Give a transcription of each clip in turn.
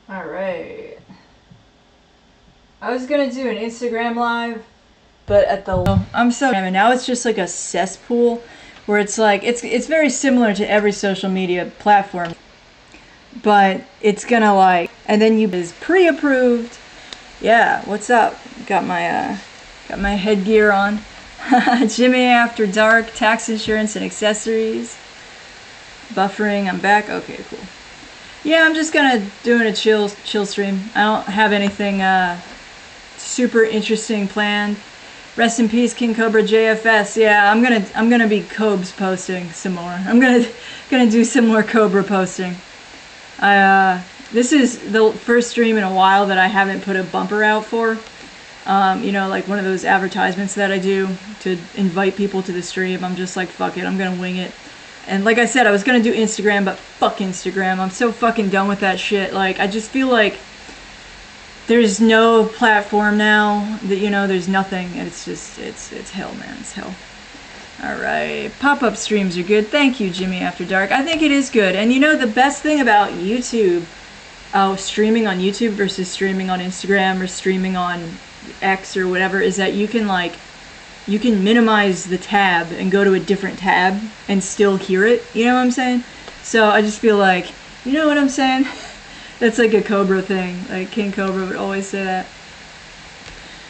Alright. I was gonna do an Instagram live, but at the I'm so and now it's just like a cesspool where it's like it's very similar to every social media platform. But it's gonna like and then you is pre-approved. Yeah, what's up? Got my headgear on. Jimmy After Dark, tax insurance and accessories. Buffering, I'm back. Okay, cool. Yeah, I'm just gonna doing a chill stream. I don't have anything super interesting planned. Rest in peace, King Cobra JFS. Yeah, I'm gonna be Cobes posting some more. I'm gonna do some more Cobra posting. This is the first stream in a while that I haven't put a bumper out for. You know, like one of those advertisements that I do to invite people to the stream. I'm just like, fuck it, I'm gonna wing it. And like I said, I was gonna do Instagram, but fuck Instagram. I'm so fucking done with that shit. Like, I just feel like there's no platform now that, you know, there's nothing. It's just, it's hell, man. It's hell. Alright, pop-up streams are good. Thank you, Jimmy After Dark. I think it is good. And you know, the best thing about YouTube, streaming on YouTube versus streaming on Instagram or streaming on X or whatever, is that you can like, you can minimize the tab and go to a different tab and still hear it. You know what I'm saying? So I just feel like, you know what I'm saying? That's like a Cobra thing. Like King Cobra would always say that.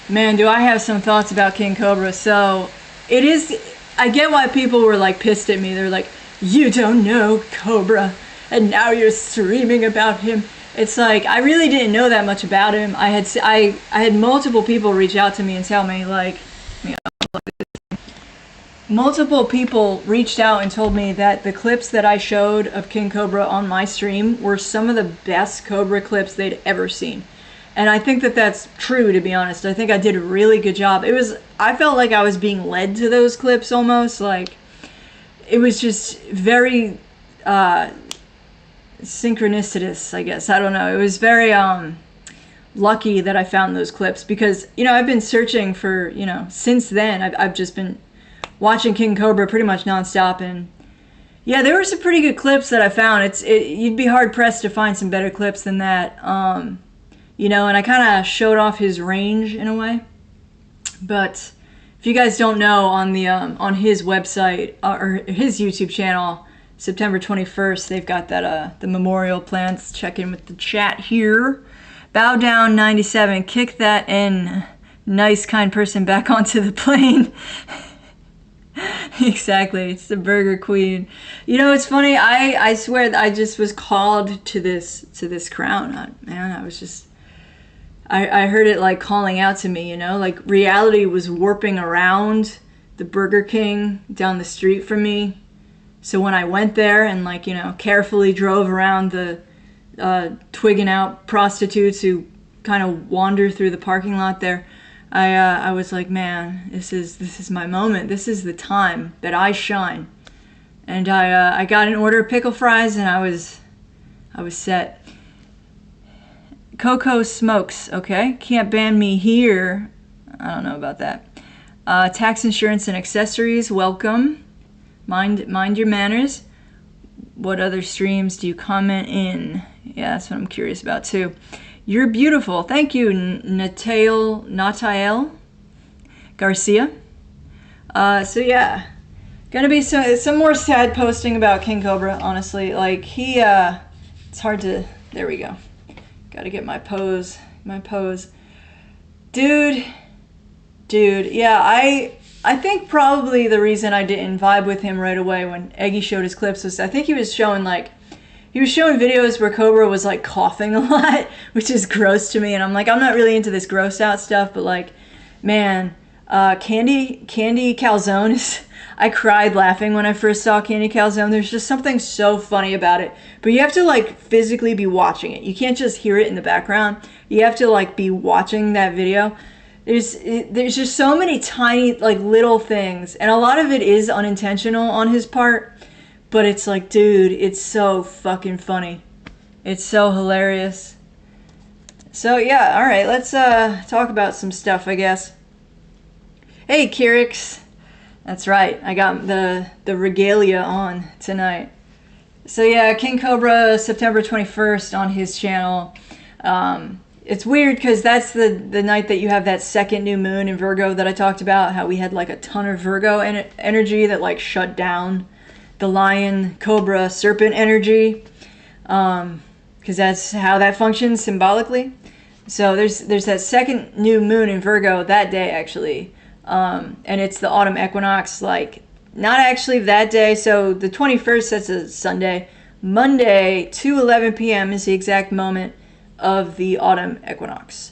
Man, do I have some thoughts about King Cobra. So it is, I get why people were like pissed at me. They're like, you don't know Cobra and now you're streaming about him. It's like, I really didn't know that much about him. I had multiple people reach out to me and tell me like, multiple people reached out and told me that the clips that I showed of King Cobra on my stream were some of the best Cobra clips they'd ever seen. And I think that that's true, to be honest. I think I did a really good job. I felt like I was being led to those clips almost. Like, it was just very synchronicitous, I guess. I don't know. It was very lucky that I found those clips because, you know, I've been searching for, you know, since then. I've just been watching King Cobra pretty much nonstop, and yeah, there were some pretty good clips that I found. You'd be hard pressed to find some better clips than that. You know, and I kind of showed off his range in a way. But if you guys don't know, on the on his website or his YouTube channel, September 21st, they've got that the memorial planned. Let's check in with the chat here. Bow down 97, kick that in, nice kind person back onto the plane. Exactly, it's the Burger Queen. You know, it's funny. I swear that I just was called to this crown. Man, I was just. I heard it like calling out to me. You know, like reality was warping around the Burger King down the street from me. So when I went there and like, you know, carefully drove around the twigging out prostitutes who kind of wander through the parking lot there. I was like, man, this is my moment. This is the time that I shine. And I got an order of pickle fries, and I was set. Coco Smokes, okay. Can't ban me here. I don't know about that. Tax insurance and accessories, welcome. Mind your manners. What other streams do you comment in? Yeah, that's what I'm curious about too. You're beautiful. Thank you, Natal Garcia. So yeah, gonna be some more sad posting about King Cobra, honestly. Like it's hard to, there we go. Gotta get my pose. Dude, yeah, I think probably the reason I didn't vibe with him right away when Eggy showed his clips was I think he was showing videos where Cobra was like coughing a lot, which is gross to me, and I'm like, I'm not really into this grossed out stuff, but like, man, Candy Calzone is, I cried laughing when I first saw Candy Calzone. There's just something so funny about it, but you have to like physically be watching it. You can't just hear it in the background. You have to like be watching that video. There's just so many tiny like little things, and a lot of it is unintentional on his part. But it's like, dude, it's so fucking funny. It's so hilarious. So yeah, alright, let's talk about some stuff, I guess. Hey, Kirix. That's right, I got the regalia on tonight. So yeah, King Cobra, September 21st on his channel. It's weird because that's the night that you have that second new moon in Virgo that I talked about, how we had like a ton of Virgo energy that like shut down the lion, cobra, serpent energy, because that's how that functions symbolically. So there's that second new moon in Virgo that day, actually, and it's the autumn equinox, like not actually that day. So the 21st, that's a Sunday. Monday, 2:11 p.m. is the exact moment of the autumn equinox,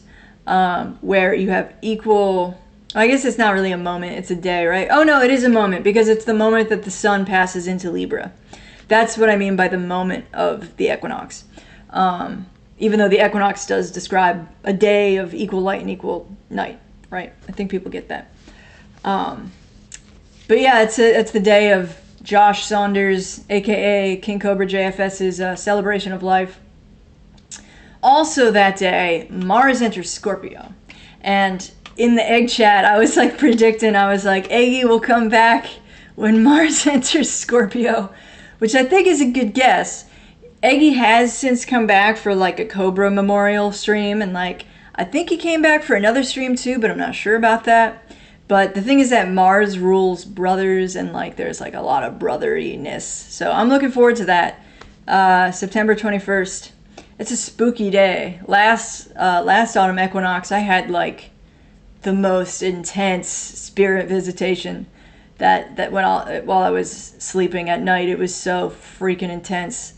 where you have equal, I guess it's not really a moment, it's a day, right? Oh no, it is a moment, because it's the moment that the sun passes into Libra. That's what I mean by the moment of the equinox. Even though the equinox does describe a day of equal light and equal night, right? I think people get that. But yeah, it's the day of Josh Saunders, aka King Cobra JFS's celebration of life. Also that day, Mars enters Scorpio. And in the egg chat, I was like predicting, I was like, Eggy will come back when Mars enters Scorpio, which I think is a good guess. Eggy has since come back for like a Cobra memorial stream, and like, I think he came back for another stream too, but I'm not sure about that. But the thing is that Mars rules brothers, and like there's like a lot of brotheriness. So I'm looking forward to that. September 21st. It's a spooky day. Last autumn equinox, I had like the most intense spirit visitation that went while I was sleeping at night. It was so freaking intense.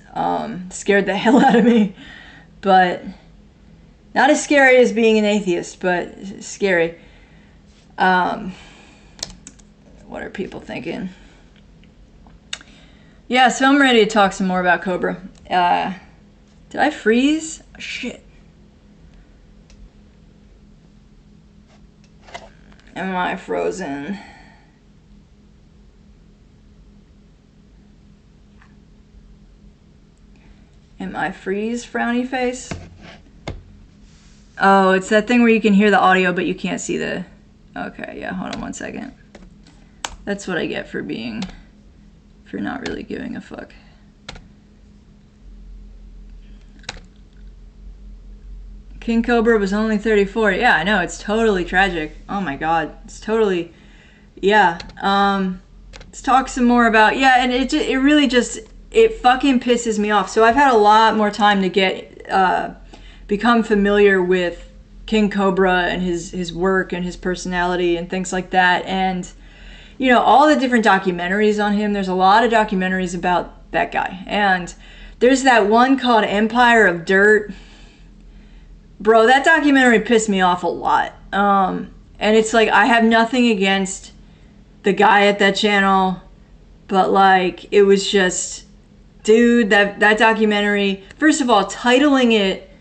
Scared the hell out of me. But not as scary as being an atheist, but scary. What are people thinking? Yeah, so I'm ready to talk some more about Cobra. Did I freeze? Oh, shit. Am I frozen? Am I freeze, frowny face? Oh, it's that thing where you can hear the audio but you can't see the... Okay, yeah, hold on one second. That's what I get for not really giving a fuck. King Cobra was only 34. Yeah, I know, it's totally tragic. Oh my god, it's totally... Yeah, let's talk some more about... Yeah, and it really just... It fucking pisses me off. So I've had a lot more time to get... become familiar with King Cobra and his work and his personality and things like that. And, you know, all the different documentaries on him. There's a lot of documentaries about that guy. And there's that one called Empire of Dirt. Bro, that documentary pissed me off a lot. And it's like, I have nothing against the guy at that channel, but like, it was just, dude, that documentary, first of all, titling it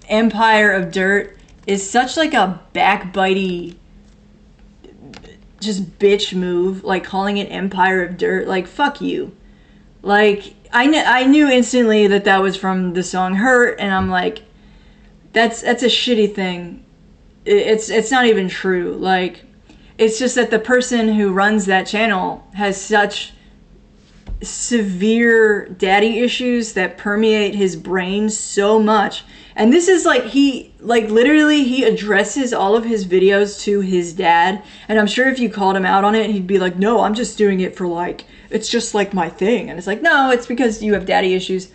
Empire of Dirt is such like a backbitey, just bitch move, like calling it Empire of Dirt. Like, fuck you. Like, I knew instantly that was from the song Hurt, and I'm like, that's a shitty thing. It's not even true. Like, it's just that the person who runs that channel has such severe daddy issues that permeate his brain so much. And this is like, literally he addresses all of his videos to his dad. And I'm sure if you called him out on it, he'd be like, no, I'm just doing it for like, it's just like my thing. And it's like, no, it's because you have daddy issues.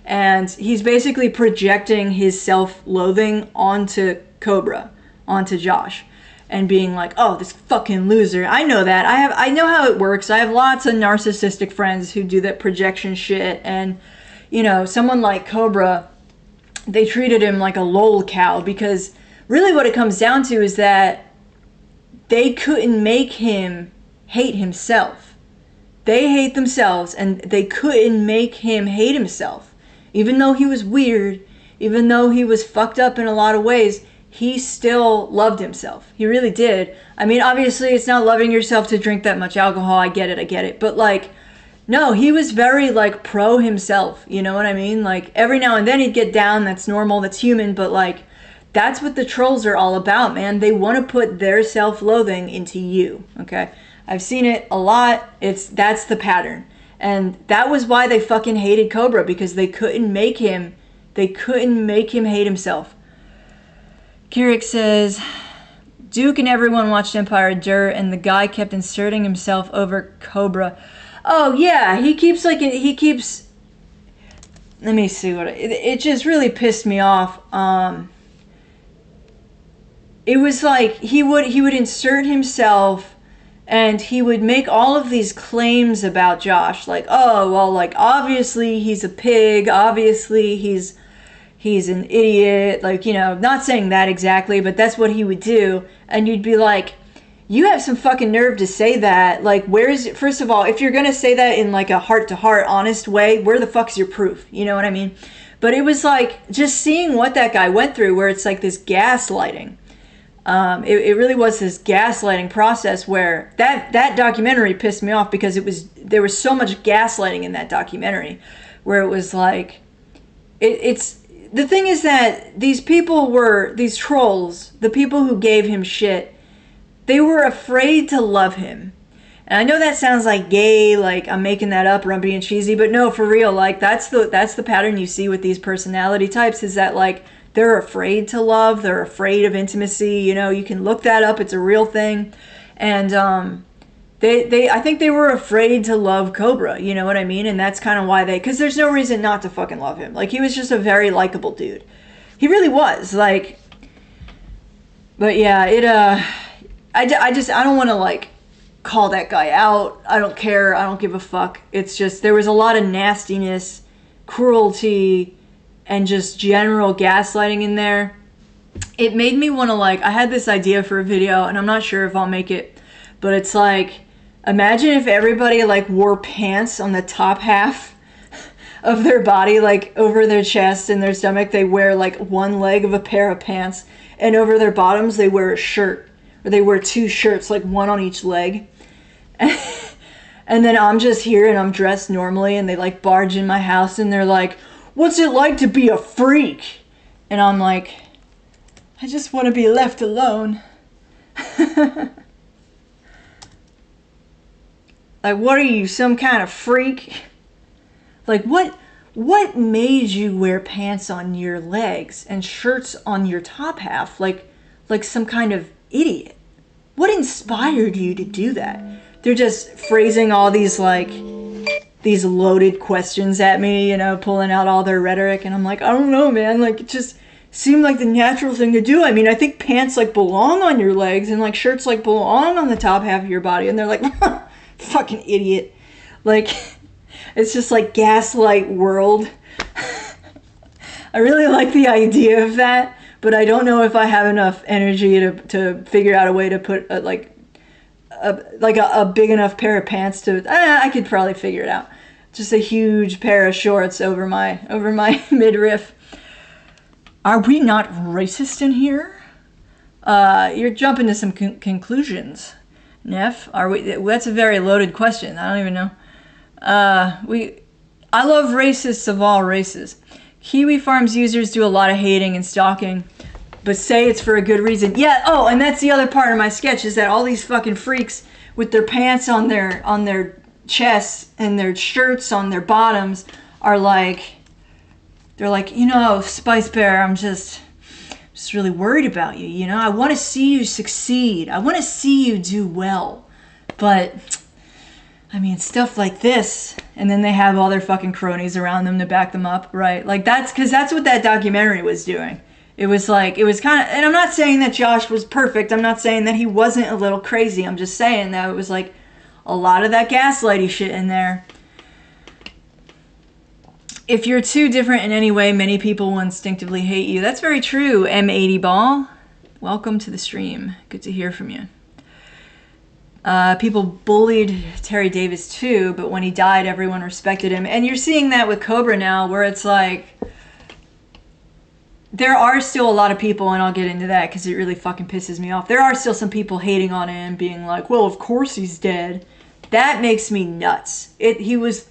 And he's basically projecting his self-loathing onto Cobra, onto Josh, and being like, oh, this fucking loser. I know that. I know how it works. I have lots of narcissistic friends who do that projection shit. And, you know, someone like Cobra, they treated him like a lol cow, because really what it comes down to is that they couldn't make him hate himself. They hate themselves, and they couldn't make him hate himself. Even though he was weird, even though he was fucked up in a lot of ways, he still loved himself. He really did. I mean, obviously, it's not loving yourself to drink that much alcohol. I get it. But, like, no, he was very, like, pro himself. You know what I mean? Like, every now and then he'd get down. That's normal. That's human. But, like, that's what the trolls are all about, man. They want to put their self-loathing into you, okay? I've seen it a lot. That's the pattern. And that was why they fucking hated Cobra, because they couldn't make him hate himself. Keurig says, Duke and everyone watched Empire Dirt, and the guy kept inserting himself over Cobra. Oh yeah, he keeps let me see what it just really pissed me off. It was like he would insert himself, and he would make all of these claims about Josh, like, oh well, like obviously he's a pig, obviously he's an idiot, like, you know, not saying that exactly, but that's what he would do. And you'd be like, you have some fucking nerve to say that. Like, first of all, if you're gonna say that in like a heart-to-heart honest way, where the fuck's your proof? You know what I mean? But it was like just seeing what that guy went through, where it's like this gaslighting. It really was this gaslighting process where that documentary pissed me off, because there was so much gaslighting in that documentary, where it was like, it's the thing is that these people were, these trolls, the people who gave him shit, they were afraid to love him. And I know that sounds like gay, like I'm making that up or I'm being cheesy, but no, for real, like that's the pattern you see with these personality types, is that like they're afraid to love, they're afraid of intimacy, you know, you can look that up, it's a real thing. And I think they were afraid to love Cobra, you know what I mean? And that's kind of why because there's no reason not to fucking love him. Like, he was just a very likable dude. He really was, like, but yeah, I don't want to, like, call that guy out. I don't care. I don't give a fuck. It's just, there was a lot of nastiness, cruelty, and just general gaslighting in there. It made me want to, like, I had this idea for a video, and I'm not sure if I'll make it, but it's like, imagine if everybody, like, wore pants on the top half of their body, like, over their chest and their stomach. They wear, like, one leg of a pair of pants, and over their bottoms they wear a shirt. Or they wear two shirts, like one on each leg. And then I'm just here and I'm dressed normally, and they like barge in my house and they're like, what's it like to be a freak? And I'm like, I just want to be left alone. Like, what are you, some kind of freak? Like, what made you wear pants on your legs and shirts on your top half? Like some kind of idiot. What inspired you to do that? They're just phrasing all these these loaded questions at me, you know, pulling out all their rhetoric, and I'm like, I don't know, man, like, it just seemed like the natural thing to do. I mean, I think pants like belong on your legs, and like shirts like belong on the top half of your body. And they're like, fucking idiot. Like, it's just like gaslight world. I really like the idea of that, but I don't know if I have enough energy to figure out a way to put a big enough pair of pants to. I could probably figure it out. Just a huge pair of shorts over my midriff. Are we not racist in here? You're jumping to some conclusions, Neff. Are we? That's a very loaded question. I don't even know. I love racists of all races. Kiwi Farms users do a lot of hating and stalking, but say it's for a good reason. Yeah, oh, and that's the other part of my sketch, is that all these fucking freaks with their pants on their chests and their shirts on their bottoms are like, they're like, you know, SpiceBear, I'm just really worried about you, you know? I want to see you succeed. I want to see you do well. But I mean, stuff like this, and then they have all their fucking cronies around them to back them up, right? Like, that's what that documentary was doing. It was like, it was kind of, and I'm not saying that Josh was perfect. I'm not saying that he wasn't a little crazy. I'm just saying that it was like a lot of that gaslighty shit in there. If you're too different in any way, many people will instinctively hate you. That's very true, M80 Ball. Welcome to the stream. Good to hear from you. People bullied Terry Davis too, but when he died, everyone respected him. And you're seeing that with Cobra now, where it's like, there are still a lot of people, and I'll get into that because it really fucking pisses me off. There are still some people hating on him, being like, well, of course he's dead. That makes me nuts. He was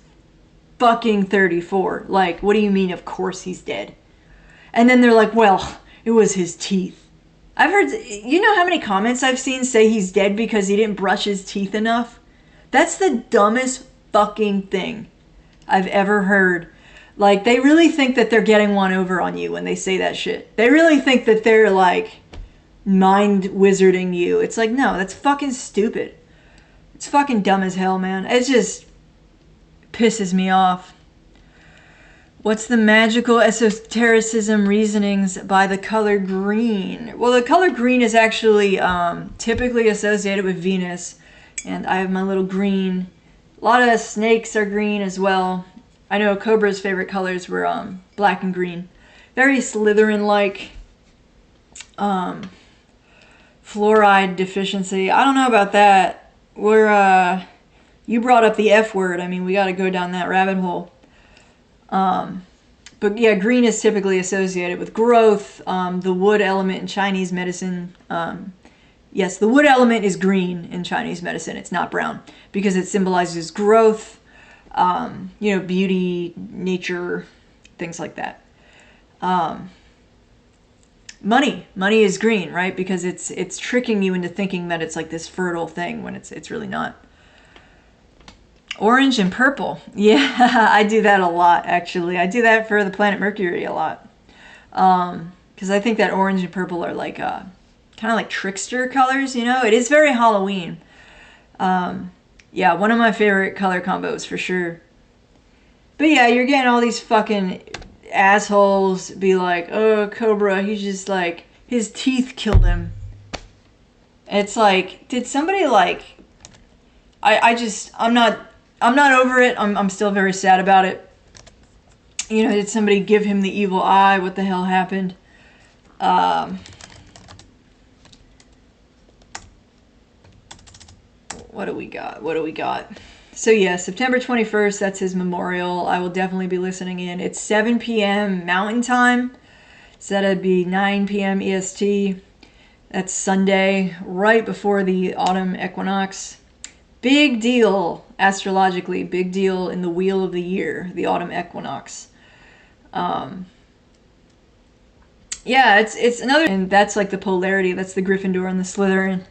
fucking 34. Like, what do you mean, of course he's dead? And then they're like, well, it was his teeth. I've heard, you know how many comments I've seen say he's dead because he didn't brush his teeth enough? That's the dumbest fucking thing I've ever heard. Like, they really think that they're getting one over on you when they say that shit. They really think that they're like, mind wizarding you. It's like, no, that's fucking stupid. It's fucking dumb as hell, man. It just pisses me off. What's the magical esotericism reasonings by the color green? Well, the color green is actually typically associated with Venus. And I have my little green. A lot of snakes are green as well. I know Cobra's favorite colors were black and green. Very Slytherin-like. Fluoride deficiency. I don't know about that. You brought up the F word. I mean, we got to go down that rabbit hole. But yeah, green is typically associated with growth. The wood element in Chinese medicine. Yes, the wood element is green in Chinese medicine. It's not brown because it symbolizes growth, beauty, nature, things like that. Money is green, right? Because it's tricking you into thinking that it's like this fertile thing when it's really not. Orange and purple. Yeah, I do that a lot, actually. I do that for the planet Mercury a lot. Because I think that orange and purple are like kind of like trickster colors, It is very Halloween. Yeah, one of my favorite color combos for sure. But yeah, you're getting all these fucking assholes be like, oh, Cobra, he's just like, his teeth killed him. It's like, did somebody like, I'm not over it. I'm still very sad about it. Did somebody give him the evil eye? What the hell happened? What do we got? So yeah, September 21st, that's his memorial. I will definitely be listening in. It's 7 p.m. Mountain Time. So that'd be 9 p.m. EST. That's Sunday, right before the autumn equinox. Big deal, astrologically, big deal in the wheel of the year, the autumn equinox. Yeah, it's another, and that's like the polarity. That's the Gryffindor and the Slytherin.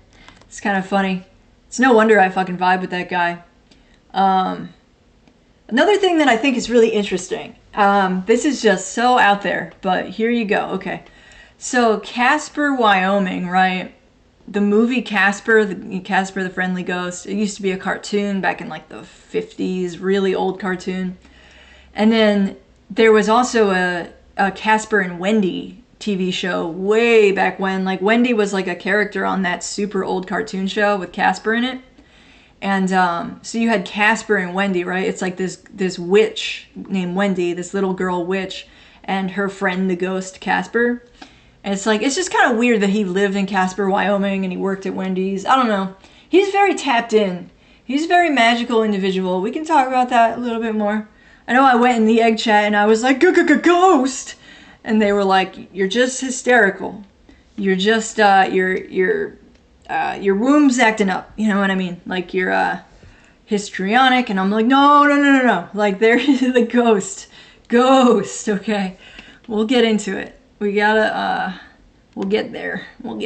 It's kind of funny. It's no wonder I fucking vibe with that guy. Another thing that I think is really interesting. This is just so out there, but here you go. Okay. So Casper, Wyoming, right? The movie Casper, Casper the Friendly Ghost, it used to be a cartoon back in like the 50s, really old cartoon. And then there was also a Casper and Wendy TV show way back when. Like Wendy was like a character on that super old cartoon show with Casper in it. And so you had Casper and Wendy, right? It's like this witch named Wendy, this little girl witch, and her friend the ghost Casper. And it's just kind of weird that he lived in Casper, Wyoming, and he worked at Wendy's. I don't know. He's very tapped in. He's a very magical individual. We can talk about that a little bit more. I know I went in the egg chat and I was like, ghost! And they were like, you're just hysterical. You're just, your womb's acting up. You know what I mean? Like, you're histrionic. And I'm like, no. Like, there is the ghost. Ghost, okay. We'll get into it. We gotta, we'll get there. But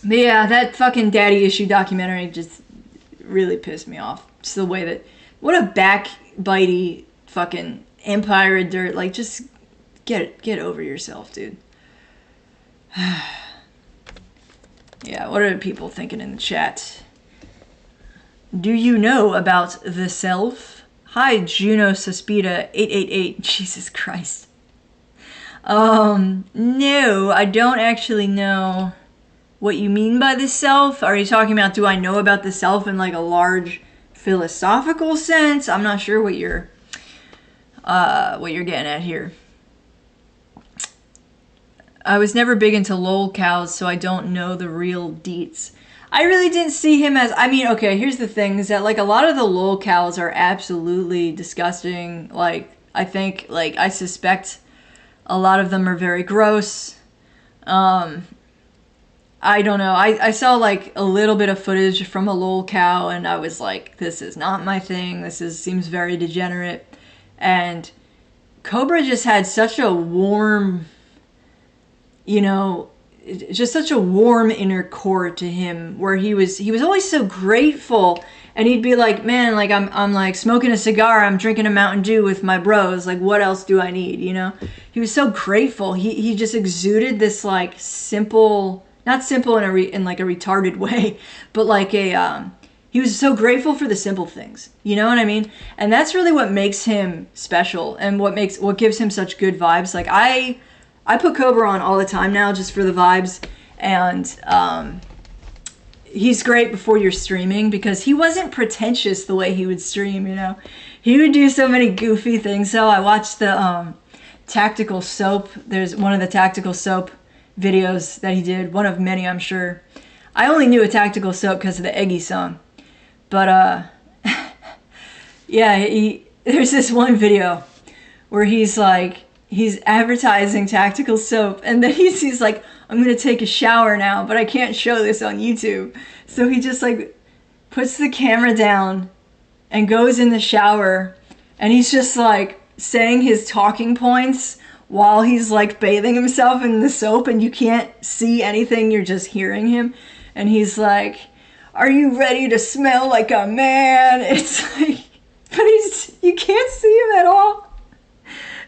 yeah, that fucking daddy issue documentary just really pissed me off. Just the way that, what a backbitey fucking empire of dirt. Like, just get over yourself, dude. Yeah, what are people thinking in the chat? Do you know about the self? Hi, Juno Suspita 888. Jesus Christ. No, I don't actually know what you mean by the self. Are you talking about, do I know about the self in like a large philosophical sense? I'm not sure what you're getting at here. I was never big into lol cows, so I don't know the real deets. I really didn't see him as, I mean, okay, here's the thing, is that, like, a lot of the lol cows are absolutely disgusting. Like, I think, like, I suspect a lot of them are very gross. I don't know. I saw, like, a little bit of footage from a lol cow, and I was like, this is not my thing. Seems very degenerate. And Cobra just had such a warm, just such a warm inner core to him, where he was always so grateful And he'd be like, man, like I'm like smoking a cigar, I'm drinking a Mountain Dew with my bros, like what else do I need, you know? He was so grateful. He just exuded this like simple, not simple in like a retarded way, but like he was so grateful for the simple things, you know what I mean? And that's really what makes him special and what gives him such good vibes. Like I put Cobra on all the time now just for the vibes, and he's great before you're streaming because he wasn't pretentious the way he would stream, you know? He would do so many goofy things. So I watched the tactical soap. There's one of the tactical soap videos that he did, one of many, I'm sure. I only knew a tactical soap because of the Eggy song. But yeah, there's this one video where he's advertising tactical soap, and then he's like, I'm gonna take a shower now, but I can't show this on YouTube. So he just like puts the camera down and goes in the shower, and he's just like saying his talking points while he's like bathing himself in the soap, and you can't see anything, you're just hearing him. And he's like, are you ready to smell like a man? It's like, but you can't see him at all.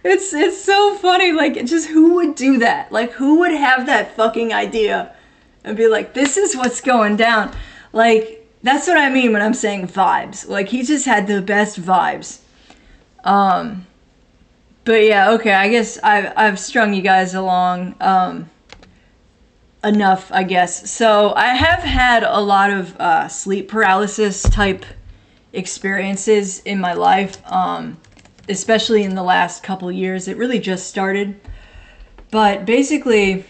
It's so funny, like, just who would do that? Like, who would have that fucking idea and be like, this is what's going down? Like, that's what I mean when I'm saying vibes. Like, he just had the best vibes. But yeah, okay, I guess I've strung you guys along enough, I guess. So I have had a lot of sleep paralysis type experiences in my life, especially in the last couple years. It really just started. But basically,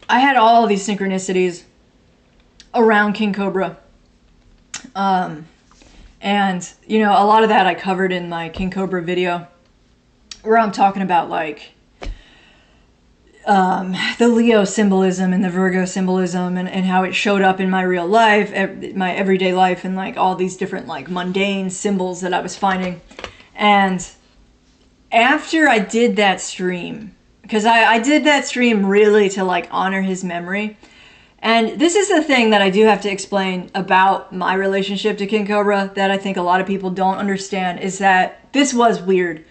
I had all of these synchronicities around King Cobra. And, you know, a lot of that I covered in my King Cobra video, where I'm talking about, like, the Leo symbolism and the Virgo symbolism, and how it showed up in my real life, my everyday life, and like all these different like mundane symbols that I was finding. And after I did that stream, because I did that stream really to like honor his memory. And this is the thing that I do have to explain about my relationship to King Cobra that I think a lot of people don't understand, is that this was weird.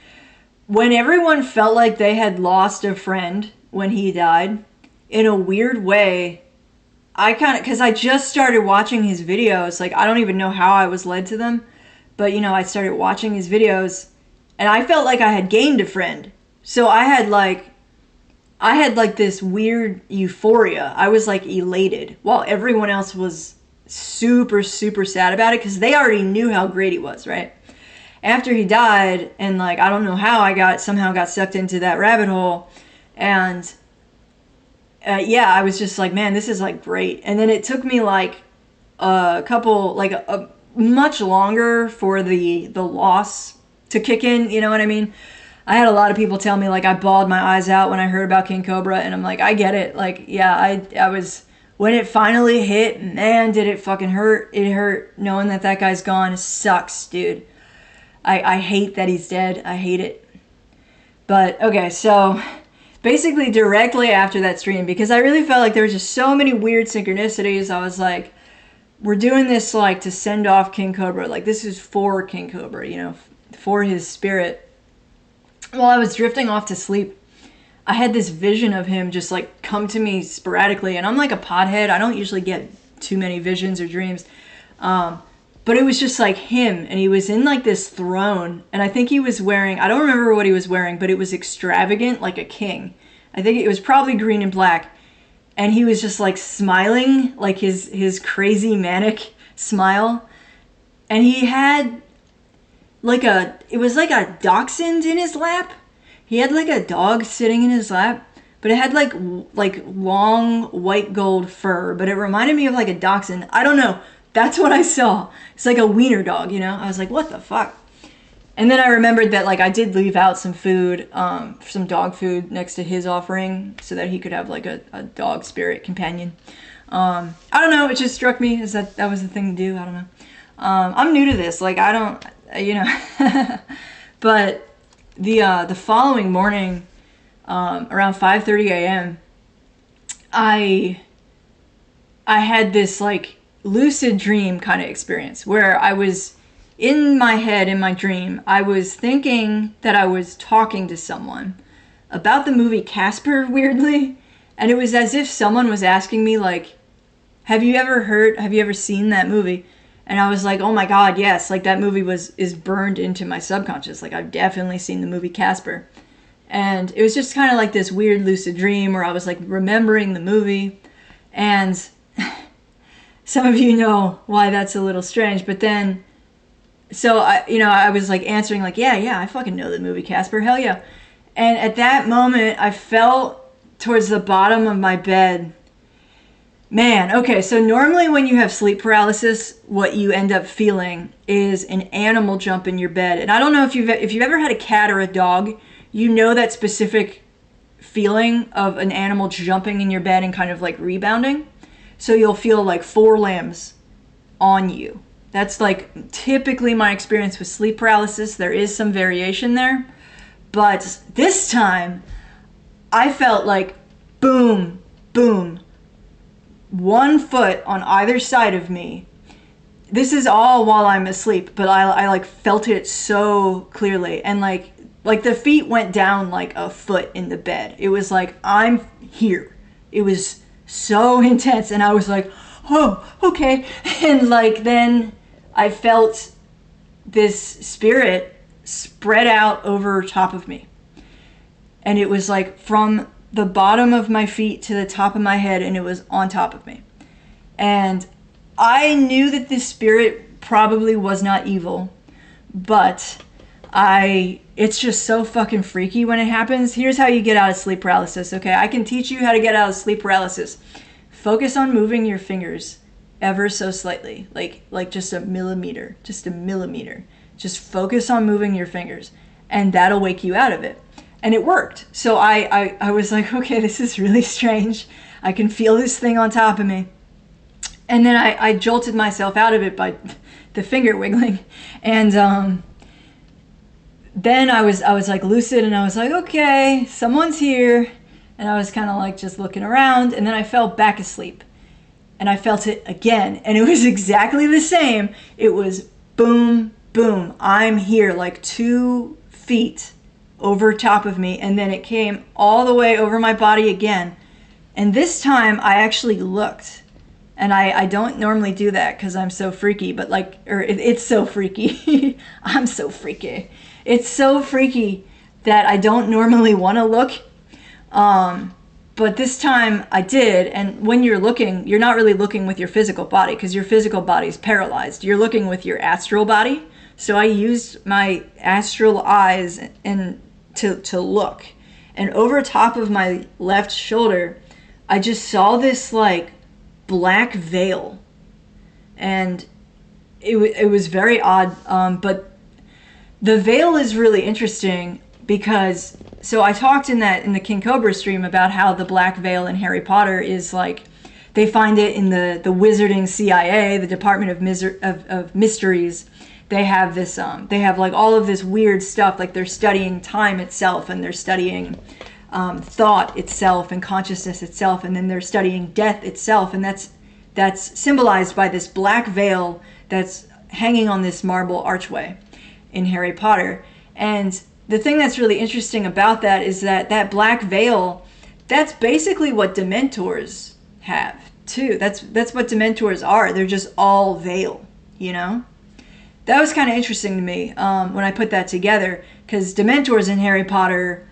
When everyone felt like they had lost a friend when he died, in a weird way, I kind of, because I just started watching his videos, like I don't even know how I was led to them, but you know, I started watching his videos and I felt like I had gained a friend. So I had like this weird euphoria. I was like elated while everyone else was super, super sad about it because they already knew how great he was, right? After he died, and like, I don't know how I somehow got sucked into that rabbit hole. And yeah, I was just like, man, this is like great. And then it took me like a much longer for the loss to kick in, you know what I mean? I had a lot of people tell me like I bawled my eyes out when I heard about King Cobra, and I'm like, I get it. Like, yeah, I was, when it finally hit, man, did it fucking hurt. It hurt knowing that guy's gone. It sucks, dude. I hate that he's dead. I hate it. But okay, so basically directly after that stream, because I really felt like there was just so many weird synchronicities, I was like, we're doing this like to send off King Cobra. Like, this is for King Cobra, you know, for his spirit. While I was drifting off to sleep, I had this vision of him just like come to me sporadically, and I'm like a pothead. I don't usually get too many visions or dreams. But it was just like him, and he was in like this throne, and I think he was wearing, I don't remember what he was wearing, but it was extravagant, like a king. I think it was probably green and black, and he was just like smiling, like his crazy manic smile, and he had like it was like a dachshund in his lap. He had like a dog sitting in his lap, but it had like long white gold fur, but it reminded me of like a dachshund. I don't know. That's what I saw. It's like a wiener dog, you know? I was like, what the fuck? And then I remembered that like I did leave out some food, some dog food next to his offering so that he could have like a dog spirit companion. I don't know. It just struck me as that was the thing to do. I don't know. I'm new to this. Like, I don't, you know. But the following morning, around 5:30 a.m., I had this like lucid dream kind of experience where I was in my head, in my dream, I was thinking that I was talking to someone about the movie Casper, weirdly. And it was as if someone was asking me, like, have you ever seen that movie? And I was like, oh my God, yes. Like, that movie is burned into my subconscious. Like, I've definitely seen the movie Casper. And it was just kind of like this weird lucid dream where I was like remembering the movie. And some of you know why that's a little strange. But then, so I was like answering like, yeah, I fucking know the movie Casper. Hell yeah. And at that moment, I felt towards the bottom of my bed. Man, okay, so normally when you have sleep paralysis, what you end up feeling is an animal jump in your bed. And I don't know if you've ever had a cat or a dog, you know that specific feeling of an animal jumping in your bed and kind of like rebounding. So you'll feel like 4 limbs on you. That's like typically my experience with sleep paralysis. There is some variation there. But this time, I felt like boom, boom. 1 foot on either side of me. This is all while I'm asleep, but I like felt it so clearly. And like the feet went down like a foot in the bed. It was like, I'm here. It was so intense. And I was like, oh, okay. And like, then I felt this spirit spread out over top of me. And it was like from the bottom of my feet to the top of my head, and it was on top of me. And I knew that this spirit probably was not evil, but it's just so fucking freaky when it happens. Here's how you get out of sleep paralysis, okay? I can teach you how to get out of sleep paralysis. Focus on moving your fingers ever so slightly, like just a millimeter. Just focus on moving your fingers, and that'll wake you out of it. And it worked. So I was like, okay, this is really strange. I can feel this thing on top of me. And then I jolted myself out of it by the finger wiggling. And then I was like lucid, and I was like, okay, someone's here. And I was kind of like just looking around. And then I fell back asleep. And I felt it again. And it was exactly the same. It was boom, boom. I'm here, like 2 feet over top of me, and then it came all the way over my body again. And this time I actually looked, and I don't normally do that because I'm so freaky, but like, it's so freaky. I'm so freaky. It's so freaky that I don't normally want to look. But this time I did, and when you're looking, you're not really looking with your physical body because your physical body is paralyzed. You're looking with your astral body. So I used my astral eyes and to look. And over top of my left shoulder, I just saw this like black veil. And it was very odd. But the veil is really interesting because, so I talked in the King Cobra stream about how the black veil in Harry Potter is like, they find it in the wizarding CIA, the Department of Mysteries. They have this, they have like all of this weird stuff, like they're studying time itself, and they're studying thought itself and consciousness itself, and then they're studying death itself, and that's symbolized by this black veil that's hanging on this marble archway in Harry Potter. And the thing that's really interesting about that is that black veil, that's basically what Dementors have too. That's what Dementors are. They're just all veil, you know? That was kind of interesting to me when I put that together, because Dementors in Harry Potter,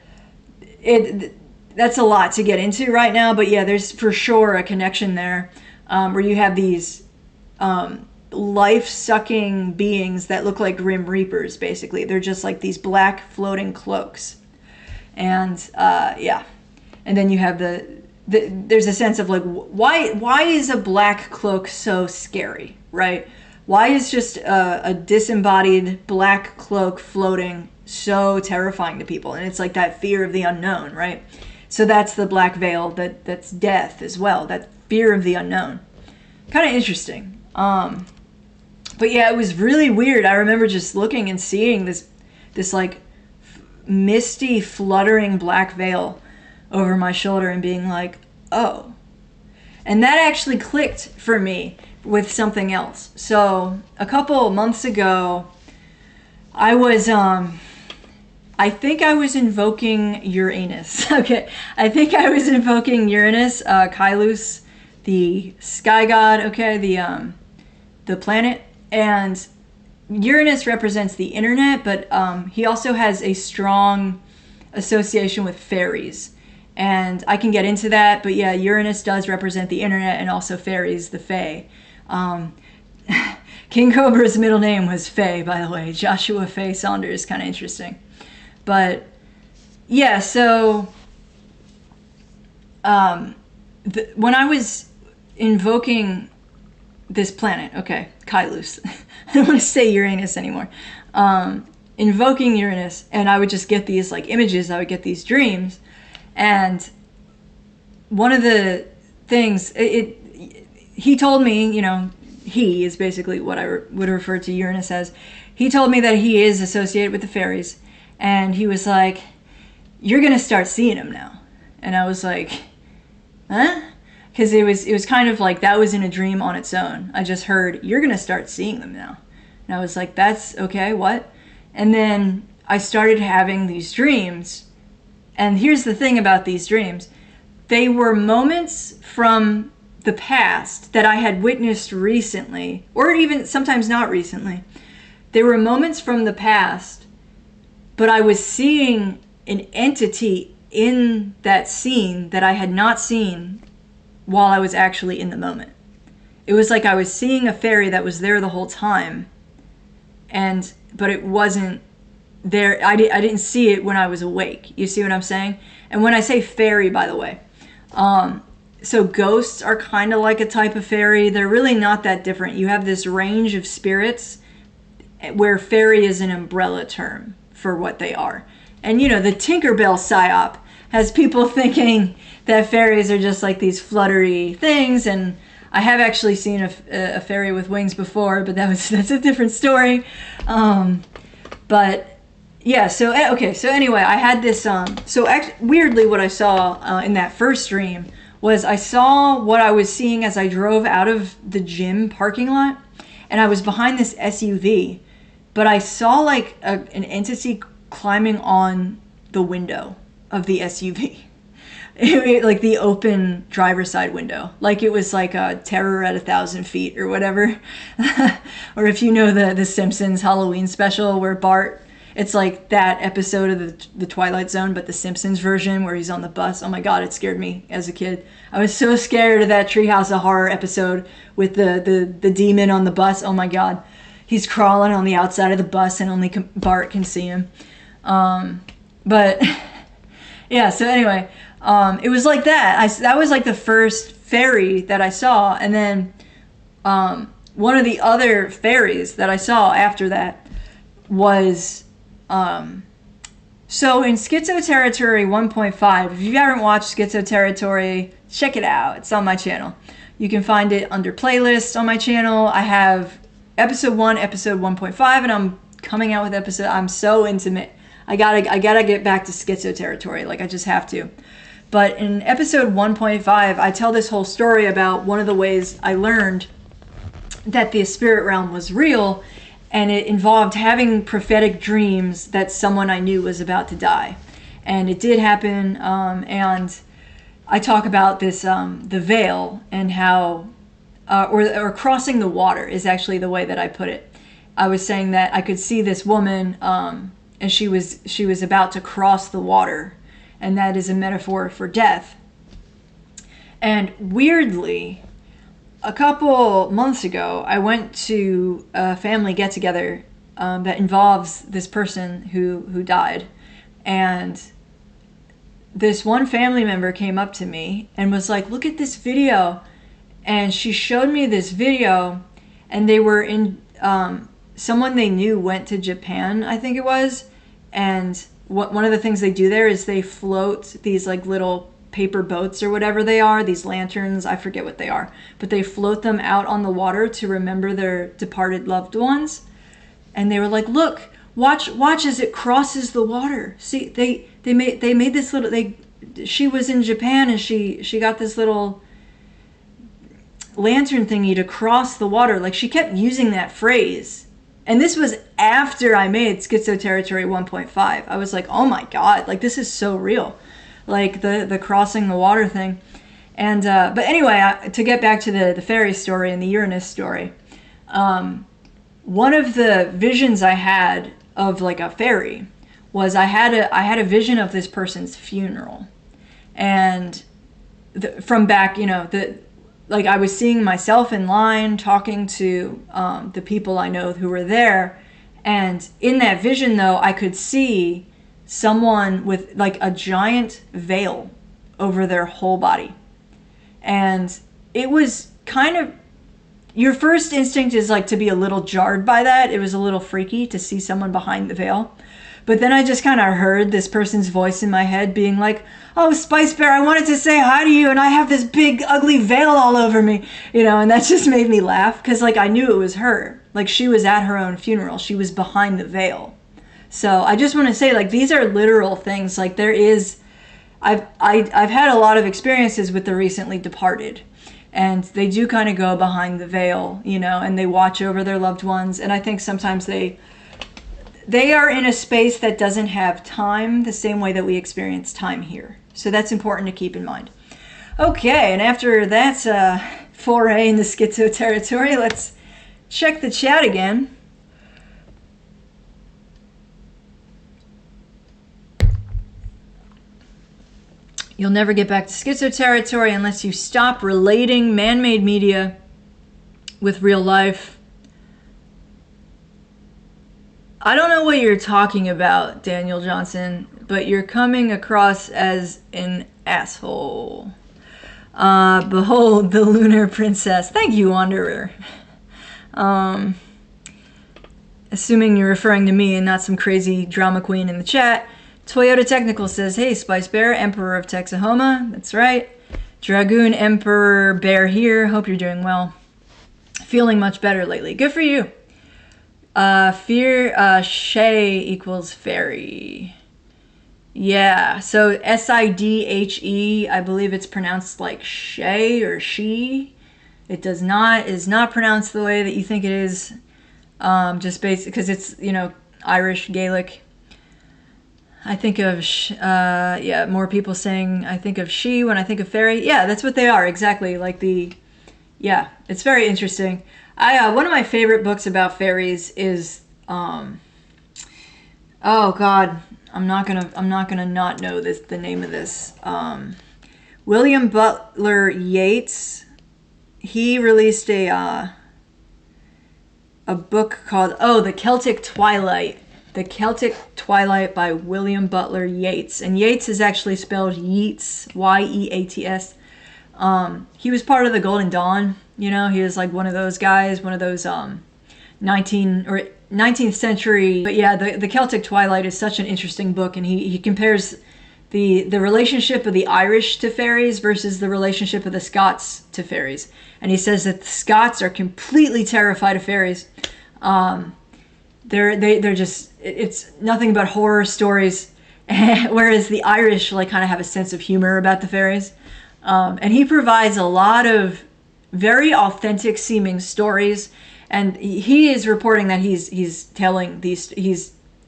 that's a lot to get into right now, but yeah, there's for sure a connection there where you have these life-sucking beings that look like Grim Reapers, basically. They're just like these black floating cloaks. And yeah, and then you have there's a sense of like, why is a black cloak so scary, right? Why is just a disembodied black cloak floating so terrifying to people? And it's like that fear of the unknown, right? So that's the black veil, that's death as well, that fear of the unknown. Kind of interesting. But yeah, it was really weird. I remember just looking and seeing this like misty, fluttering black veil over my shoulder and being like, oh. And that actually clicked for me with something else. So a couple months ago, I was, I think I was invoking Uranus. Okay, I think I was invoking Uranus, Kailus, the sky god, okay, the planet. And Uranus represents the internet, but he also has a strong association with fairies. And I can get into that, but yeah, Uranus does represent the internet and also fairies, the Fae. King Cobra's middle name was Fae, by the way. Joshua Fae Saunders, kind of interesting. But yeah, so when I was invoking this planet, okay, Kailus, I don't want to say Uranus anymore, invoking Uranus, and I would just get these like images, I would get these dreams, and one of the things, he told me, you know, he is basically what I would refer to Uranus as. He told me that he is associated with the fairies, and he was like, "You're gonna start seeing them now." And I was like, "Huh?" Because it was kind of like that was in a dream on its own. I just heard, "You're gonna start seeing them now," and I was like, "That's okay. What?" And then I started having these dreams, and here's the thing about these dreams: they were moments from the past that I had witnessed recently, or even sometimes not recently. They were moments from the past, but I was seeing an entity in that scene that I had not seen while I was actually in the moment. It was like I was seeing a fairy that was there the whole time, but it wasn't there. I didn't see it when I was awake. You see what I'm saying? And when I say fairy, by the way, so ghosts are kind of like a type of fairy. They're really not that different. You have this range of spirits where fairy is an umbrella term for what they are. And you know, the Tinkerbell psyop has people thinking that fairies are just like these fluttery things, and I have actually seen a fairy with wings before, but that's a different story. But yeah, so anyway, I had this, weirdly what I saw in that first dream was I saw what I was seeing as I drove out of the gym parking lot, and I was behind this SUV, but I saw like an entity climbing on the window of the SUV. Like the open driver's side window, like it was like a Terror at 1,000 feet or whatever. Or if you know the Simpsons Halloween special where Bart, it's like that episode of the Twilight Zone, but the Simpsons version where he's on the bus. Oh my god, it scared me as a kid. I was so scared of that Treehouse of Horror episode with the demon on the bus. Oh my god, he's crawling on the outside of the bus and only Bart can see him. But yeah, so anyway, it was like that. That was like the first fairy that I saw, and then one of the other fairies that I saw after that was so in Schizo Territory 1.5. If you haven't watched Schizo Territory, check it out. It's on my channel. You can find it under playlists on my channel. I have episode 1, episode 1.5, and I'm coming out with episode. I'm so intimate. I gotta get back to Schizo Territory. Like I just have to. But in episode 1.5, I tell this whole story about one of the ways I learned that the spirit realm was real, and it involved having prophetic dreams that someone I knew was about to die. And it did happen, and I talk about this, the veil, and how, or crossing the water is actually the way that I put it. I was saying that I could see this woman, and she was about to cross the water, and that is a metaphor for death. And weirdly, a couple months ago, I went to a family get-together that involves this person who died, and this one family member came up to me and was like, "Look at this video," and she showed me this video, and they were in someone they knew went to Japan, I think it was, and one of the things they do there is they float these like little paper boats or whatever they are, these lanterns, I forget what they are, but they float them out on the water to remember their departed loved ones. And they were like, "Look, watch as it crosses the water. See, they made this little, she was in Japan, and she got this little lantern thingy to cross the water. Like, she kept using that phrase. And this was after I made Schizo Territory 1.5. I was like, oh my God, like, this is so real. Like, the crossing the water thing. And, but anyway, to get back to the fairy story and the Uranus story, one of the visions I had of, like, a fairy was I had a vision of this person's funeral. And from back, you know, like, I was seeing myself in line talking to the people I know who were there. And in that vision, though, I could see someone with, like, a giant veil over their whole body. And it was kind of, your first instinct is, like, to be a little jarred by that. It was a little freaky to see someone behind the veil. But then I just kind of heard this person's voice in my head being like, oh, SpiceBear, I wanted to say hi to you, and I have this big, ugly veil all over me. You know, and that just made me laugh, because, like, I knew it was her. Like, she was at her own funeral. She was behind the veil. So I just want to say, like, these are literal things. Like, there is, I've had a lot of experiences with the recently departed. And they do kind of go behind the veil, you know, and they watch over their loved ones. And I think sometimes they are in a space that doesn't have time the same way that we experience time here. So that's important to keep in mind. Okay, and after that foray in the schizo territory, let's check the chat again. You'll never get back to schizo territory unless you stop relating man-made media with real life. I don't know what you're talking about, Daniel Johnson, but you're coming across as an asshole. Behold the lunar princess. Thank you, Wanderer. Assuming you're referring to me and not some crazy drama queen in the chat. Toyota Technical says, hey, SpiceBear, Emperor of Texahoma. That's right. Dragoon Emperor Bear here. Hope you're doing well. Feeling much better lately. Good for you. Shay equals fairy. Yeah, so Sidhe, I believe it's pronounced like Shay or she. It is not pronounced the way that you think it is. Just basically because it's, you know, Irish, Gaelic. I think of, more people saying I think of she when I think of fairy. Yeah, that's what they are, exactly. Like it's very interesting. One of my favorite books about fairies is, oh God, I'm not gonna not know the name of this. William Butler Yeats. He released a book called The Celtic Twilight. The Celtic Twilight by William Butler Yeats. And Yeats is actually spelled Yeats, Y-E-A-T-S. He was part of the Golden Dawn. You know, he was like one of those guys, one of those 19th century. But yeah, the Celtic Twilight is such an interesting book. And he compares the relationship of the Irish to fairies versus the relationship of the Scots to fairies. And he says that the Scots are completely terrified of fairies. They're just, it's nothing but horror stories, whereas the Irish like kind of have a sense of humor about the fairies. And he provides a lot of very authentic seeming stories, and he is reporting that he's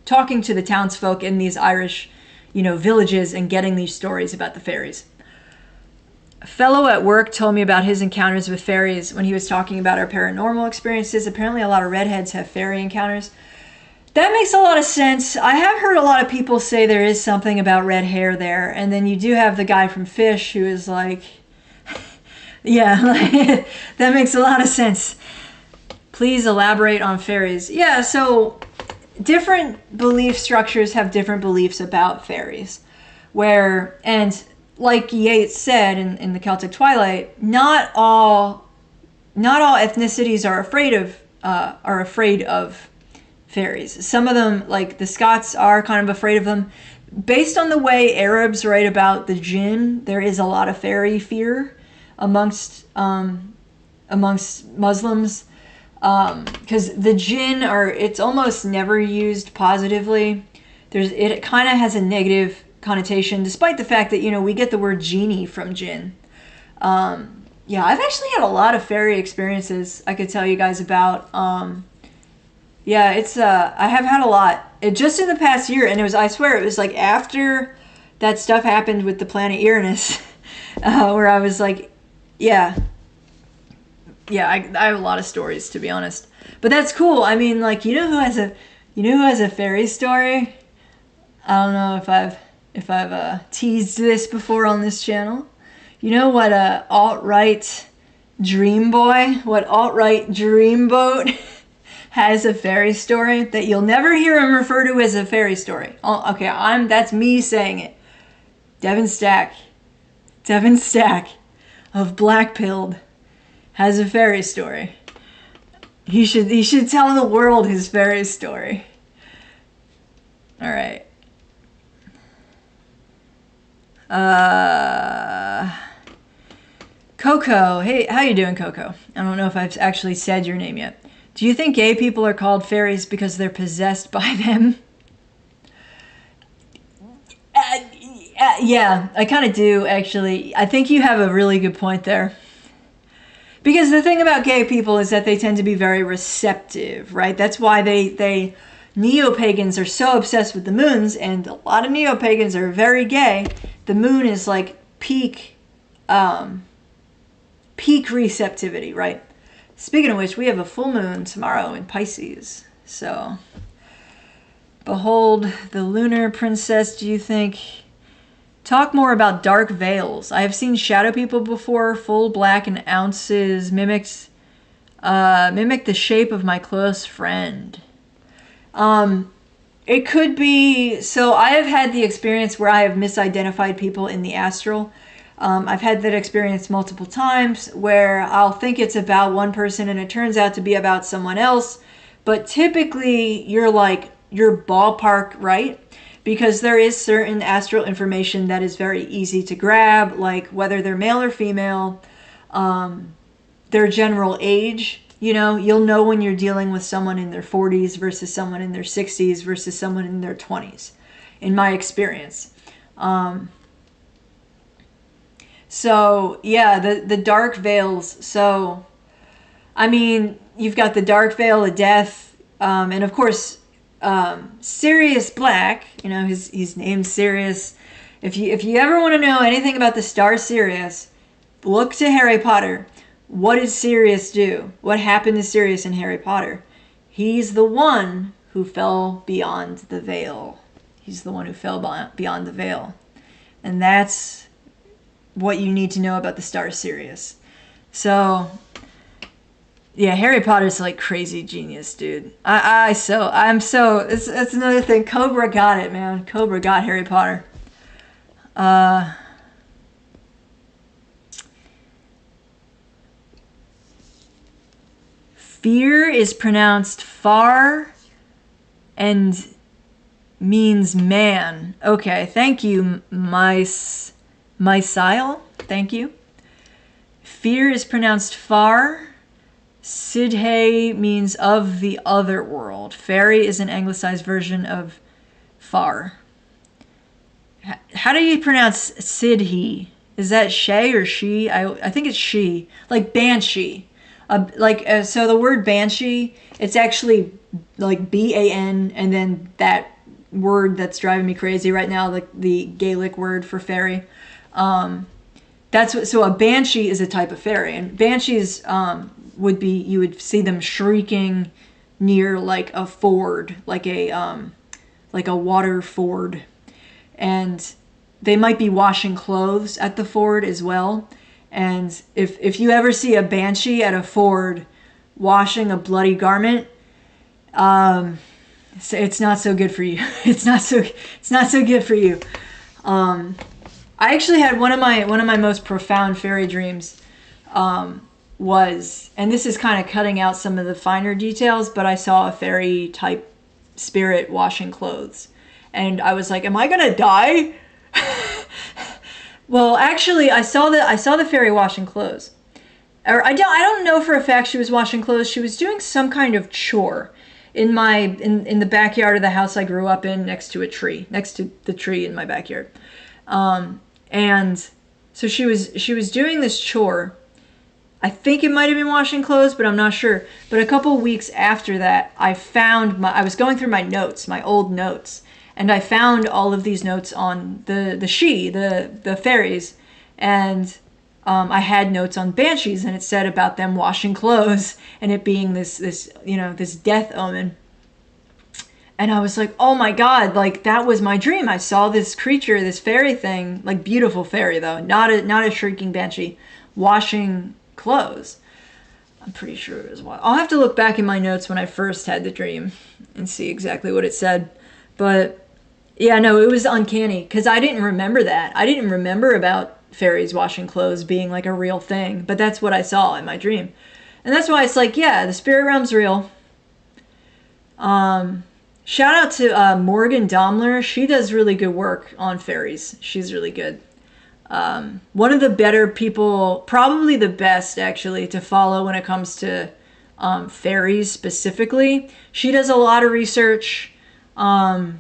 talking to the townsfolk in these Irish, you know, villages and getting these stories about the fairies. A fellow at work told me about his encounters with fairies when he was talking about our paranormal experiences. Apparently a lot of redheads have fairy encounters. That makes a lot of sense. I have heard a lot of people say there is something about red hair there. And then you do have the guy from Fish who is like, yeah, like, that makes a lot of sense. Please elaborate on fairies. Yeah, so different belief structures have different beliefs about fairies. And like Yeats said in the Celtic Twilight, not all ethnicities are afraid of fairies. Some of them, like the Scots, are kind of afraid of them. Based on the way Arabs write about the jinn, there is a lot of fairy fear amongst Muslims, because the jinn it's almost never used positively. It kind of has a negative connotation, despite the fact that, you know, we get the word genie from jinn. yeah, I've actually had a lot of fairy experiences I could tell you guys about. Yeah, it's I have had a lot. Just in the past year, and I swear it was like after that stuff happened with the planet Uranus, where I was like, yeah, I have a lot of stories, to be honest. But that's cool. I mean, like, you know who has a fairy story? I don't know if I've teased this before on this channel. You know what alt-right dream dreamboat has a fairy story that you'll never hear him refer to as a fairy story. Oh, okay, that's me saying it. Devin Stack of Blackpilled has a fairy story. He should tell the world his fairy story. All right. Coco. Hey, how you doing, Coco? I don't know if I've actually said your name yet. Do you think gay people are called fairies because they're possessed by them? Yeah, I kind of do, actually. I think you have a really good point there. Because the thing about gay people is that they tend to be very receptive, right? That's why neo-pagans are so obsessed with the moons, and a lot of neo-pagans are very gay. The moon is like peak receptivity, right? Speaking of which, we have a full moon tomorrow in Pisces. So, behold the lunar princess, do you think? Talk more about dark veils. I have seen shadow people before. Full black and ounces mimic the shape of my close friend. It could be, so I have had the experience where I have misidentified people in the astral. I've had that experience multiple times where I'll think it's about one person and it turns out to be about someone else. But typically you're ballpark right, because there is certain astral information that is very easy to grab, like whether they're male or female, their general age. You know, you'll know when you're dealing with someone in their 40s versus someone in their 60s versus someone in their 20s, in my experience. So, yeah, the dark veils. So, I mean, you've got the dark veil of death, and of course, Sirius Black, you know, he's named Sirius. If you ever want to know anything about the star Sirius, look to Harry Potter. What did Sirius do? What happened to Sirius in Harry Potter? He's the one who fell beyond the veil. He's the one who fell beyond the veil. And that's what you need to know about the star Sirius. So, yeah, Harry Potter's like crazy genius, dude. That's another thing. Cobra got it, man. Cobra got Harry Potter. Fear is pronounced far and means man. Okay, thank you, Mysil. Thank you. Fear is pronounced far. Sidhe means of the other world. Fairy is an anglicized version of far. How do you pronounce Sidhe? Is that she or she? I think it's she. Like banshee. So the word banshee, it's actually like B-A-N, and then that word that's driving me crazy right now, like the Gaelic word for fairy. So a banshee is a type of fairy, and banshees you would see them shrieking near like a ford, like a water ford, and they might be washing clothes at the ford as well. And if you ever see a banshee at a ford washing a bloody garment, it's not so good for you. It's not so good for you. I actually had one of my most profound fairy dreams was, and this is kind of cutting out some of the finer details, but I saw a fairy type spirit washing clothes, and I was like, am I gonna die? Well, actually, I saw the fairy washing clothes. Or I don't know for a fact she was washing clothes. She was doing some kind of chore in the backyard of the house I grew up in, next to the tree in my backyard. And so she was doing this chore, I think it might have been washing clothes, but I'm not sure. But a couple weeks after that, I was going through my notes, my old notes, and I found all of these notes on the fairies, and I had notes on banshees, and it said about them washing clothes and it being this death omen. And I was like, oh my God, like that was my dream. I saw this creature, this fairy thing, like beautiful fairy though, not a shrieking banshee, washing clothes. I'm pretty sure it was wild. I'll have to look back in my notes when I first had the dream and see exactly what it said. But yeah, no, it was uncanny because I didn't remember that. I didn't remember about fairies washing clothes being like a real thing, but that's what I saw in my dream. And that's why it's like, yeah, the spirit realm's real. Shout out to Morgan Domler. She does really good work on fairies. She's really good. One of the better people, probably the best actually, to follow when it comes to fairies specifically. She does a lot of research. Yeah,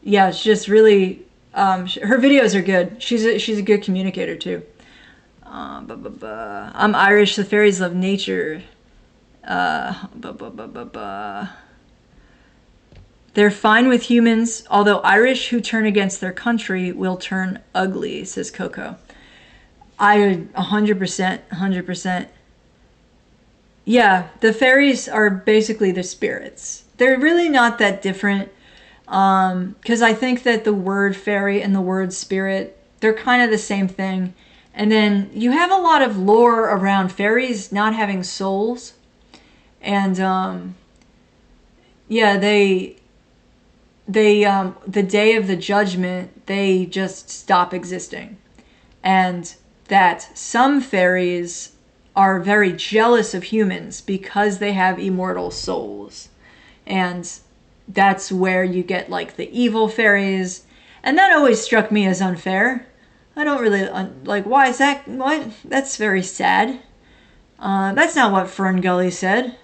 it's just really, her videos are good. She's a good communicator too. I'm Irish. The fairies love nature. They're fine with humans, although Irish who turn against their country will turn ugly, says Coco. I 100%. Yeah, the fairies are basically the spirits. They're really not that different, because I think that the word fairy and the word spirit, they're kind of the same thing. And then you have a lot of lore around fairies not having souls. And yeah, the day of the judgment, they just stop existing. And that some fairies are very jealous of humans because they have immortal souls. And that's where you get like the evil fairies. And that always struck me as unfair. I don't really, like, why is that? What? That's very sad. That's not what Fern Gully said.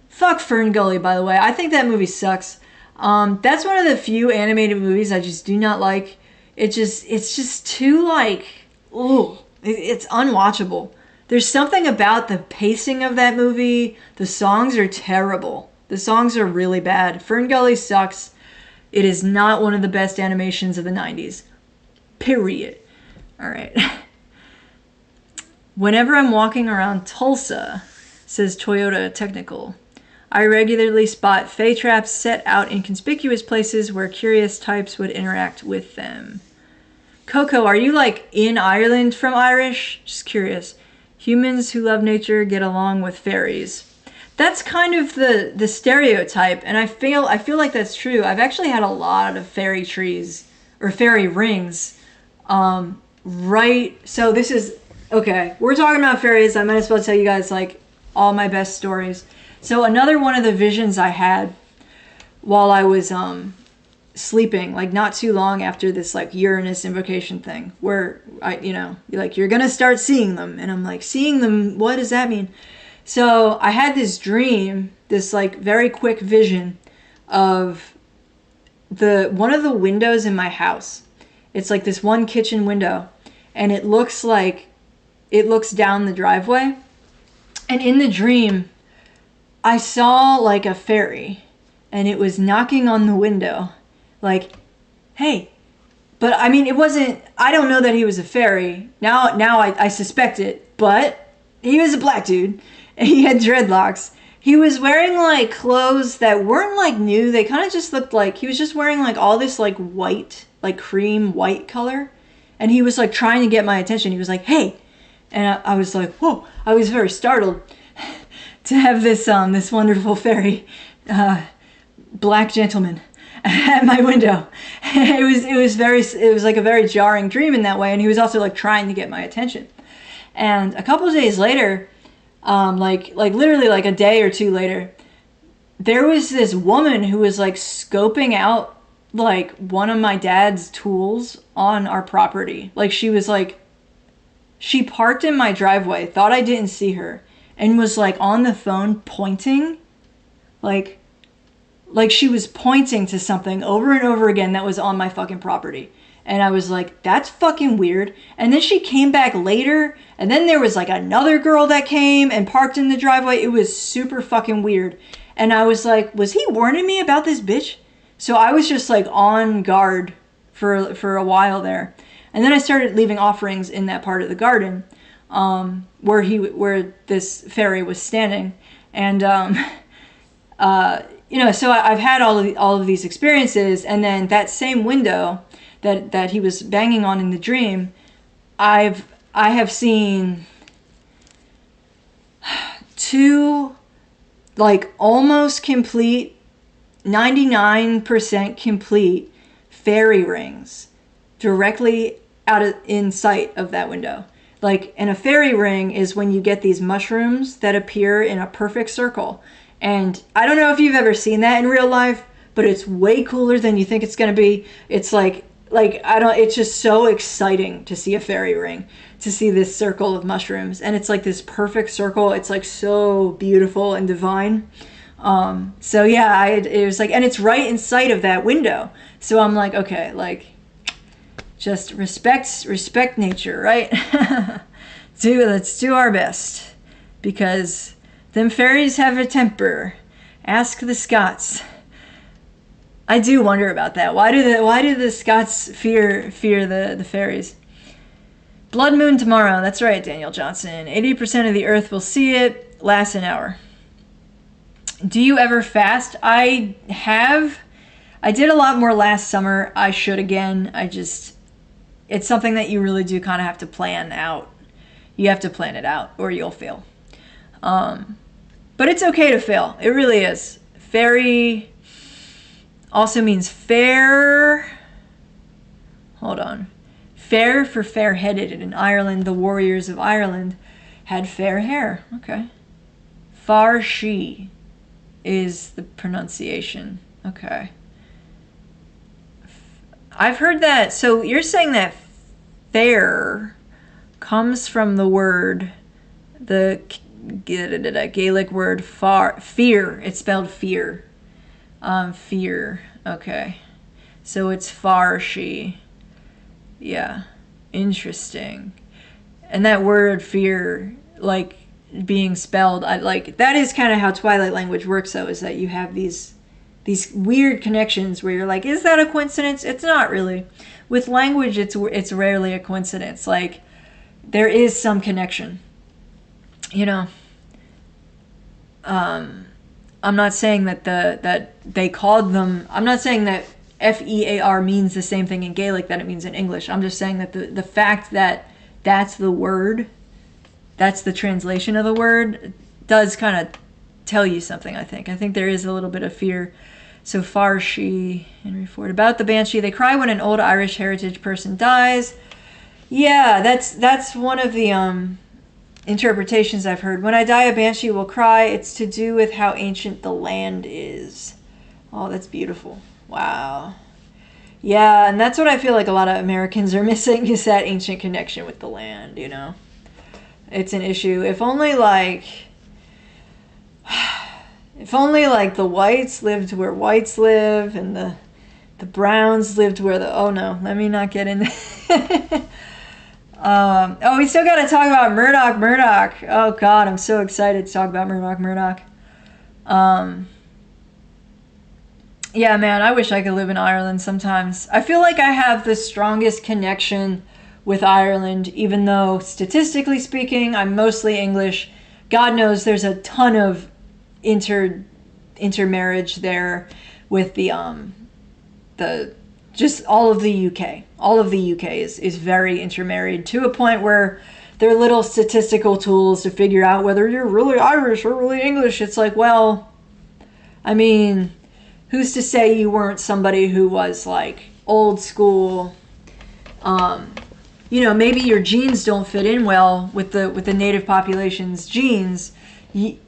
Fuck Fern Gully, by the way. I think that movie sucks. That's one of the few animated movies I just do not like. It's just too like, ooh, it's unwatchable. There's something about the pacing of that movie. The songs are terrible. The songs are really bad. Fern Gully sucks. It is not one of the best animations of the 90s. Period. All right. Whenever I'm walking around Tulsa, says Toyota Technical, I regularly spot fae traps set out in conspicuous places where curious types would interact with them. Coco, are you like in Ireland from Irish? Just curious. Humans who love nature get along with fairies. That's kind of the stereotype, and I feel like that's true. I've actually had a lot of fairy trees or fairy rings. Right. So this is okay. We're talking about fairies. I might as well tell you guys like all my best stories. So another one of the visions I had while I was sleeping, like not too long after this like Uranus invocation thing, where you're gonna start seeing them, and I'm like, seeing them, what does that mean? So I had this dream, this like very quick vision of one of the windows in my house. It's like this one kitchen window, and it looks down the driveway, and in the dream I saw like a fairy, and it was knocking on the window like, hey. But I mean, I don't know that he was a fairy. Now I suspect it, but he was a black dude, and he had dreadlocks. He was wearing like clothes that weren't like new. They kind of just looked like he was just wearing like all this like white, like cream white color. And he was like trying to get my attention. He was like, hey. And I was like, whoa. I was very startled to have this wonderful fairy black gentleman at my window. It was like a very jarring dream in that way, and he was also like trying to get my attention. And a couple of days later, like literally like a day or two later, there was this woman who was like scoping out like one of my dad's tools on our property. Like she parked in my driveway, thought I didn't see her, and was like on the phone pointing, like she was pointing to something over and over again that was on my fucking property. And I was like, that's fucking weird. And then she came back later, and then there was like another girl that came and parked in the driveway. It was super fucking weird. And I was like, was he warning me about this bitch? So I was just like on guard for a while there. And then I started leaving offerings in that part of the garden, where this fairy was standing. And you know, so I've had all of these experiences, and then that same window that he was banging on in the dream, I have seen 2 like almost complete, 99% complete fairy rings directly in sight of that window. Like, and a fairy ring is when you get these mushrooms that appear in a perfect circle. And I don't know if you've ever seen that in real life, but it's way cooler than you think it's going to be. It's it's just so exciting to see a fairy ring, to see this circle of mushrooms. And it's like this perfect circle. It's like so beautiful and divine. So yeah, it was like, and it's right in sight of that window. So I'm like, okay, like, just respect nature, right? Let's do our best, because them fairies have a temper. Ask the Scots. I do wonder about that. Why do the Scots fear the fairies? Blood moon tomorrow. That's right, Daniel Johnson. 80% of the earth will see it. Lasts an hour. Do you ever fast? I have. I did a lot more last summer. I should again. It's something that you really do kind of have to plan out. You have to plan it out or you'll fail. But it's okay to fail. It really is. Fairy also means fair. Hold on. Fair for fair-headed. In Ireland, the warriors of Ireland had fair hair. Okay. Farshi is the pronunciation. Okay. I've heard that. So you're saying that fair comes from the word, the Gaelic word fear. It's spelled fear. Fear. Okay. So it's Farshi. Yeah. Interesting. And that word fear, like being spelled, that is kind of how Twilight language works, though, is that you have these weird connections where you're like, is that a coincidence? It's not really. With language, it's rarely a coincidence. Like, there is some connection. You know, I'm not saying that they called them. I'm not saying that FEAR means the same thing in Gaelic that it means in English. I'm just saying that the fact that that's the word, that's the translation of the word, does kind of tell you something. I think there is a little bit of fear. So Farshi, Henry Ford. About the banshee, they cry when an old Irish heritage person dies. Yeah, that's one of the interpretations I've heard. When I die, a banshee will cry. It's to do with how ancient the land is. Oh, that's beautiful. Wow. Yeah, and that's what I feel like a lot of Americans are missing, is that ancient connection with the land, you know? It's an issue. If only the whites lived where whites live, and the browns lived where oh no, let me not get in there. We still got to talk about Murdoch Murdoch. Oh God, I'm so excited to talk about Murdoch Murdoch. Yeah, man, I wish I could live in Ireland sometimes. I feel like I have the strongest connection with Ireland, even though statistically speaking, I'm mostly English. God knows there's a ton of intermarriage there with just all of the UK. All of the UK is very intermarried, to a point where they're little statistical tools to figure out whether you're really Irish or really English. It's like, well, I mean, who's to say you weren't somebody who was like old school? You know, maybe your genes don't fit in well with the native population's genes,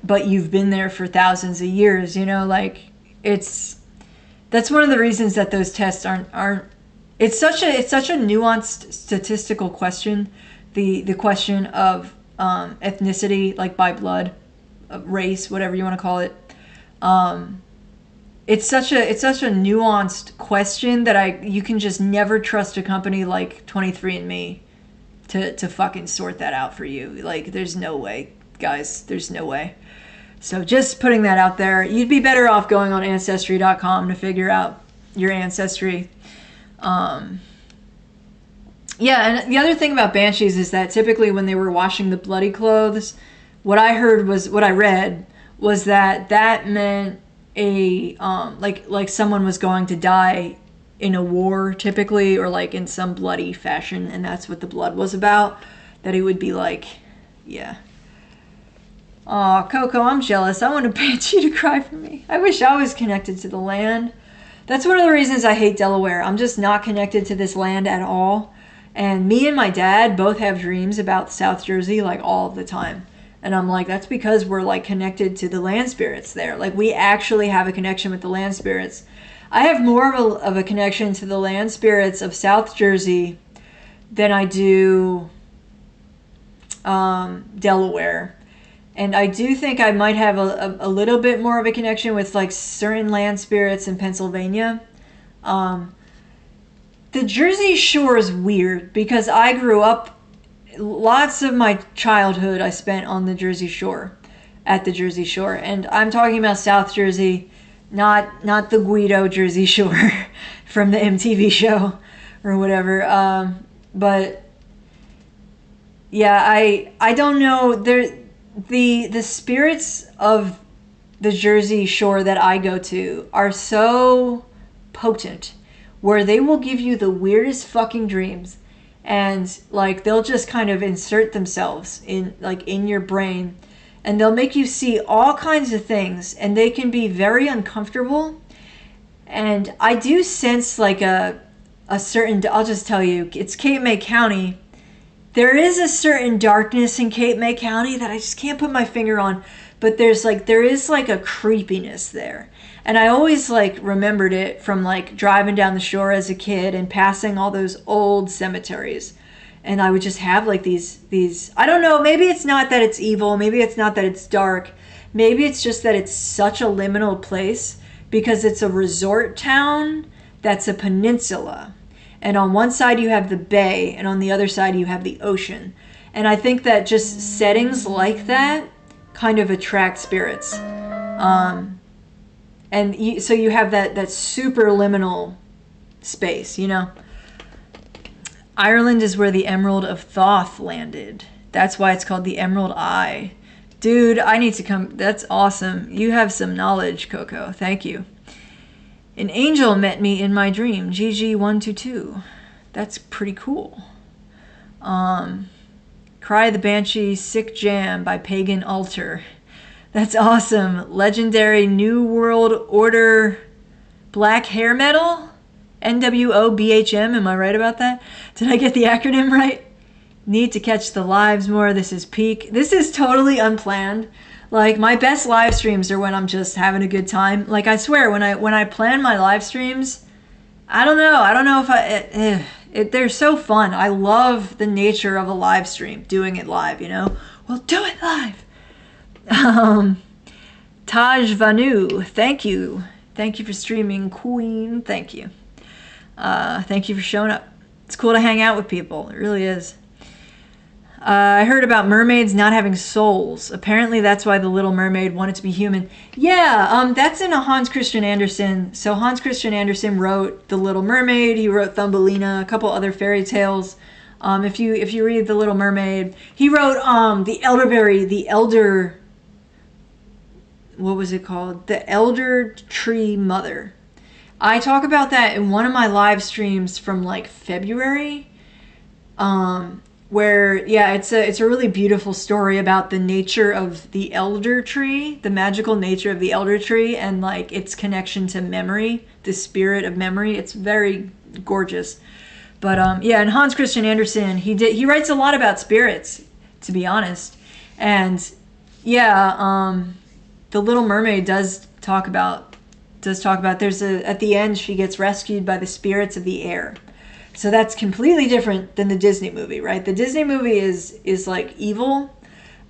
but you've been there for thousands of years. You know, like that's one of the reasons that those tests aren't. It's such a nuanced statistical question, the question of ethnicity, like by blood, race, whatever you want to call it. it's such a nuanced question that you can just never trust a company like 23andMe to fucking sort that out for you. Like, there's no way, guys. There's no way. So just putting that out there. You'd be better off going on Ancestry.com to figure out your ancestry. Yeah, and the other thing about banshees is that typically when they were washing the bloody clothes, what I read was that meant a like someone was going to die in a war typically, or like in some bloody fashion, and that's what the blood was about. That it would be like, yeah. Aw, Coco, I'm jealous. I want a banshee to cry for me. I wish I was connected to the land. That's one of the reasons I hate Delaware. I'm just not connected to this land at all. And me and my dad both have dreams about South Jersey, like, all of the time. And I'm like, that's because we're, like, connected to the land spirits there. Like, we actually have a connection with the land spirits. I have more of a connection to the land spirits of South Jersey than I do Delaware. And I do think I might have a little bit more of a connection with, like, certain land spirits in Pennsylvania. The Jersey Shore is weird because I grew up, lots of my childhood I spent on the Jersey Shore, at the Jersey Shore. And I'm talking about South Jersey, not the Guido Jersey Shore from the MTV show or whatever. But yeah, I don't know. The spirits of the Jersey Shore that I go to are so potent, where they will give you the weirdest fucking dreams, and like they'll just kind of insert themselves in your brain, and they'll make you see all kinds of things, and they can be very uncomfortable. And I do sense like a certain, I'll just tell you, it's Cape May County. There is a certain darkness in Cape May County that I just can't put my finger on, but there is like a creepiness there. And I always like remembered it from like driving down the shore as a kid and passing all those old cemeteries. And I would just have like these, I don't know, maybe it's not that it's evil, maybe it's not that it's dark, maybe it's just that it's such a liminal place because it's a resort town that's a peninsula. And on one side you have the bay, and on the other side you have the ocean. And I think that just settings like that kind of attract spirits. So you have that super liminal space, you know? Ireland is where the Emerald of Thoth landed. That's why it's called the Emerald Eye. Dude, I need to come. That's awesome. You have some knowledge, Coco. Thank you. An angel met me in my dream. GG122. That's pretty cool. Cry the Banshee, Sick Jam by Pagan Altar. That's awesome. Legendary New World Order Black Hair Metal? NWOBHM, am I right about that? Did I get the acronym right? Need to catch the lives more. This is peak. This is totally unplanned. Like, my best live streams are when I'm just having a good time. Like, I swear, when I plan my live streams, I don't know if they're so fun. I love the nature of a live stream, doing it live, you know? Well, do it live. Taj Vanu, thank you. Thank you for streaming, Queen. Thank you. Thank you for showing up. It's cool to hang out with people. It really is. I heard about mermaids not having souls. Apparently that's why the Little Mermaid wanted to be human. Yeah, that's in a Hans Christian Andersen. So Hans Christian Andersen wrote The Little Mermaid. He wrote Thumbelina, a couple other fairy tales. If you read The Little Mermaid, he wrote what was it called? The Elder Tree Mother. I talk about that in one of my live streams from like February. Where, yeah, it's a really beautiful story about the nature of the elder tree, the magical nature of the elder tree, and like its connection to memory, the spirit of memory. It's very gorgeous. But yeah, and Hans Christian Andersen, he writes a lot about spirits, to be honest. And yeah, The Little Mermaid does talk about at the end she gets rescued by the spirits of the air. So that's completely different than the Disney movie, right? The Disney movie is like evil.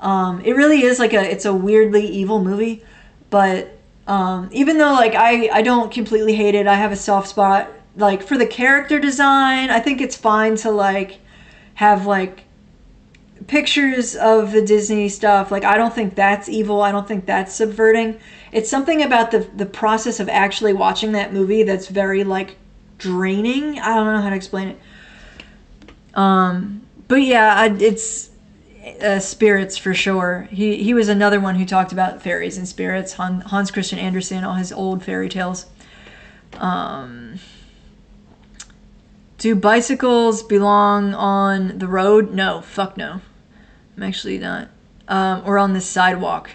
It really is like it's a weirdly evil movie, but Even though like I don't completely hate it, I have a soft spot like for the character design. I think it's fine to like have like pictures of the Disney stuff. Like I don't think that's evil. I don't think that's subverting. It's something about the process of actually watching that movie that's very like draining. I don't know how to explain it. But yeah, it's spirits for sure. He was another one who talked about fairies and spirits. Hans Christian Andersen, all his old fairy tales. Do bicycles belong on the road? No, fuck no. I'm actually not. Or on the sidewalk.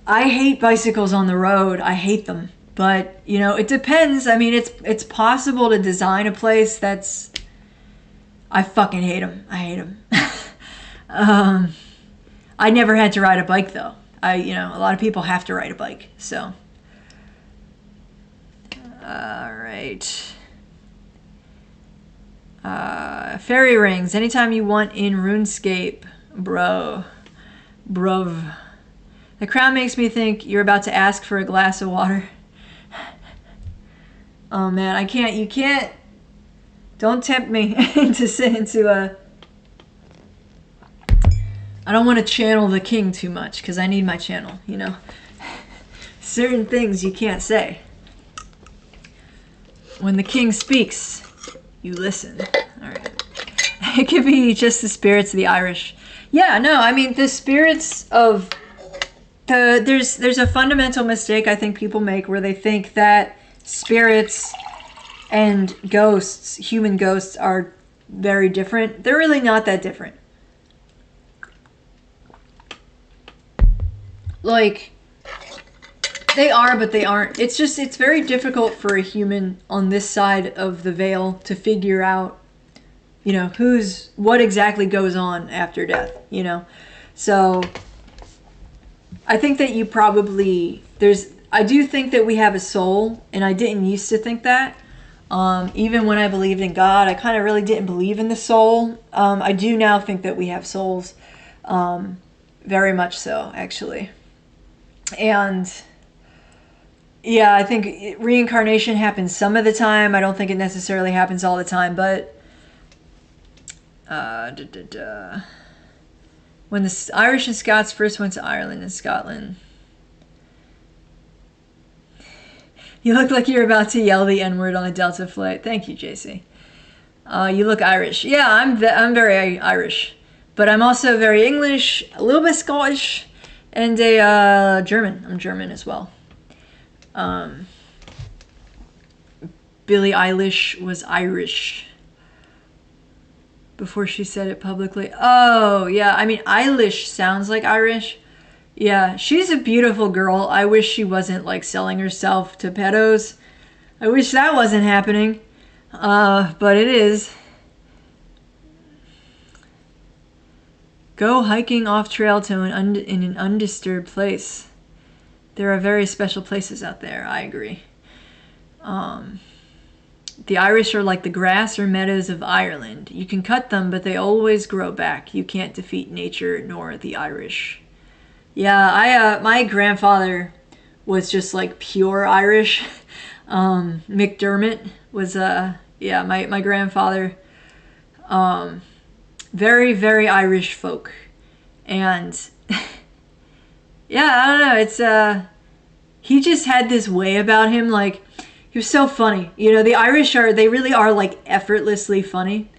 I hate bicycles on the road. I hate them. But, you know, it depends. I mean, it's possible to design a place that's... I fucking hate them. I hate them. I never had to ride a bike, though. You know, a lot of people have to ride a bike, so... Alright. Fairy rings. Anytime you want in RuneScape. Bruv. The crown makes me think you're about to ask for a glass of water. Oh man, I can't. You can't. Don't tempt me into a... I don't want to channel the king too much because I need my channel, you know. Certain things you can't say. When the king speaks, you listen. All right. It could be just the spirits of the Irish. Yeah, no, I mean the spirits of there's a fundamental mistake I think people make where they think that spirits and ghosts, human ghosts, are very different. They're really not that different. Like, they are, but they aren't. It's just, it's very difficult for a human on this side of the veil to figure out, you know, what exactly goes on after death, you know? So, I think that you probably, I do think that we have a soul, and I didn't used to think that. Even when I believed in God, I kind of really didn't believe in the soul. I do now think that we have souls. Very much so, actually. And yeah, I think reincarnation happens some of the time. I don't think it necessarily happens all the time, but when the Irish and Scots first went to Ireland and Scotland, you look like you're about to yell the N-word on a Delta flight. Thank you, JC. You look Irish. Yeah, I'm very Irish, but I'm also very English, a little bit Scottish, and a German. I'm German as well. Billie Eilish was Irish before she said it publicly. Oh, yeah. I mean, Eilish sounds like Irish. Yeah, she's a beautiful girl. I wish she wasn't, like, selling herself to pedos. I wish that wasn't happening. But it is. Go hiking off trail to in an undisturbed place. There are very special places out there. I agree. The Irish are like the grass or meadows of Ireland. You can cut them, but they always grow back. You can't defeat nature nor the Irish. Yeah, my grandfather was just like pure Irish. McDermott was my grandfather. Very, very Irish folk. And yeah, I don't know, it's he just had this way about him, like he was so funny. You know, the Irish they really are like effortlessly funny.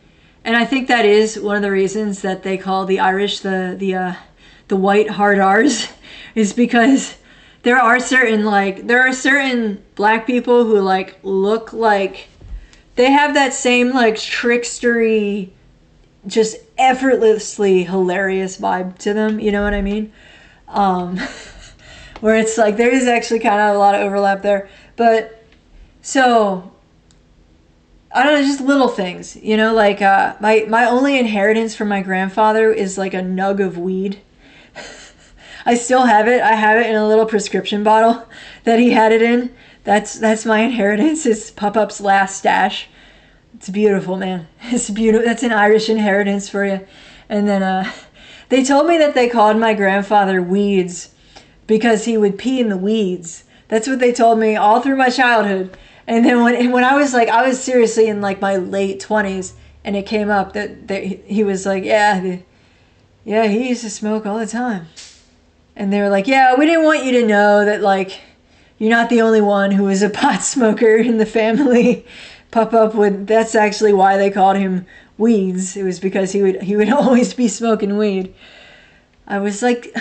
And I think that is one of the reasons that they call the Irish the white hard R's, is because there are certain black people who like look like they have that same like trickstery, just effortlessly hilarious vibe to them, you know what I mean? Where it's like there is actually kind of a lot of overlap there. But so I don't know, just little things, you know, like my only inheritance from my grandfather is like a nug of weed. I still have it. I have it in a little prescription bottle that he had it in. That's my inheritance. It's Pop-Up's last stash. It's beautiful, man. It's beautiful. That's an Irish inheritance for you. And then they told me that they called my grandfather Weeds because he would pee in the weeds. That's what they told me all through my childhood. And then when I was like, I was seriously in like my late 20s, and it came up that he was like, yeah, he used to smoke all the time. And they were like, yeah, we didn't want you to know that, like, you're not the only one who was a pot smoker in the family. That's actually why they called him Weeds. It was because he would always be smoking weed. I was like,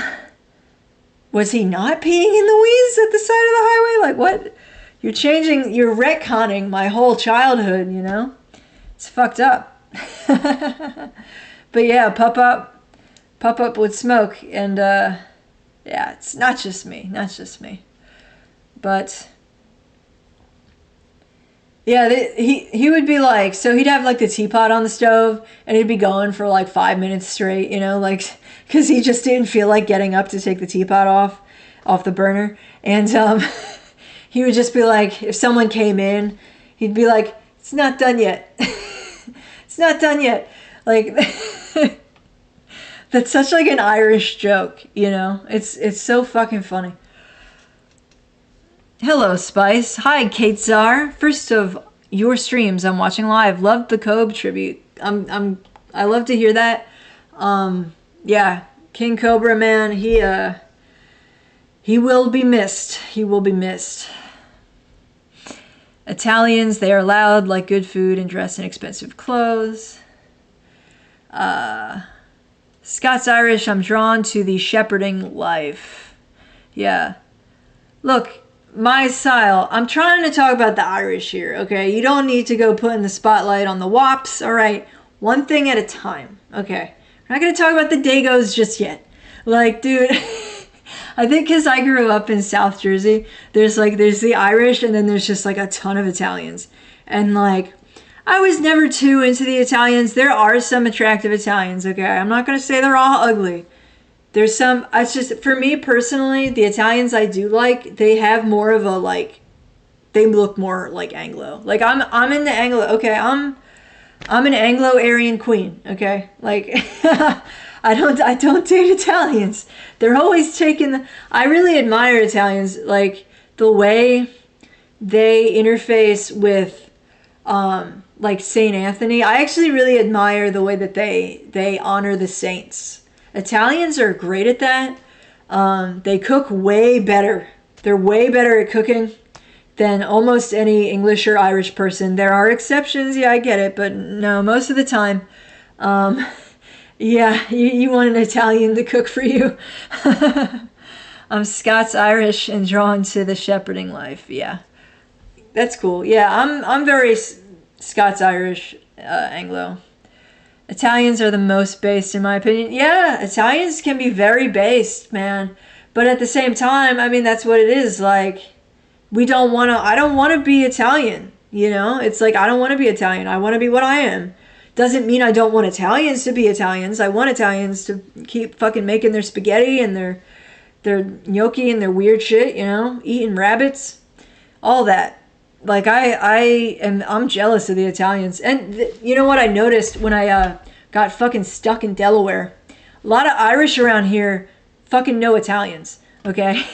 was he not peeing in the weeds at the side of the highway? Like, what? You're retconning my whole childhood, you know? It's fucked up. But yeah, Pup Up would smoke, and yeah, it's not just me. But yeah, he would be like, so he'd have like the teapot on the stove, and he'd be going for like 5 minutes straight, you know, like, because he just didn't feel like getting up to take the teapot off the burner. And he would just be like, if someone came in, he'd be like, it's not done yet. It's not done yet. Like, that's such like an Irish joke, you know? It's so fucking funny. Hello, Spice. Hi, Kate Czar. First of your streams I'm watching live. Loved the Cobra tribute. I love to hear that. Yeah, King Cobra, man, he will be missed. He will be missed. Italians, they are loud, like good food, and dress in expensive clothes. Scots-Irish, I'm drawn to the shepherding life. Yeah. Look, my style, I'm trying to talk about the Irish here, okay? You don't need to go putting the spotlight on the wops, all right? One thing at a time, okay? We're not going to talk about the Dagos just yet. Like, dude, I think because I grew up in South Jersey, there's the Irish, and then there's just like a ton of Italians. And like, I was never too into the Italians. There are some attractive Italians, okay? I'm not going to say they're all ugly. There's some, it's just, for me personally, the Italians I do like, they have more of a, like, they look more like Anglo. Like, I'm in the Anglo, okay? I'm an Anglo-Aryan queen, okay? Like, I don't date Italians. They're always taking I really admire Italians, like, the way they interface with, like, Saint Anthony. I actually really admire the way that they honor the saints. Italians are great at that. They cook way better. They're way better at cooking than almost any English or Irish person. There are exceptions, yeah, I get it, but no, most of the time, yeah, you want an Italian to cook for you. I'm Scots-Irish and drawn to the shepherding life, yeah. That's cool. Yeah, I'm very Scots-Irish, Anglo. Italians are the most based, in my opinion. Yeah, Italians can be very based, man. But at the same time, I mean, that's what it is. Like, I don't want to be Italian, you know? It's like, I don't want to be Italian. I want to be what I am. Doesn't mean I don't want Italians to be Italians. I want Italians to keep fucking making their spaghetti and their gnocchi and their weird shit, you know? Eating rabbits. All that. Like, I'm jealous of the Italians. And you know what I noticed when I got fucking stuck in Delaware? A lot of Irish around here fucking know Italians, okay?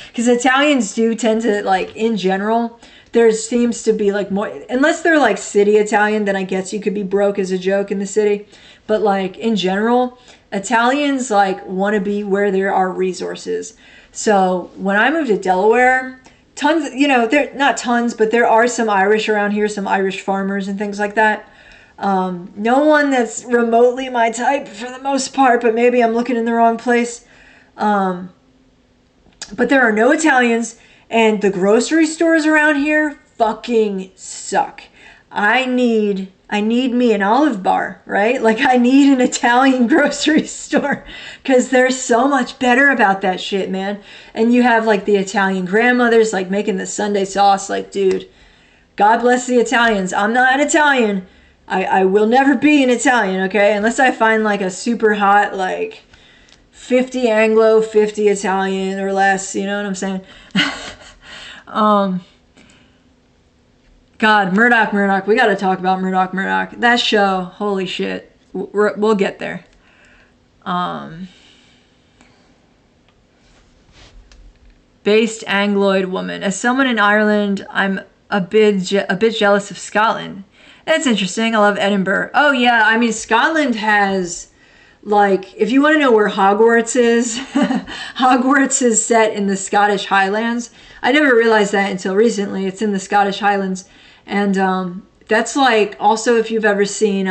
Because Italians do tend to, like, in general, there seems to be, like, more... Unless they're, like, city Italian, then I guess you could be broke as a joke in the city. But, like, in general, Italians, like, want to be where there are resources. So when I moved to Delaware... Tons, you know, there not tons, but there are some Irish around here, some Irish farmers and things like that. No one that's remotely my type for the most part, but maybe I'm looking in the wrong place. But there are no Italians, and the grocery stores around here fucking suck. I need me an Olive Bar, right? Like, I need an Italian grocery store because they're so much better about that shit, man. And you have, like, the Italian grandmothers, like, making the Sunday sauce. Like, dude, God bless the Italians. I'm not an Italian. I will never be an Italian, okay? Unless I find, like, a super hot, like, 50 Anglo, 50 Italian or less. You know what I'm saying? God, Murdoch. We got to talk about Murdoch Murdoch. That show, holy shit. We'll get there. based Angloid woman. As someone in Ireland, I'm a bit jealous of Scotland. That's interesting. I love Edinburgh. Oh yeah, I mean Scotland has, like, if you want to know where Hogwarts is, Hogwarts is set in the Scottish Highlands. I never realized that until recently. It's in the Scottish Highlands, and that's like, also if you've ever seen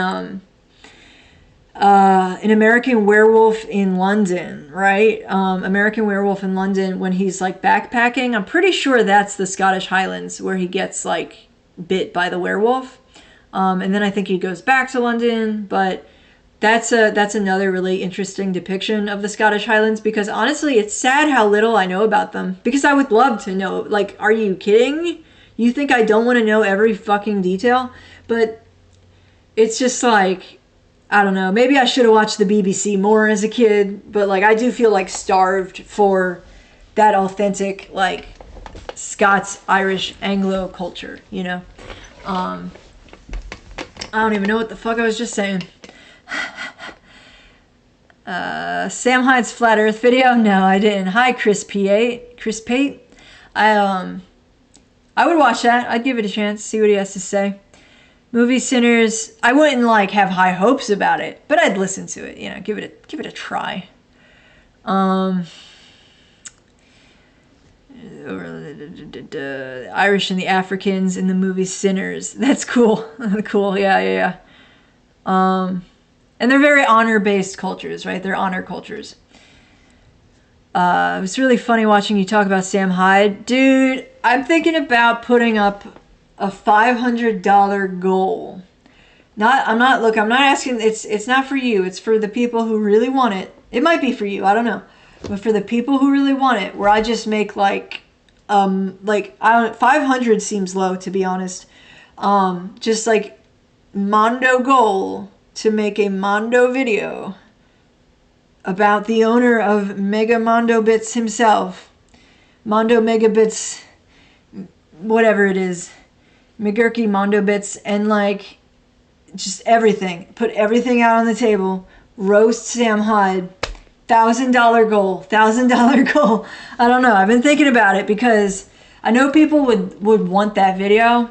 an American Werewolf in London, right? American Werewolf in London, when he's like backpacking, I'm pretty sure that's the Scottish Highlands where he gets like bit by the werewolf. And then I think he goes back to London, but that's another really interesting depiction of the Scottish Highlands, because honestly, it's sad how little I know about them, because I would love to know. Like, are you kidding? You think I don't want to know every fucking detail? But it's just like, I don't know, maybe I should have watched the BBC more as a kid, but like I do feel like starved for that authentic like Scots, Irish, Anglo culture, you know? I don't even know what the fuck I was just saying. Sam Hyde's Flat Earth video? No, I didn't. Hi, Chris Pate. I would watch that. I'd give it a chance, see what he has to say. Movie Sinners, I wouldn't like have high hopes about it, but I'd listen to it, you know, give it a try. Irish and the Africans in the movie Sinners. That's cool. Cool. Yeah. And they're very honor-based cultures, right? They're honor cultures. It was really funny watching you talk about Sam Hyde. Dude, I'm thinking about putting up a $500 goal. I'm not asking, it's not for you. It's for the people who really want it. It might be for you, I don't know. But for the people who really want it, where I just make like 500 seems low, to be honest. Just like Mondo goal to make a Mondo video about the owner of Mega Mondo Bits himself. Mondo Megabits, whatever it is. McGurky Mondo Bits, and like just everything. Put everything out on the table. Roast Sam Hyde. $1,000 goal. $1,000 goal. I don't know. I've been thinking about it because I know people would want that video,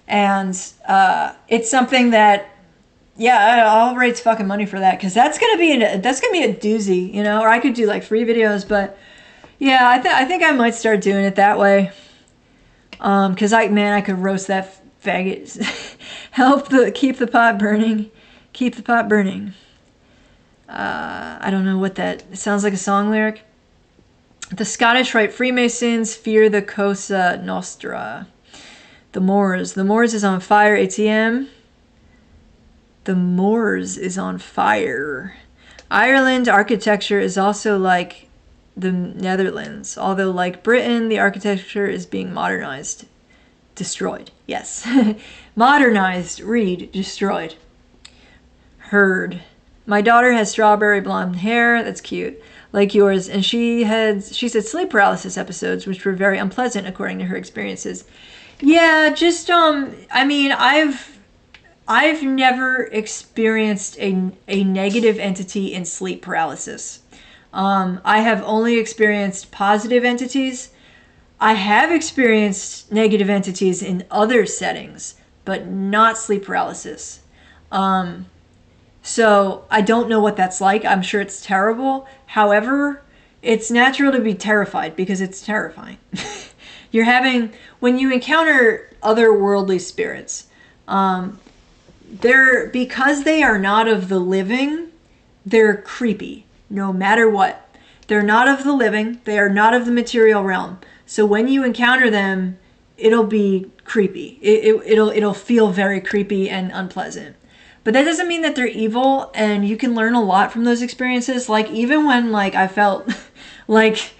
and it's something that, yeah, I'll raise fucking money for that, because that's gonna be a doozy, you know. Or I could do like free videos, but yeah, I think I might start doing it that way. Because I could roast that faggot. Keep the pot burning. Keep the pot burning. I don't know what that, it sounds like a song lyric. The Scottish Rite Freemasons fear the Cosa Nostra. The Moors is on fire. ATM. The Moors is on fire. Ireland architecture is also like the Netherlands, although like Britain, the architecture is being modernized. Destroyed. Yes. Modernized. Read. Destroyed. Heard. My daughter has strawberry blonde hair. That's cute. Like yours. And she said sleep paralysis episodes, which were very unpleasant according to her experiences. Yeah, just, I mean, I've never experienced a negative entity in sleep paralysis. I have only experienced positive entities. I have experienced negative entities in other settings, but not sleep paralysis. So I don't know what that's like. I'm sure it's terrible. However, it's natural to be terrified because it's terrifying. When you encounter otherworldly spirits, because they are not of the living, they're creepy. No matter what. They're not of the living. They are not of the material realm. So when you encounter them, it'll be creepy. It'll feel very creepy and unpleasant. But that doesn't mean that they're evil, and you can learn a lot from those experiences. Like, even when like I felt like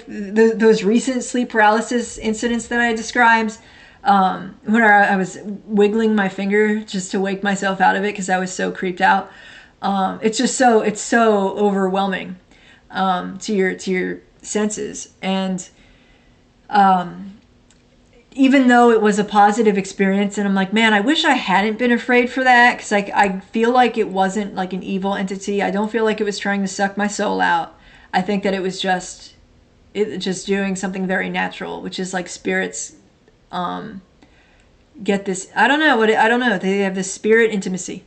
those recent sleep paralysis incidents that I described, when I was wiggling my finger just to wake myself out of it because I was so creeped out. It's so overwhelming to your senses. And even though it was a positive experience, and I'm like, man, I wish I hadn't been afraid for that, because I feel like it wasn't like an evil entity. I don't feel like it was trying to suck my soul out. I think that it was just just doing something very natural, which is like spirits get this. I don't know. They have this spirit intimacy.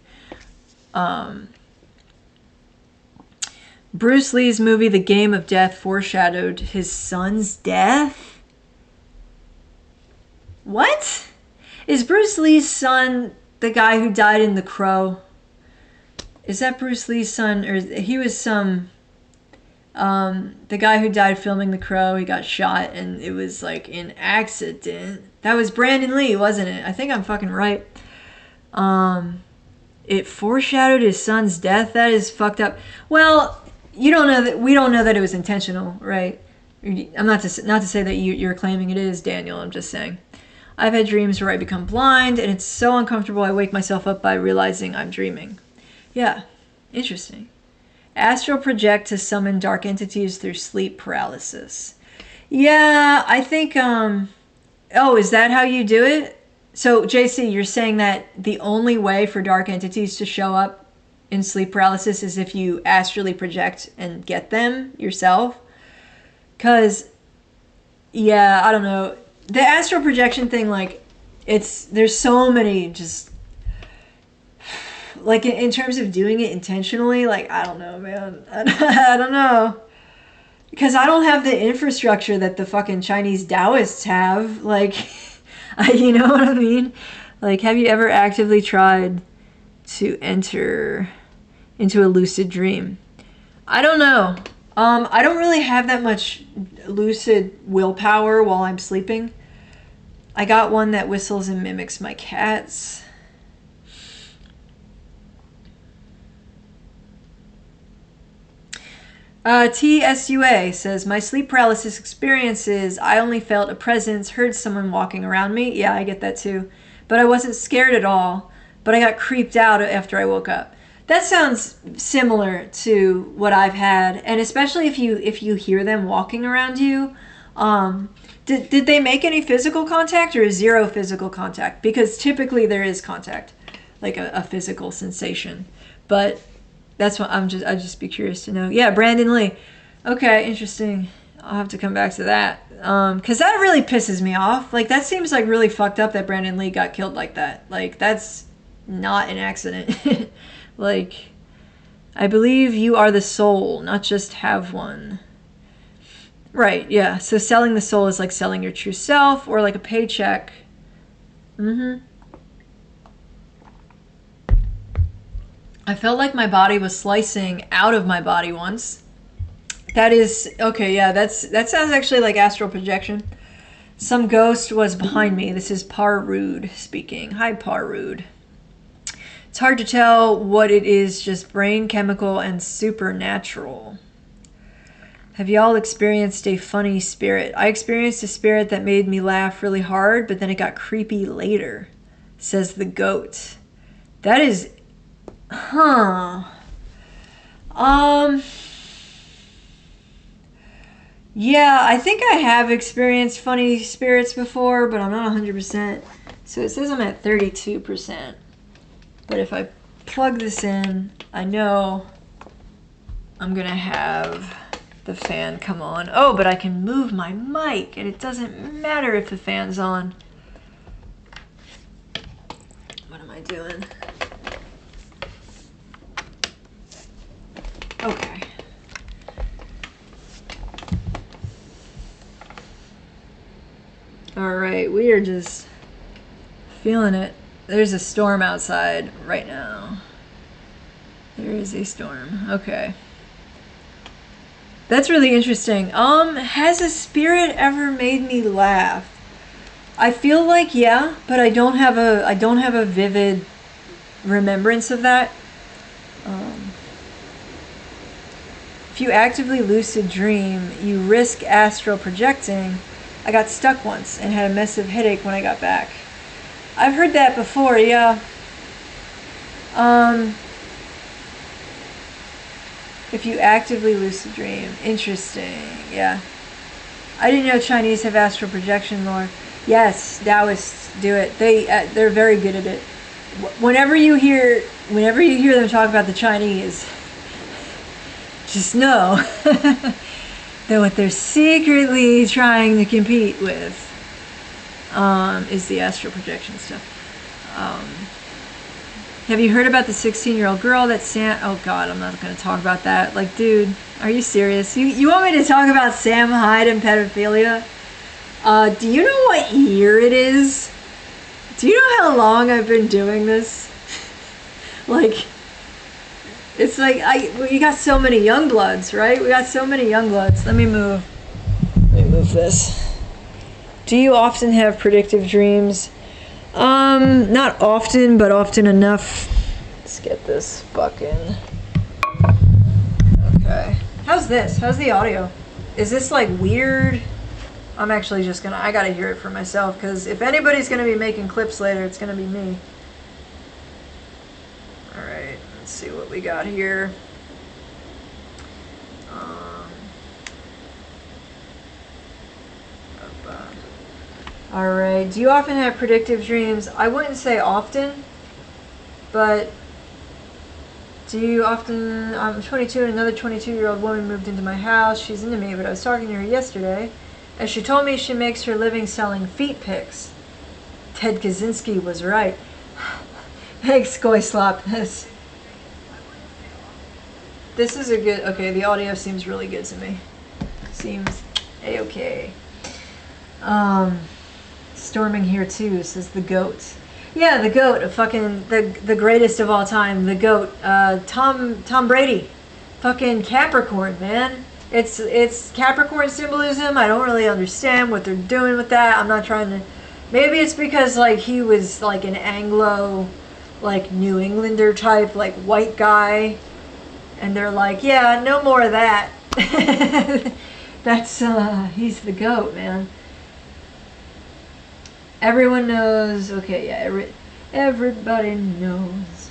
Bruce Lee's movie The Game of Death foreshadowed his son's death. What? Is Bruce Lee's son the guy who died in The Crow? Is that Bruce Lee's son? Or he was some... the guy who died filming The Crow, he got shot and it was like an accident. That was Brandon Lee, wasn't it? I think I'm fucking right. It foreshadowed his son's death. That is fucked up. Well, you don't know that. We don't know that it was intentional, right? I'm not to say that you're claiming it is, Daniel. I'm just saying. I've had dreams where I become blind and it's so uncomfortable I wake myself up by realizing I'm dreaming. Yeah, interesting. Astral project to summon dark entities through sleep paralysis. Yeah, I think, oh, is that how you do it? So, JC, you're saying that the only way for dark entities to show up in sleep paralysis is if you astrally project and get them yourself? Because, yeah, I don't know. The astral projection thing, like, there's so many just... Like, in terms of doing it intentionally, like, I don't know, man. I don't know. Because I don't have the infrastructure that the fucking Chinese Taoists have. Like, you know what I mean? Like, have you ever actively tried to enter into a lucid dream? I don't know. I don't really have that much lucid willpower while I'm sleeping. I got one that whistles and mimics my cats. TSUA says, my sleep paralysis experiences, I only felt a presence, heard someone walking around me. Yeah, I get that too. But I wasn't scared at all. But I got creeped out after I woke up. That sounds similar to what I've had. And especially if you hear them walking around you. Did they make any physical contact or zero physical contact? Because typically there is contact, like a physical sensation. But... that's what I'd just be curious to know. Yeah, Brandon Lee. Okay, interesting. I'll have to come back to that. Because that really pisses me off. Like, that seems like really fucked up that Brandon Lee got killed like that. Like, that's not an accident. Like, I believe you are the soul, not just have one. Right, yeah. So selling the soul is like selling your true self or like a paycheck. Mm-hmm. I felt like my body was slicing out of my body once. That is, okay, yeah, that sounds actually like astral projection. Some ghost was behind me. This is Parrude speaking. Hi, Parrude. It's hard to tell what it is, just brain, chemical, and supernatural. Have y'all experienced a funny spirit? I experienced a spirit that made me laugh really hard, but then it got creepy later, says the goat. That is... Huh. Yeah, I think I have experienced funny spirits before, but I'm not 100%. So it says I'm at 32%. But if I plug this in, I know I'm gonna have the fan come on. Oh, but I can move my mic, and it doesn't matter if the fan's on. What am I doing? Okay. All right, we are just feeling it. There's a storm outside right now. There is a storm. Okay. That's really interesting. Has a spirit ever made me laugh? I feel like yeah, but I don't have a vivid remembrance of that. If you actively lucid dream, you risk astral projecting. I got stuck once and had a massive headache when I got back. I've heard that before, yeah. If you actively lucid dream. Interesting, yeah. I didn't know Chinese have astral projection lore. Yes, Taoists do it. They're very good at it. Whenever you hear them talk about the Chinese, just know that what they're secretly trying to compete with is the astral projection stuff. Have you heard about the 16-year-old girl that Sam... Oh, God, I'm not going to talk about that. Like, dude, are you serious? You want me to talk about Sam Hyde and pedophilia? Do you know what year it is? Do you know how long I've been doing this? Like, it's like, we got so many young bloods, right? We got so many young bloods. Let me move this. Do you often have predictive dreams? Not often, but often enough. Let's get this fucking... Okay. How's this? How's the audio? Is this like weird? I'm actually just gonna... I gotta hear it for myself, because if anybody's gonna be making clips later, it's gonna be me. Alright, let's see what we got here. Alright, do you often have predictive dreams? I wouldn't say often, but do you often... I'm 22 and another 22-year-old woman moved into my house. She's into me, but I was talking to her yesterday, and she told me she makes her living selling feet pics. Ted Kaczynski was right. Thanks, Goyslop. This is a good... Okay, the audio seems really good to me. Seems a-okay. Storming here too, says the goat. Yeah, the goat, the greatest of all time, the goat. Tom Brady, fucking Capricorn, man. It's Capricorn symbolism. I don't really understand what they're doing with that. I'm not trying to. Maybe it's because like he was like an Anglo, like New Englander type, like white guy, and they're like, yeah, no more of that. That's he's the goat, man. Everyone knows. Okay, yeah, everybody knows.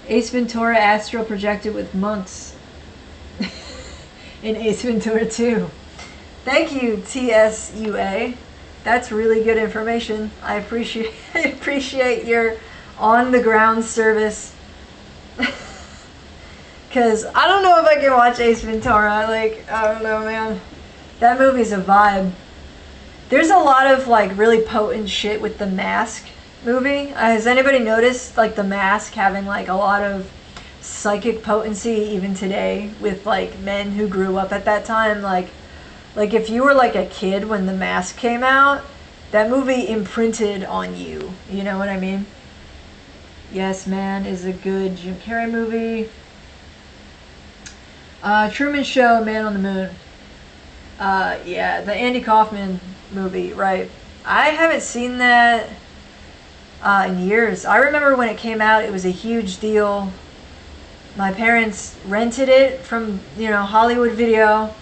Ace Ventura astral projected with monks in Ace Ventura 2. Thank you, TSUA. That's really good information. I appreciate your on-the-ground service. Because I don't know if I can watch Ace Ventura. Like, I don't know, man. That movie's a vibe. There's a lot of like really potent shit with the Mask movie. Has anybody noticed like the Mask having like a lot of psychic potency even today with like men who grew up at that time? Like if you were like a kid when the Mask came out, that movie imprinted on you. You know what I mean? Yes Man is a good Jim Carrey movie. Truman Show, Man on the Moon. Yeah, the Andy Kaufman movie, right? I haven't seen that in years. I remember when it came out, it was a huge deal. My parents rented it from, Hollywood Video,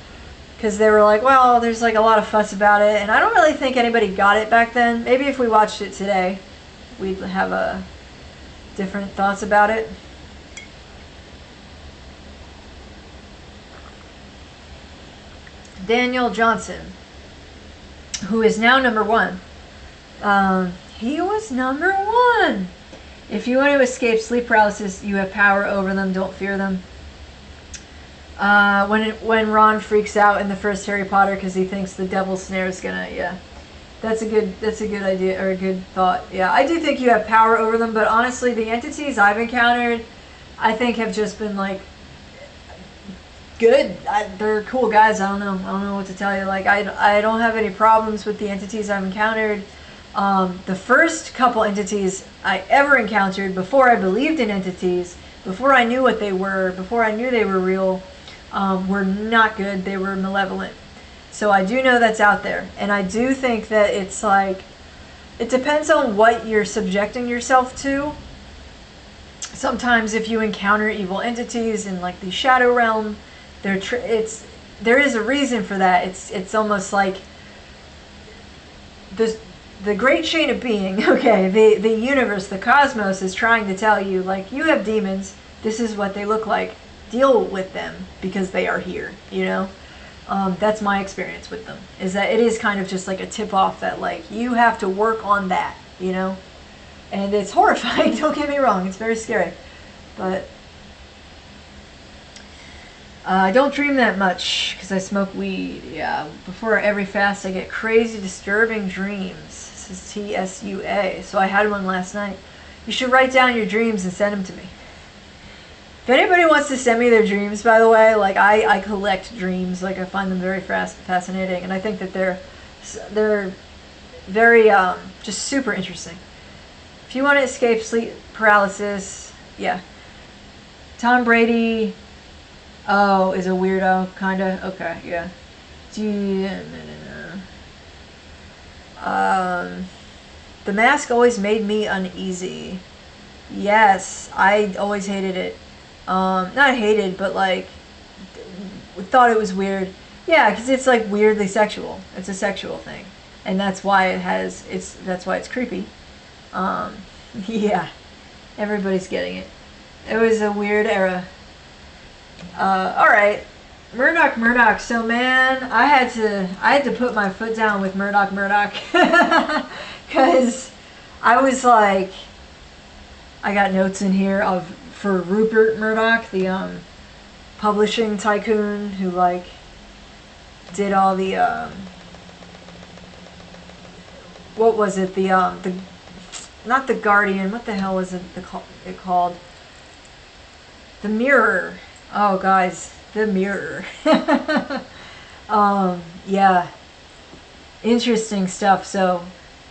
because they were like, well, there's like a lot of fuss about it, and I don't really think anybody got it back then. Maybe if we watched it today, we'd have different thoughts about it. Daniel Johnson, who is now number 1. He was number 1. If you want to escape sleep paralysis, you have power over them. Don't fear them. When Ron freaks out in the first Harry Potter because he thinks the devil's snare is gonna, yeah, that's a good idea or a good thought. Yeah, I do think you have power over them, but honestly, the entities I've encountered, I think have just been like good. They're cool guys. I don't know what to tell you. Like I don't have any problems with the entities I've encountered. The first couple entities I ever encountered before I believed in entities, before I knew what they were, before I knew they were real, were not good. They were malevolent. So I do know that's out there, and I do think that it's like, it depends on what you're subjecting yourself to. Sometimes if you encounter evil entities in like the shadow realm, there is a reason for that. It's almost like the great chain of being, okay, the universe, the cosmos is trying to tell you, like, you have demons, this is what they look like, deal with them because they are here, that's my experience with them, is that it is kind of just like a tip off that like you have to work on that, and it's horrifying. Don't get me wrong, it's very scary, but I don't dream that much because I smoke weed. Yeah, before every fast I get crazy, disturbing dreams. This is TSUA. So I had one last night. You should write down your dreams and send them to me. If anybody wants to send me their dreams, by the way, like I collect dreams. Like I find them very fascinating, and I think that they're very just super interesting. If you want to escape sleep paralysis, yeah. Tom Brady, oh, is a weirdo, kinda. Okay, yeah. The mask always made me uneasy. Yes, I always hated it. Not hated, but like thought it was weird. Yeah, because it's like weirdly sexual. It's a sexual thing, and that's why that's why it's creepy. Yeah, everybody's getting it. It was a weird era. All right, Murdoch Murdoch. So man, I had to put my foot down with Murdoch Murdoch because I was like, I got notes in here for Rupert Murdoch, the publishing tycoon who like did all the what was it, the not the Guardian, what the hell was it called? The Mirror. Oh guys, the Mirror. Yeah, interesting stuff. So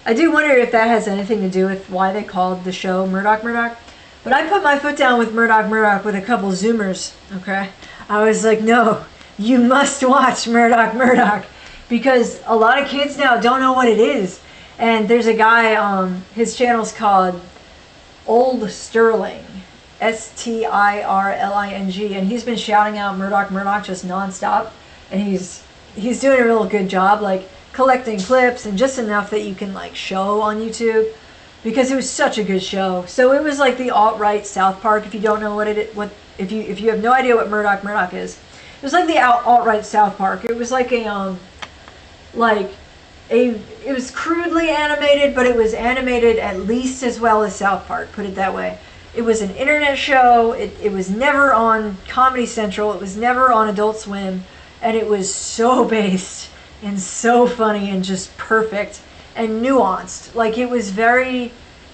I do wonder if that has anything to do with why they called the show Murdoch Murdoch. But I put my foot down with Murdoch Murdoch with a couple Zoomers, okay? I was like, no, you must watch Murdoch Murdoch, because a lot of kids now don't know what it is. And there's a guy, his channel's called Old Sterling, STIRLING, and he's been shouting out Murdoch Murdoch just nonstop, and he's doing a real good job, like collecting clips and just enough that you can like show on YouTube, because it was such a good show. So it was like the alt-right South Park. If you don't know if you have no idea what Murdoch Murdoch is, it was like the alt-right South Park. It was like it was crudely animated, but it was animated at least as well as South Park, put it that way. It was an internet show. It was never on Comedy Central. It was never on Adult Swim, and it was so based and so funny and just perfect and nuanced. Like it was they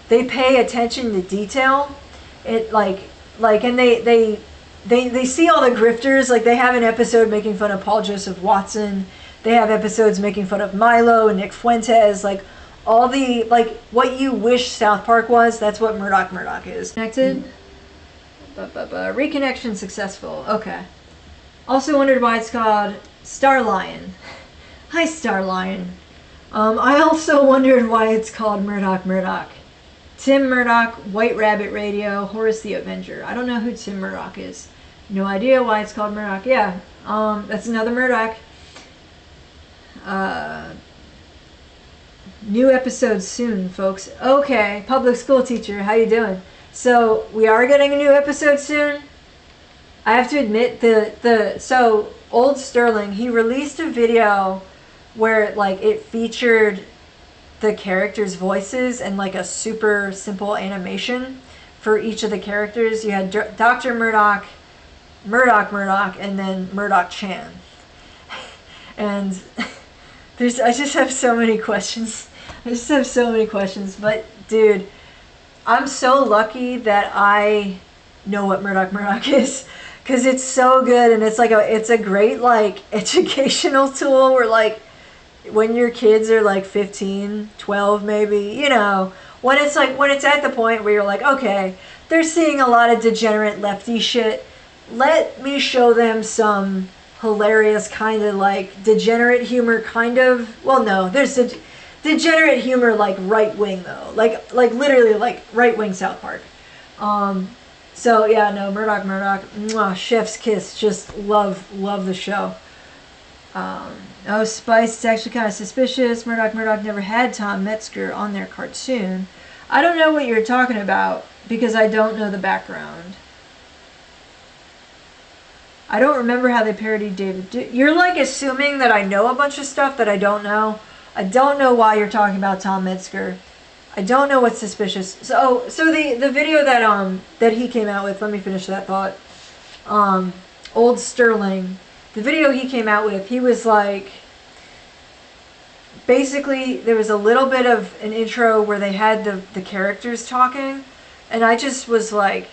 pay attention to detail. It and they see all the grifters. Like they have an episode making fun of Paul Joseph Watson. They have episodes making fun of Milo and Nick Fuentes. Like all the what you wish South Park was. That's what Murdoch Murdoch is. Connected. Reconnection successful. Okay. Also wondered why it's called Star Lion. Hi, Star Lion. I also wondered why it's called Murdoch Murdoch. Tim Murdoch, White Rabbit Radio, Horus the Avenger. I don't know who Tim Murdoch is. No idea why it's called Murdoch. Yeah, that's another Murdoch. New episodes soon, folks. Okay, public school teacher, how you doing? So we are getting a new episode soon. I have to admit, so Old Sterling, he released a video where like it featured the characters' voices and like a super simple animation for each of the characters. You had Dr. Murdoch, Murdoch Murdoch, and then Murdoch Chan. And I just have so many questions. But dude, I'm so lucky that I know what Murdoch Murdoch is, because it's so good, and it's a great like educational tool where like when your kids are like 15, 12 maybe, you know, when it's at the point where you're like, okay, they're seeing a lot of degenerate lefty shit, let me show them some hilarious kind of like degenerate humor, kind of. Well, no, there's a degenerate humor like right wing though, like literally like right wing South Park. So yeah, no, Murdoch Murdoch, mwah, chef's kiss. Just love the show. Oh, Spice, it's actually kind of suspicious. Murdoch Murdoch never had Tom Metzger on their cartoon. I don't know what you're talking about because I don't know the background. I don't remember how they parodied David. You're like assuming that I know a bunch of stuff that I don't know. I don't know why you're talking about Tom Metzger. I don't know what's suspicious. So the video that he came out with, let me finish that thought. Old Sterling, the video he came out with, he was like, basically there was a little bit of an intro where they had the characters talking, and I just was like,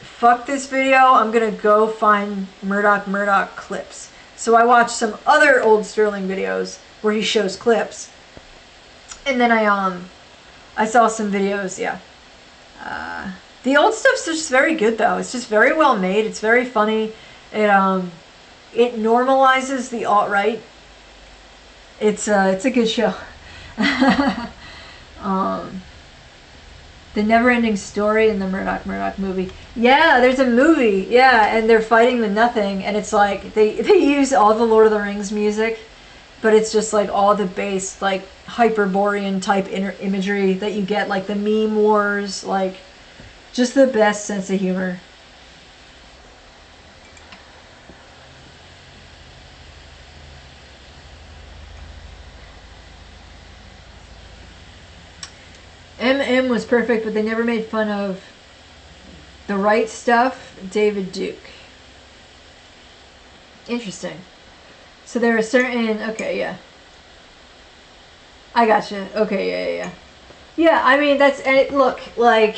fuck this video, I'm gonna go find Murdoch Murdoch clips. So I watched some other Old Sterling videos where he shows clips, and then I saw some videos. Yeah, the old stuff's just very good though. It's just very well made. It's very funny. It normalizes the alt-right. It's a good show. The Never-Ending Story in the Murdoch Murdoch movie. Yeah, there's a movie. Yeah, and they're fighting the Nothing, and it's like they use all the Lord of the Rings music, but it's just like all the base like Hyperborean type imagery that you get, like the meme wars, like just the best sense of humor. MM was perfect, but they never made fun of the right stuff. David Duke. Interesting. So there are certain... Okay, yeah. I gotcha. Okay, yeah. Yeah, I mean, that's... And it, look, like...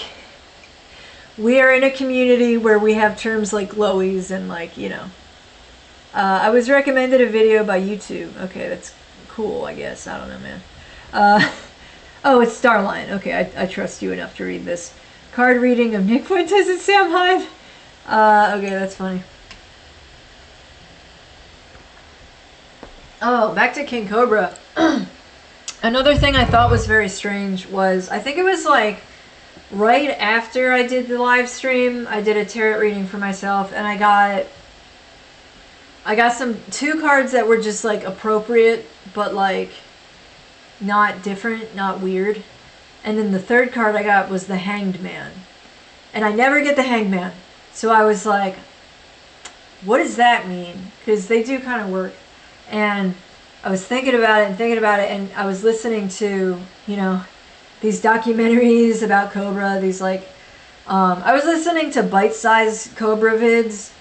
We are in a community where we have terms like glowies and like, you know... I was recommended a video by YouTube. Okay, that's cool, I guess. I don't know, man. Oh, it's Starline. Okay, I trust you enough to read this. Card reading of Nick Fuentes and Sam Hyde. Okay, that's funny. Oh, back to King Cobra. Another thing I thought was very strange was, I think it was like right after I did the live stream, I did a tarot reading for myself, and I got two cards that were just like appropriate, but like not different, not weird. And then the third card I got was the Hanged Man. And I never get the Hanged Man. So I was like, what does that mean? Because they do kind of work. And I was thinking about it, and I was listening to, you know, these documentaries about Cobra, these like, I was listening to bite-sized Cobra vids.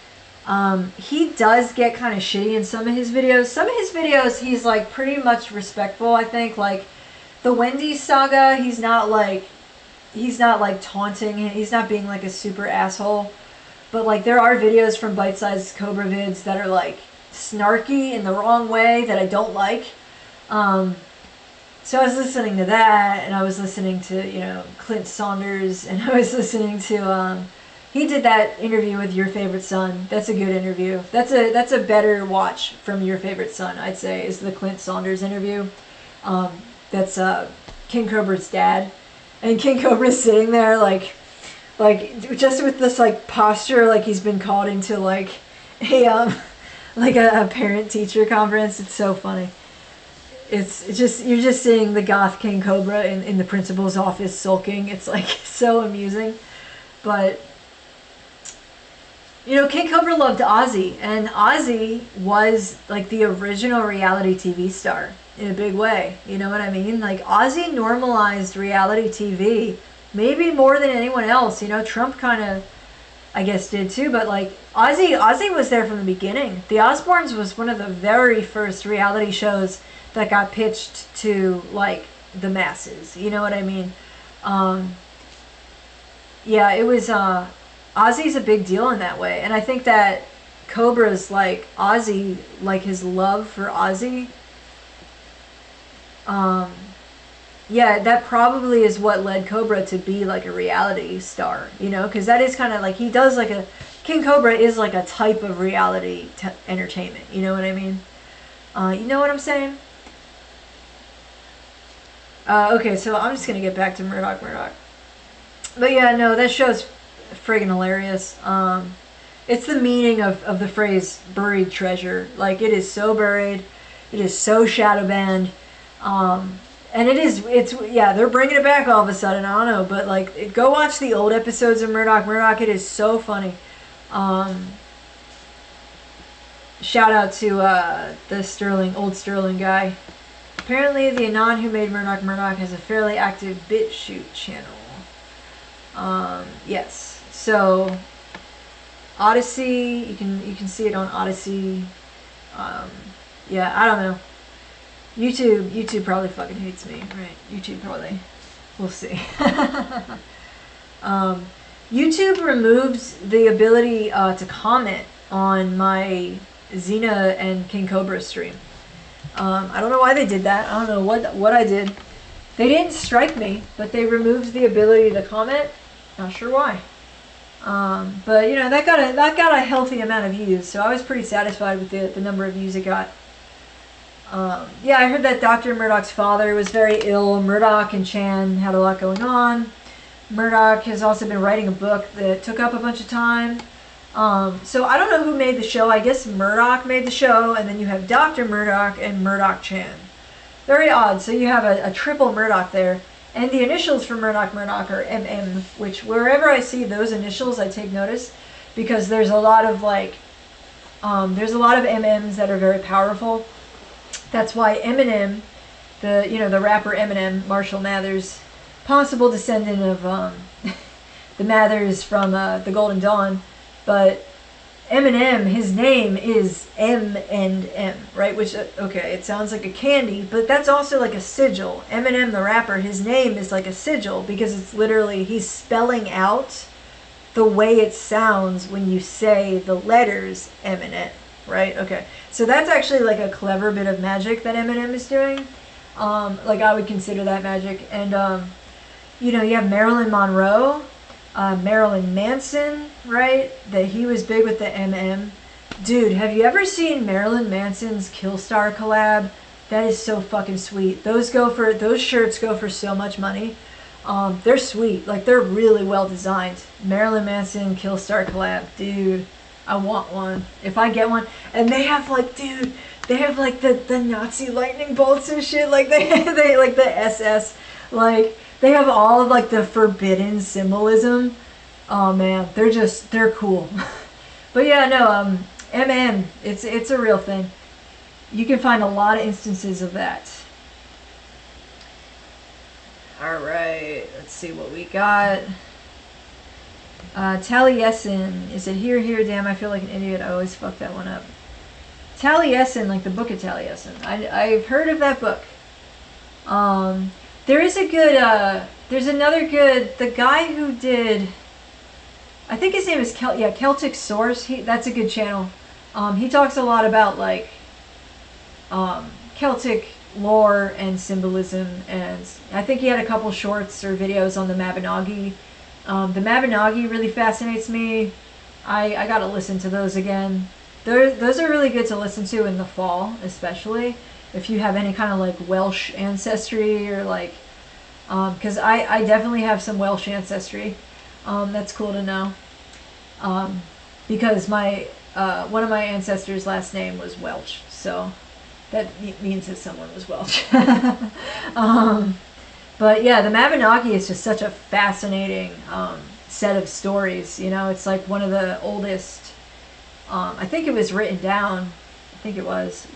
He does get kind of shitty in some of his videos. Some of his videos, he's like pretty much respectful, I think. Like the Wendy's saga, he's not like taunting. He's not being like a super asshole. But like there are videos from bite-sized Cobra vids that are like snarky in the wrong way that I don't like. So I was listening to that, and I was listening to, you know, Clint Saunders, and I was listening to, he did that interview with Your Favorite Son. That's a good interview. That's a better watch from Your Favorite Son, I'd say, is the Clint Saunders interview. That's King Cobra's dad. And King Cobra's sitting there like just with this like posture, like he's been called into like a parent-teacher conference. It's so funny. It's just, you're just seeing the goth King Cobra in the principal's office sulking. It's like so amusing. But you know, King Cobra loved Ozzy, and Ozzy was like the original reality TV star in a big way. You know what I mean? Like Ozzy normalized reality TV maybe more than anyone else. You know, Trump kind of, I guess, did too, but like Ozzy was there from the beginning. The Osbournes was one of the very first reality shows that got pitched to like the masses. You know what I mean? Yeah, it was Ozzy's a big deal in that way, and I think that Cobra's like Ozzy, like his love for Ozzy. Yeah, that probably is what led Cobra to be like a reality star, you know, because that is kind of like, he does like King Cobra is like a type of reality entertainment, you know what I mean? You know what I'm saying? Okay, so I'm just gonna get back to Murdoch Murdoch. But yeah, no, that show's friggin' hilarious. It's the meaning of the phrase buried treasure. Like, it is so buried, it is so shadow banned. And yeah, they're bringing it back all of a sudden. I don't know, but like, go watch the old episodes of Murdoch Murdoch. It is so funny. Shout out to the old Sterling guy. Apparently, the Anon who made Murdoch Murdoch has a fairly active BitChute channel. Yes. So, Odyssey, you can see it on Odyssey. Yeah, I don't know. YouTube probably fucking hates me, right? YouTube probably. We'll see. YouTube removed the ability to comment on my Xena and King Cobra stream. I don't know why they did that. I don't know what I did. They didn't strike me, but they removed the ability to comment. Not sure why. But you know, that got a healthy amount of views, so I was pretty satisfied with the number of views it got. Yeah, I heard that Dr. Murdoch's father was very ill. Murdoch and Chan had a lot going on. Murdoch has also been writing a book that took up a bunch of time. So I don't know who made the show. I guess Murdoch made the show, and then you have Dr. Murdoch and Murdoch Chan. Very odd. So you have a triple Murdoch there. And the initials for Murdoch Murdoch are MM, which wherever I see those initials, I take notice, because there's a lot of there's a lot of MMs that are very powerful. That's why Eminem, the rapper Eminem, Marshall Mathers, possible descendant of the Mathers from the Golden Dawn, but Eminem, his name is M&M, right? Which, okay, it sounds like a candy, but that's also like a sigil. Eminem, the rapper, his name is like a sigil because it's literally, he's spelling out the way it sounds when you say the letters Eminem, right? Okay, so that's actually like a clever bit of magic that Eminem is doing. Like I would consider that magic. And, you know, you have Marilyn Monroe, Marilyn Manson, right? That he was big with the MM. Dude, have you ever seen Marilyn Manson's Killstar collab? That is so fucking sweet. Those shirts go for so much money. They're sweet. Like, they're really well designed. Marilyn Manson Killstar collab. Dude, I want one. If I get one. And they have like, dude, they have like the Nazi lightning bolts and shit. Like they like the SS. Like, they have all of like the forbidden symbolism. Oh man, they're cool. But yeah, no, MM, it's a real thing. You can find a lot of instances of that. Alright, let's see what we got. Taliesin. Is it here? Damn, I feel like an idiot. I always fuck that one up. Taliesin, like the book of Taliesin. I've heard of that book. There is a good, there's another good, the guy who did, I think his name is Celtic Source. That's a good channel. He talks a lot about like Celtic lore and symbolism, and I think he had a couple shorts or videos on the Mabinogi. The Mabinogi really fascinates me. I gotta listen to those again. Those are really good to listen to in the fall, especially if you have any kind of like Welsh ancestry or like, because I definitely have some Welsh ancestry. That's cool to know. Because my one of my ancestors' last name was Welsh, so that means that someone was Welsh. But yeah, the Mabinogi is just such a fascinating set of stories. You know, it's like one of the oldest. I think it was written down. I think it was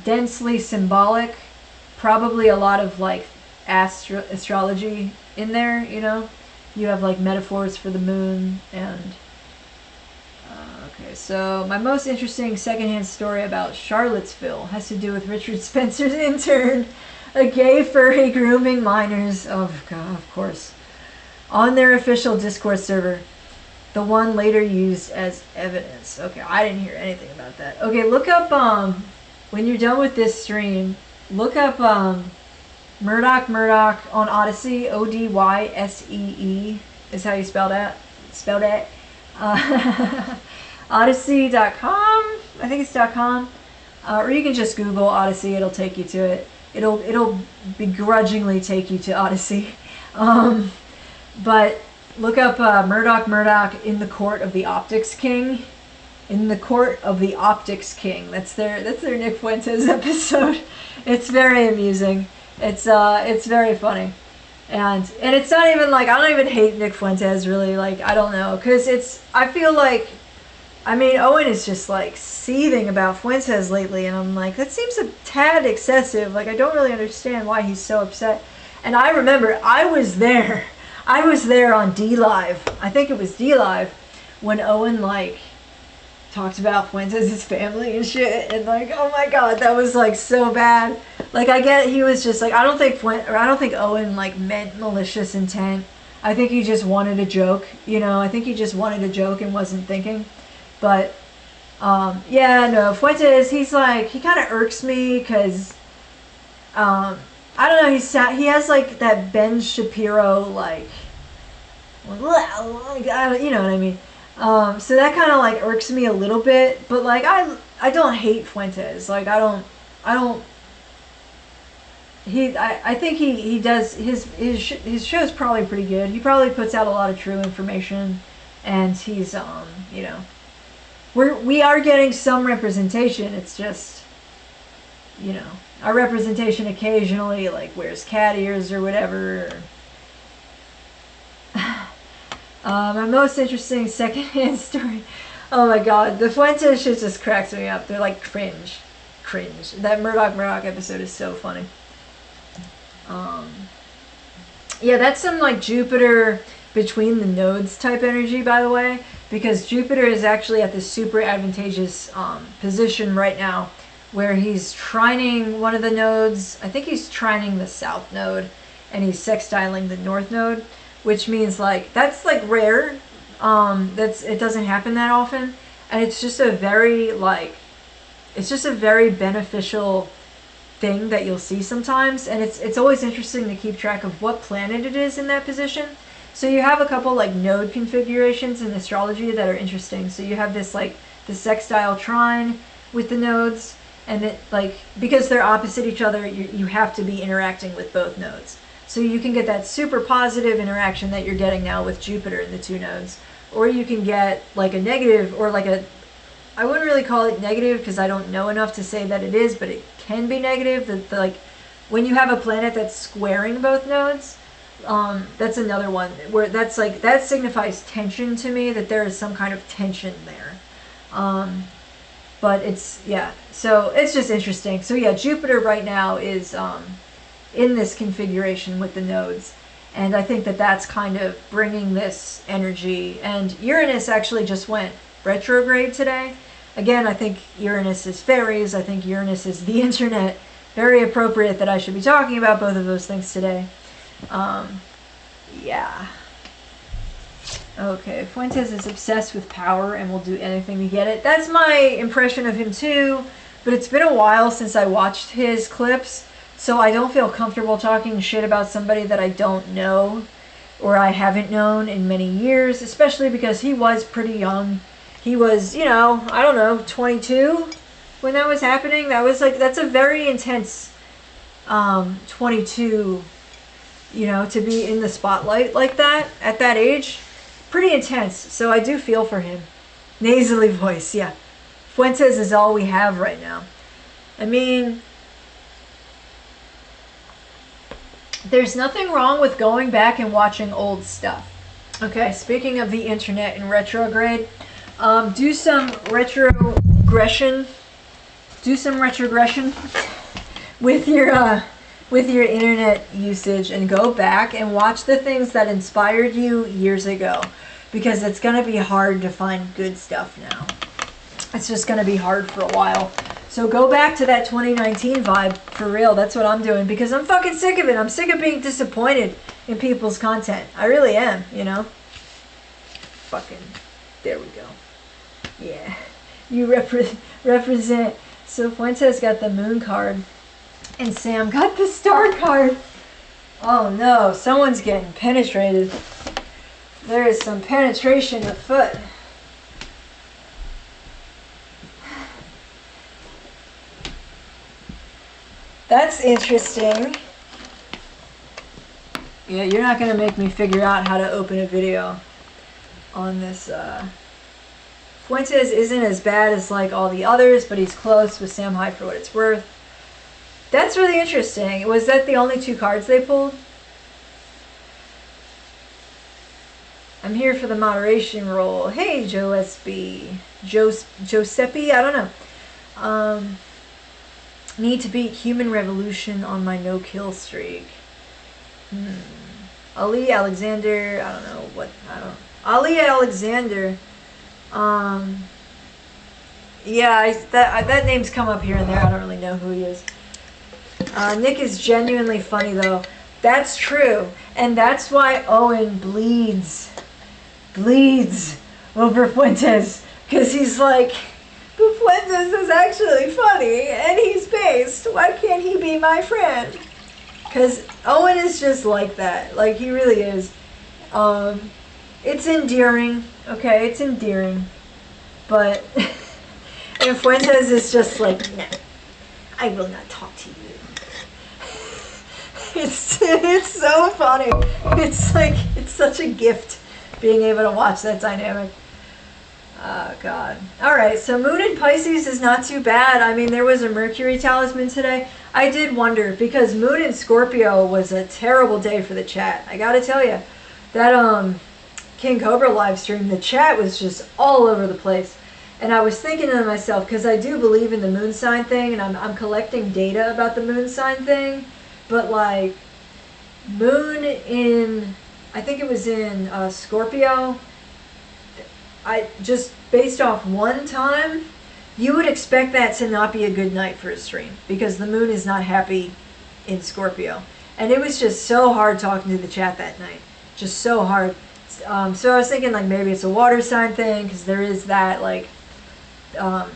densely symbolic. Probably a lot of like astrology in there. You know, you have like metaphors for the moon and. Okay, so my most interesting secondhand story about Charlottesville has to do with Richard Spencer's intern, a gay furry grooming minors, oh god, of course, on their official Discord server, the one later used as evidence. Okay, I didn't hear anything about that. Okay, look up, when you're done with this stream, look up, Murdoch Murdoch on Odyssey, Odyssee is how you spell that. Odyssey.com, I think it's .com, or you can just Google Odyssey, it'll take you to it. It'll begrudgingly take you to Odyssey. But look up Murdoch Murdoch in the Court of the Optics King. In the Court of the Optics King. That's their Nick Fuentes episode. It's very amusing. It's very funny. And it's not even like, I don't even hate Nick Fuentes really, like, I don't know, because I feel like, I mean, Owen is just like seething about Fuentes lately, and I'm like, that seems a tad excessive. Like, I don't really understand why he's so upset. And I remember, I was there I was there on D Live. I think it was D Live when Owen like talked about Fuentes' family and shit, and like, oh my god, that was like so bad. Like, I get he was just like, I don't think Owen like meant malicious intent. I think he just wanted a joke, you know. I think he just wanted a joke and wasn't thinking. But yeah, no, Fuentes, he's like, he kind of irks me because I don't know, he has like that Ben Shapiro like you know what I mean. So that kind of like irks me a little bit, but like I don't hate Fuentes. Like I think he does his show's probably pretty good. He probably puts out a lot of true information, and he's you know, we are getting some representation. It's just, you know, our representation occasionally like wears cat ears or whatever. My most interesting secondhand story. Oh my god, the Fuentes shit just cracks me up. They're like cringe. That Murdoch Murdoch episode is so funny. Yeah, that's some like Jupiter between the nodes type energy, by the way, because Jupiter is actually at this super advantageous position right now where he's trining one of the nodes. I think he's trining the south node, and he's sextiling the north node, which means like that's like rare. It doesn't happen that often, and it's just a very beneficial thing that you'll see sometimes, and it's always interesting to keep track of what planet it is in that position. So you have a couple like node configurations in astrology that are interesting. So you have this like the sextile trine with the nodes, and it like, because they're opposite each other, you have to be interacting with both nodes. So you can get that super positive interaction that you're getting now with Jupiter in the two nodes, or you can get like a negative, or like a, I wouldn't really call it negative because I don't know enough to say that it is, but it can be negative. That like when you have a planet that's squaring both nodes, that's another one where that's like, that signifies tension to me, that there is some kind of tension there. But it's, yeah, so it's just interesting. So yeah, Jupiter right now is in this configuration with the nodes, and I think that that's kind of bringing this energy. And Uranus actually just went retrograde today. Again, I think Uranus is fairies. I think Uranus is the internet. Very appropriate that I should be talking about both of those things today. Yeah. Okay, Fuentes is obsessed with power and will do anything to get it. That's my impression of him too, but it's been a while since I watched his clips, so I don't feel comfortable talking shit about somebody that I don't know or I haven't known in many years, especially because he was pretty young. He was, you know, I don't know, 22 when that was happening. That was like, that's a very intense 22, you know, to be in the spotlight like that at that age. Pretty intense. So I do feel for him. Nasally voice, yeah. Fuentes is all we have right now. I mean, there's nothing wrong with going back and watching old stuff. Okay, speaking of the internet in retrograde, do some retrogression. Do some retrogression with your internet usage, and go back and watch the things that inspired you years ago, because it's going to be hard to find good stuff now. It's just going to be hard for a while. So go back to that 2019 vibe for real. That's what I'm doing, because I'm fucking sick of it. I'm sick of being disappointed in people's content. I really am, you know. Fucking, there we go. Yeah, you represent. So Fuentes got the moon card, and Sam got the star card. Oh no, someone's getting penetrated. There is some penetration afoot. That's interesting. Yeah, you're not going to make me figure out how to open a video on this. Fuentes isn't as bad as like all the others, but he's close with Sam Hyde for what it's worth. That's really interesting. Was that the only two cards they pulled? I'm here for the moderation role. Hey, Joe SB. Giuseppe? I don't know. Need to beat Human Revolution on my no-kill streak. Ali Alexander, Ali Alexander, yeah, that name's come up here and there. I don't really know who he is. Nick is genuinely funny though. That's true. And that's why Owen bleeds over Fuentes. Because he's like, Fuentes is actually funny and he's based. Why can't he be my friend? Because Owen is just like that. Like, he really is. It's endearing. Okay, it's endearing. But... And Fuentes is just like, no, I will not talk to you. It's so funny. It's like, it's such a gift being able to watch that dynamic. Oh, God. All right, so Moon in Pisces is not too bad. I mean, there was a Mercury talisman today. I did wonder, because Moon in Scorpio was a terrible day for the chat. I got to tell you, that King Cobra live stream, the chat was just all over the place. And I was thinking to myself, because I do believe in the moon sign thing, and I'm collecting data about the moon sign thing, but like, moon in, I think it was in Scorpio, I just, based off one time, you would expect that to not be a good night for a stream, because the moon is not happy in Scorpio. And it was just so hard talking to the chat that night, just so hard. So I was thinking like maybe it's a water sign thing, because there is that like,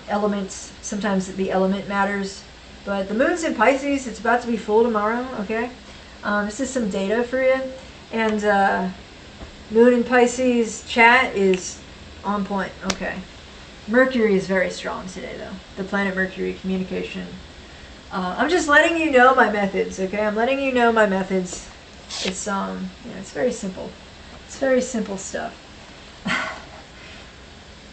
elements, sometimes the element matters, but the moon's in Pisces. It's about to be full tomorrow. Okay, this is some data for you, and moon in Pisces chat is on point. Okay, Mercury is very strong today though, the planet Mercury, communication. I'm just letting you know my methods. Okay, I'm letting you know my methods. It's it's very simple. It's very simple stuff.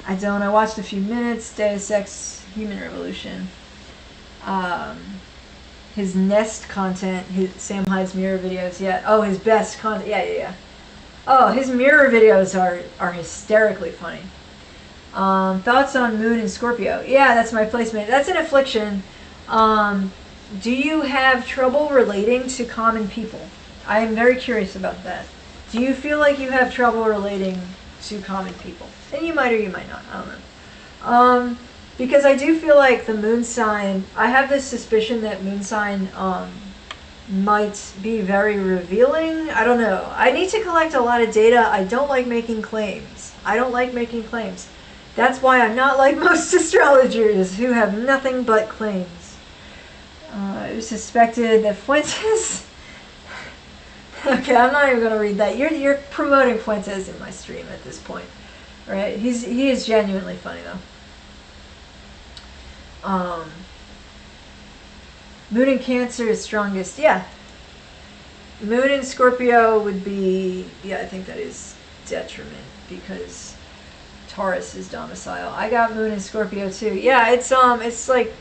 I watched a few minutes, Deus Ex Human Revolution. His Nest content, Sam Hyde's mirror videos, yeah. Oh, his best content, yeah. Oh, his mirror videos are hysterically funny. Thoughts on Moon in Scorpio? Yeah, that's my placement. That's an affliction. Do you have trouble relating to common people? I am very curious about that. Do you feel like you have trouble relating to common people? And you might or you might not. I don't know. Because I do feel like the moon sign, I have this suspicion that moon sign might be very revealing. I don't know. I need to collect a lot of data. I don't like making claims. That's why I'm not like most astrologers who have nothing but claims. It was suspected that Fuentes... Okay, I'm not even going to read that. You're promoting Fuentes in my stream at this point. Right? He is genuinely funny though. Moon in Cancer is strongest. Yeah. Moon in Scorpio would be, yeah, I think that is detriment because Taurus is domicile. I got Moon in Scorpio too. Yeah, it's like,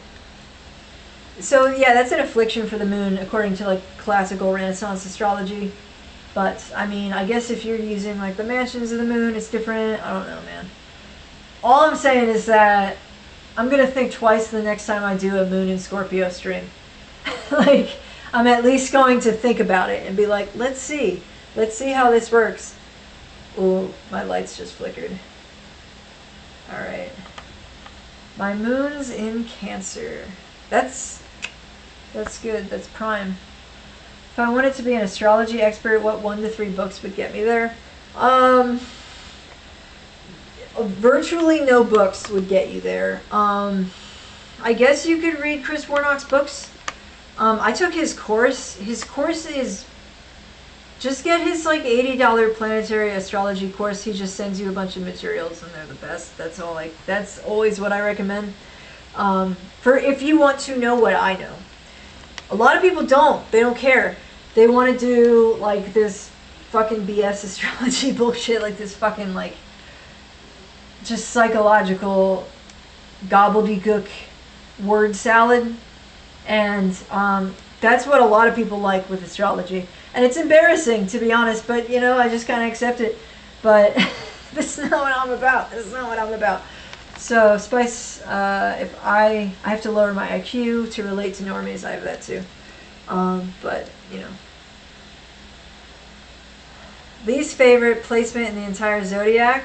so yeah, that's an affliction for the moon according to like classical Renaissance astrology. But, I mean, I guess if you're using, like, the mansions of the moon, it's different. I don't know, man. All I'm saying is that I'm going to think twice the next time I do a Moon in Scorpio stream. Like, I'm at least going to think about it and be like, let's see. Let's see how this works. Ooh, my lights just flickered. All right. My moon's in Cancer. That's good. That's prime. If I wanted to be an astrology expert, what 1 to 3 books would get me there? Virtually no books would get you there. I guess you could read Chris Warnock's books. I took his course. His course is... Just get his like $80 planetary astrology course. He just sends you a bunch of materials and they're the best. That's all. That's always what I recommend. For if you want to know what I know. A lot of people don't. They don't care. They want to do like this fucking BS astrology bullshit, like this fucking like just psychological gobbledygook word salad. And that's what a lot of people like with astrology. And it's embarrassing, to be honest, but, you know, I just kind of accept it. But this is not what I'm about. This is not what I'm about. So, Spice, if I have to lower my IQ to relate to normies, I have that too. But, you know. least favorite placement in the entire zodiac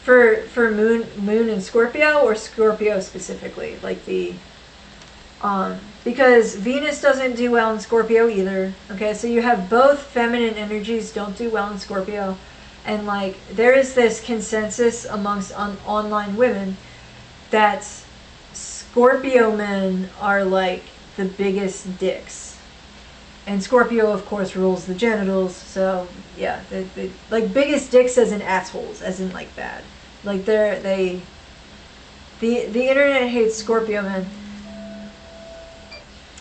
for moon in Scorpio, or Scorpio specifically, like the because Venus doesn't do well in Scorpio either. Okay, so you have both feminine energies don't do well in Scorpio, and like there is this consensus amongst online women that Scorpio men are like the biggest dicks, and Scorpio of course rules the genitals. So yeah, the like biggest dicks as in assholes, as in like bad. Like the internet hates Scorpio men.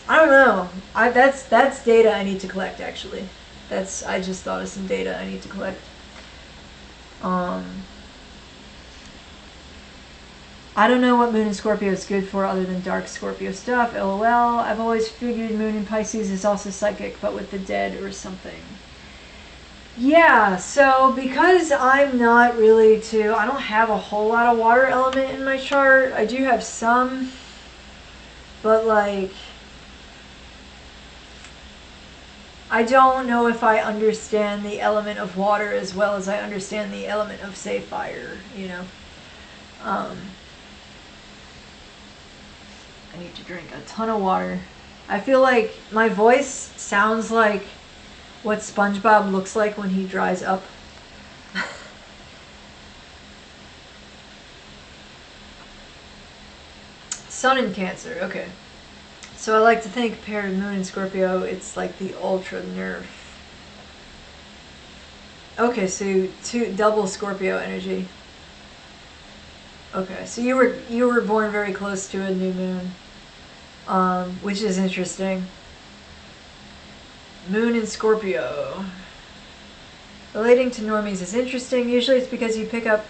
I don't know. That's data I need to collect actually. I just thought of some data I need to collect. I don't know what Moon in Scorpio is good for other than dark Scorpio stuff. LOL. I've always figured Moon in Pisces is also psychic, but with the dead or something. Yeah, so because I'm not really I don't have a whole lot of water element in my chart. I do have some, but like, I don't know if I understand the element of water as well as I understand the element of, say, fire, you know. I need to drink a ton of water. I feel like my voice sounds like what SpongeBob looks like when he dries up. Sun in Cancer, okay. So I like to think paired Moon in Scorpio, it's like the ultra nerf. Okay, so double Scorpio energy. Okay, so you were born very close to a new moon, which is interesting. Moon in Scorpio. Relating to normies is interesting. Usually it's because you pick up.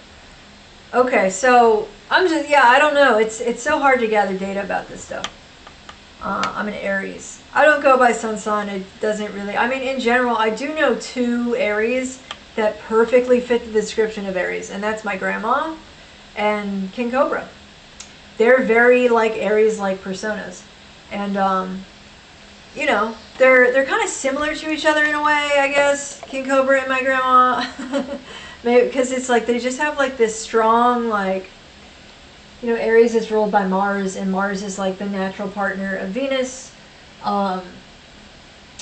Okay, so I don't know. It's so hard to gather data about this stuff. I'm an Aries. I don't go by sun sign. It doesn't really. I mean, in general, I do know 2 Aries that perfectly fit the description of Aries, and that's my grandma and King Cobra. They're very like Aries-like personas, and you know, they're kind of similar to each other in a way, I guess. King Cobra and my grandma, maybe because it's like they just have like this strong like. You know, Aries is ruled by Mars, and Mars is like the natural partner of Venus. I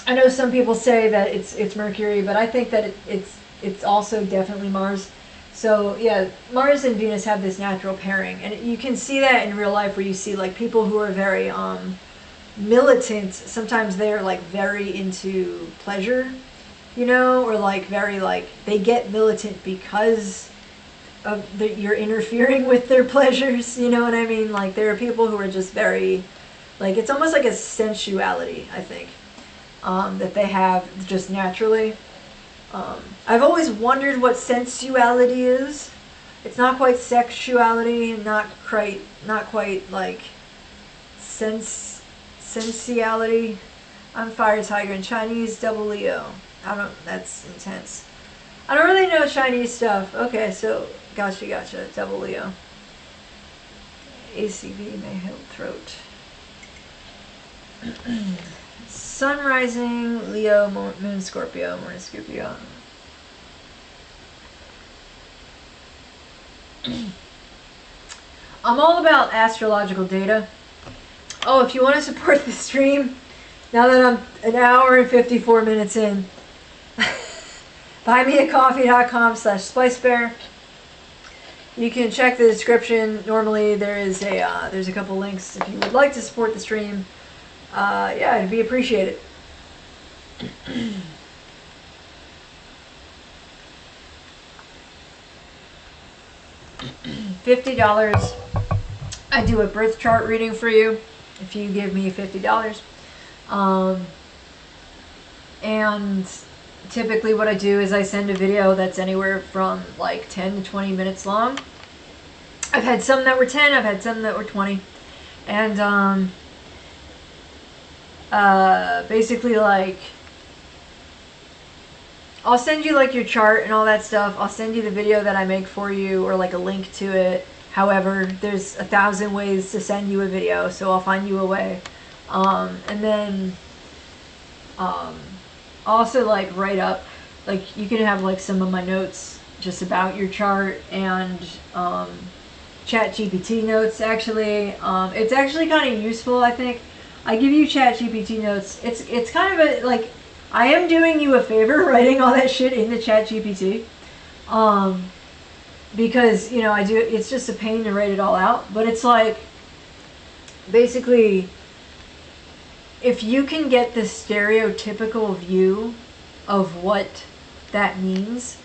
know some people say that it's Mercury, but I think that it's also definitely Mars. So yeah, Mars and Venus have this natural pairing, and you can see that in real life where you see like people who are very militant. Sometimes they're like very into pleasure, you know, or like very like they get militant because you're interfering with their pleasures, you know what I mean? Like there are people who are just very, like it's almost like a sensuality, I think, that they have just naturally. I've always wondered what sensuality is. It's not quite sexuality, not quite like sensuality. I'm fire tiger in Chinese, double Leo. That's intense. I don't really know Chinese stuff. Okay, so gotcha. Double Leo. ACV may help throat. Sun rising, Leo, Moon Scorpio, Moon Scorpio. I'm all about astrological data. Oh, if you want to support the stream, now that I'm an hour and 54 minutes in, buymeacoffee.com/SpiceBear. You can check the description. Normally there's a couple links if you would like to support the stream. Yeah, it'd be appreciated. $50. I do a birth chart reading for you if you give me $50. And typically what I do is I send a video that's anywhere from like 10 to 20 minutes long. I've had some that were 10, I've had some that were 20. And basically like I'll send you like your chart and all that stuff. I'll send you the video that I make for you or like a link to it. However, there's 1,000 ways to send you a video, so I'll find you a way. And then also like write up like you can have like some of my notes just about your chart, and ChatGPT notes actually. It's actually kind of useful, I think. I give you ChatGPT notes. It's kind of a, like, I am doing you a favor writing all that shit into ChatGPT. Because, you know, I do, it's just a pain to write it all out, but it's like, basically, if you can get the stereotypical view of what that means,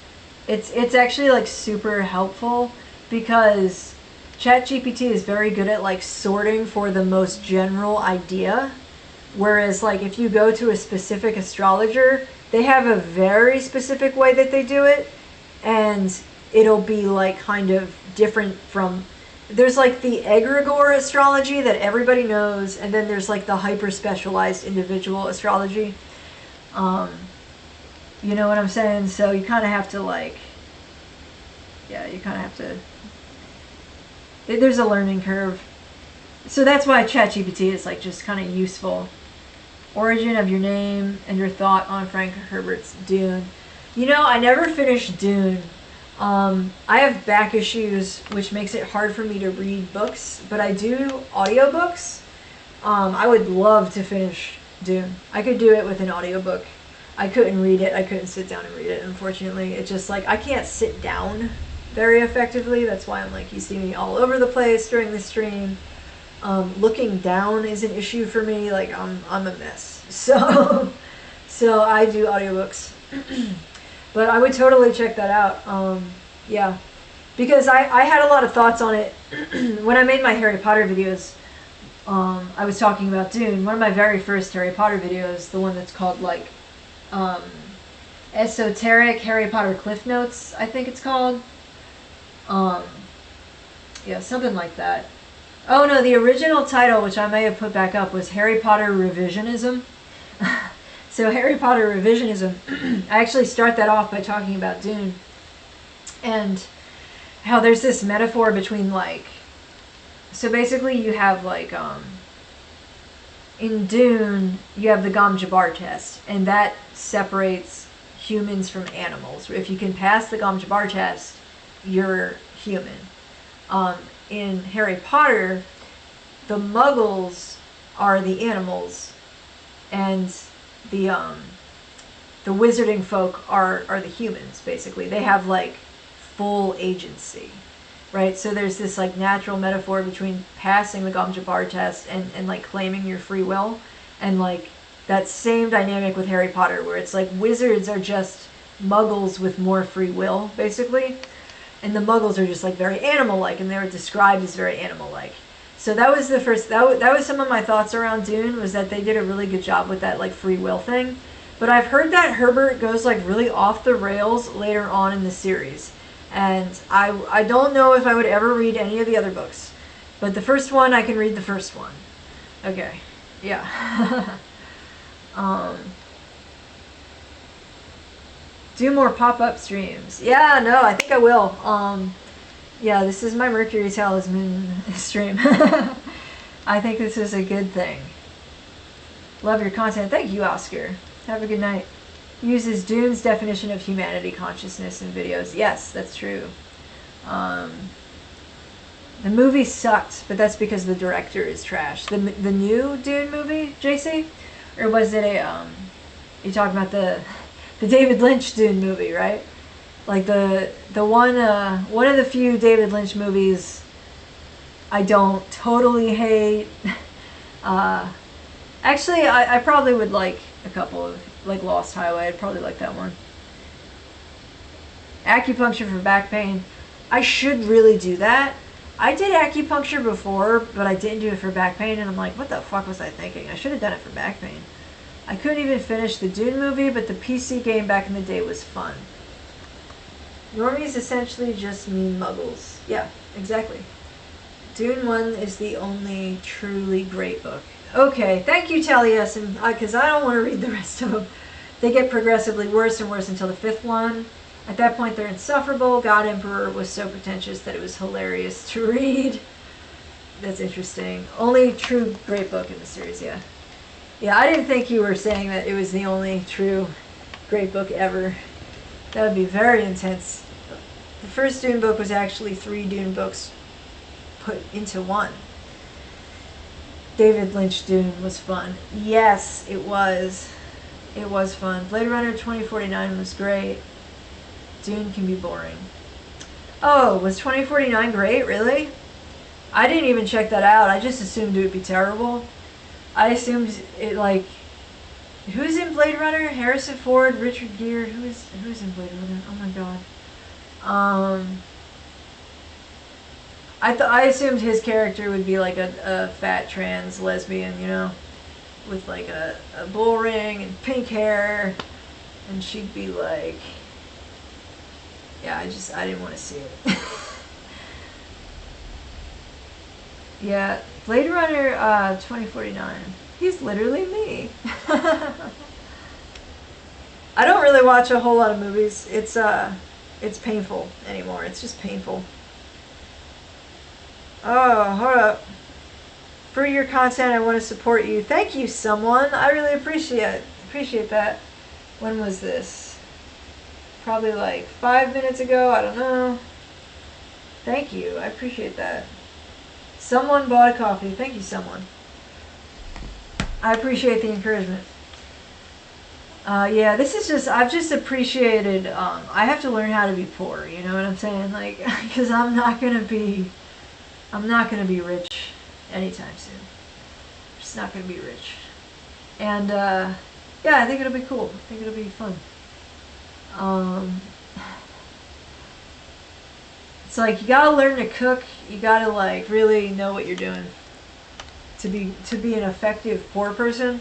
it's actually like super helpful, because ChatGPT is very good at like sorting for the most general idea, whereas like if you go to a specific astrologer, they have a very specific way that they do it, and it'll be like kind of different from, there's like the egregore astrology that everybody knows, and then there's like the hyper specialized individual astrology. You know what I'm saying? So you kind of have to like, yeah, you kind of have to, there's a learning curve. So that's why ChatGPT is like just kind of useful. Origin of your name and your thought on Frank Herbert's Dune. You know, I never finished Dune. I have back issues, which makes it hard for me to read books, but I do audiobooks. I would love to finish Dune. I could do it with an audiobook. I couldn't read it. I couldn't sit down and read it, unfortunately. It's just like, I can't sit down very effectively. That's why I'm like, you see me all over the place during the stream. Looking down is an issue for me. Like, I'm a mess. So I do audiobooks. But I would totally check that out. Yeah. Because I had a lot of thoughts on it when I made my Harry Potter videos. I was talking about Dune. One of my very first Harry Potter videos, the one that's called like Esoteric Harry Potter Cliff Notes, I think it's called. Yeah, something like that. Oh no, the original title, which I may have put back up, was Harry Potter Revisionism. So Harry Potter Revisionism, I actually start that off by talking about Dune, and how there's this metaphor between like, so basically you have like, in Dune, you have the Gom Jabbar test, and that separates humans from animals. If you can pass the Gom Jabbar test, you're human. In Harry Potter, the Muggles are the animals, and the wizarding folk are the humans, basically. They have like full agency, right? So there's this like natural metaphor between passing the Gom Jabbar test and like claiming your free will, and like that same dynamic with Harry Potter, where it's like wizards are just Muggles with more free will, basically. And the Muggles are just like very animal-like, and they were described as very animal-like. So that was the first, that was some of my thoughts around Dune, was that they did a really good job with that like free will thing. But I've heard that Herbert goes like really off the rails later on in the series. And I don't know if I would ever read any of the other books. But the first one, I can read the first one. Okay. Yeah. Do more pop-up streams. Yeah, no, I think I will. Yeah, this is my Mercury Talisman stream. I think this is a good thing. Love your content. Thank you, Oscar. Have a good night. Uses Dune's definition of humanity consciousness in videos. Yes, that's true. The movie sucked, but that's because the director is trash. The new Dune movie, JC? Or was it a, you talking about the David Lynch Dune movie, right? Like the one of the few David Lynch movies I don't totally hate. Actually, I probably would like a couple of, like Lost Highway. I'd probably like that one. Acupuncture for back pain. I should really do that. I did acupuncture before, but I didn't do it for back pain, and I'm like, what the fuck was I thinking? I should have done it for back pain. I couldn't even finish the Dune movie, but the PC game back in the day was fun. Normies essentially just mean Muggles. Yeah, exactly. Dune 1 is the only truly great book. Okay, thank you, Taliesin, because I don't want to read the rest of them. They get progressively worse and worse until the 5th one. At that point, they're insufferable. God Emperor was so pretentious that it was hilarious to read. That's interesting. Only true great book in the series, yeah. Yeah, I didn't think you were saying that it was the only true great book ever. That would be very intense. The first Dune book was actually 3 Dune books put into one. David Lynch Dune was fun. Yes, it was. It was fun. Blade Runner 2049 was great. Dune can be boring. Oh, was 2049 great? Really? I didn't even check that out. I just assumed it would be terrible. I assumed it, like... Who's in Blade Runner? Harrison Ford, Richard Gere. Who's in Blade Runner? Oh my god. I assumed his character would be like a fat trans lesbian, you know, with like a bull ring and pink hair, and she'd be like, yeah, I didn't want to see it. Yeah, Blade Runner 2049. He's literally me. I don't really watch a whole lot of movies. It's painful anymore. It's just painful. Oh, hold up. For your content, I want to support you. Thank you, someone. I really appreciate that. When was this? Probably like 5 minutes ago. I don't know. Thank you. I appreciate that. Someone bought a coffee. Thank you, someone. I appreciate the encouragement. Yeah, this is just, I've just appreciated, I have to learn how to be poor, you know what I'm saying? Like, because I'm not going to be rich anytime soon. I'm just not going to be rich. And, yeah, I think it'll be cool. I think it'll be fun. It's like, you gotta learn to cook, you gotta, like, really know what you're doing to be an effective poor person,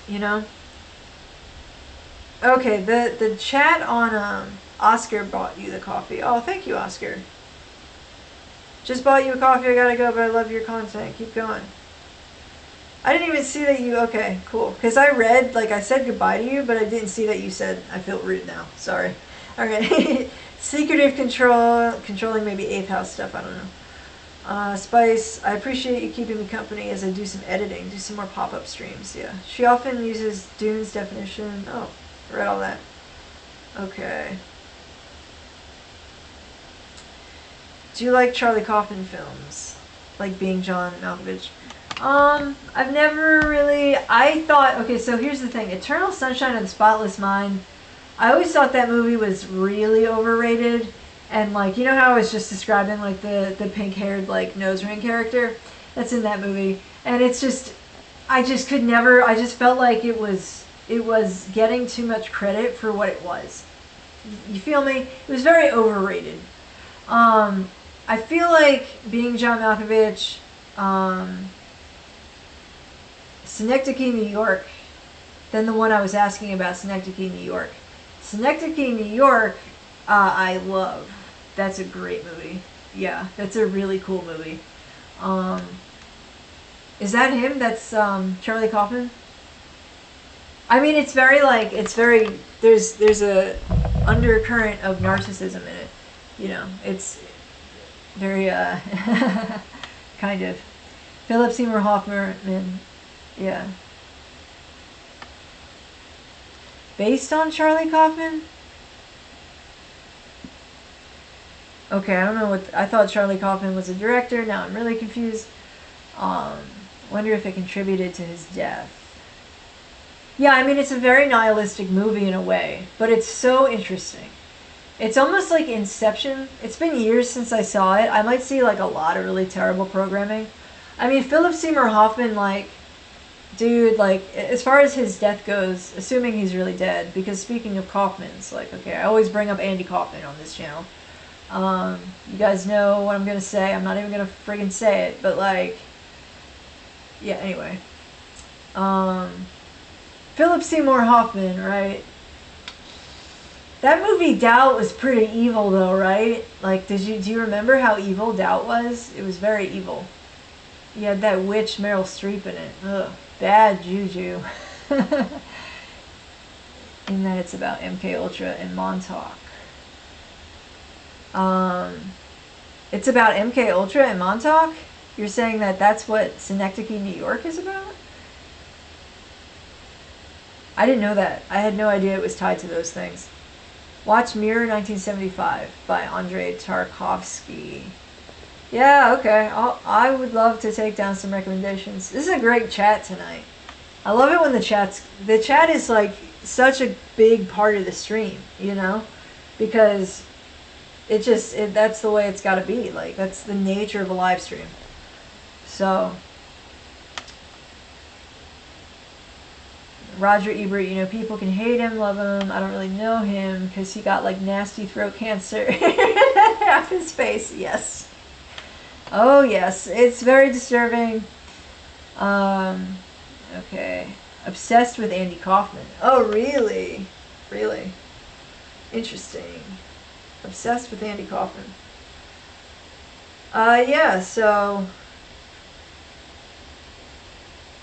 you know? Okay, the chat on, Oscar bought you the coffee. Oh, thank you, Oscar. Just bought you a coffee, I gotta go, but I love your content. Keep going. I didn't even see that you... Okay, cool. Because I read, like, I said goodbye to you, but I didn't see that you said, I feel rude now. Sorry. Okay. Secretive controlling maybe 8th house stuff, I don't know. Spice, I appreciate you keeping me company as I do some editing, do some more pop-up streams, yeah. She often uses Dune's definition. Oh, I read all that. Okay. Do you like Charlie Kaufman films? Like Being John Malkovich? I've never really... I thought... Okay, so here's the thing. Eternal Sunshine of the Spotless Mind, I always thought that movie was really overrated. And, like, you know how I was just describing, like, the pink-haired, like, nose ring character? That's in that movie. And it's just... I just could never... I just felt like it was getting too much credit for what it was. You feel me? It was very overrated. I feel like Being John Malkovich... Synecdoche, New York, then the one I was asking about, Synecdoche, New York. Synecdoche, New York, I love. That's a great movie. Yeah, that's a really cool movie. Is that him? That's Charlie Kaufman? I mean, it's very, like, it's very, there's a undercurrent of narcissism in it. You know, it's very, kind of. Philip Seymour Hoffman. Yeah. Based on Charlie Kaufman? Okay, I don't know what... I thought Charlie Kaufman was a director. Now I'm really confused. Wonder if it contributed to his death. Yeah, I mean, it's a very nihilistic movie in a way. But it's so interesting. It's almost like Inception. It's been years since I saw it. I might see, like, a lot of really terrible programming. I mean, Philip Seymour Hoffman, like... Dude, like, as far as his death goes, assuming he's really dead, because speaking of Kaufmans, like, okay, I always bring up Andy Kaufman on this channel. You guys know what I'm gonna say. I'm not even gonna friggin' say it, but, like, yeah, anyway. Philip Seymour Hoffman, right? That movie Doubt was pretty evil, though, right? Like, do you remember how evil Doubt was? It was very evil. You had that witch Meryl Streep in it. Ugh. Bad juju. In that it's about MK Ultra and Montauk. It's about MK Ultra and Montauk? You're saying that that's what Synecdoche, New York is about? I didn't know that. I had no idea it was tied to those things. Watch Mirror 1975 by Andrei Tarkovsky. Yeah, okay. I would love to take down some recommendations. This is a great chat tonight. I love it when the chat is like such a big part of the stream, you know? Because that's the way it's got to be. Like, that's the nature of a live stream. So, Roger Ebert, you know, people can hate him, love him. I don't really know him because he got like nasty throat cancer. Half his face, yes. Oh, yes. It's very disturbing. Okay. Obsessed with Andy Kaufman. Oh, really? Really? Interesting. Obsessed with Andy Kaufman. Yeah, so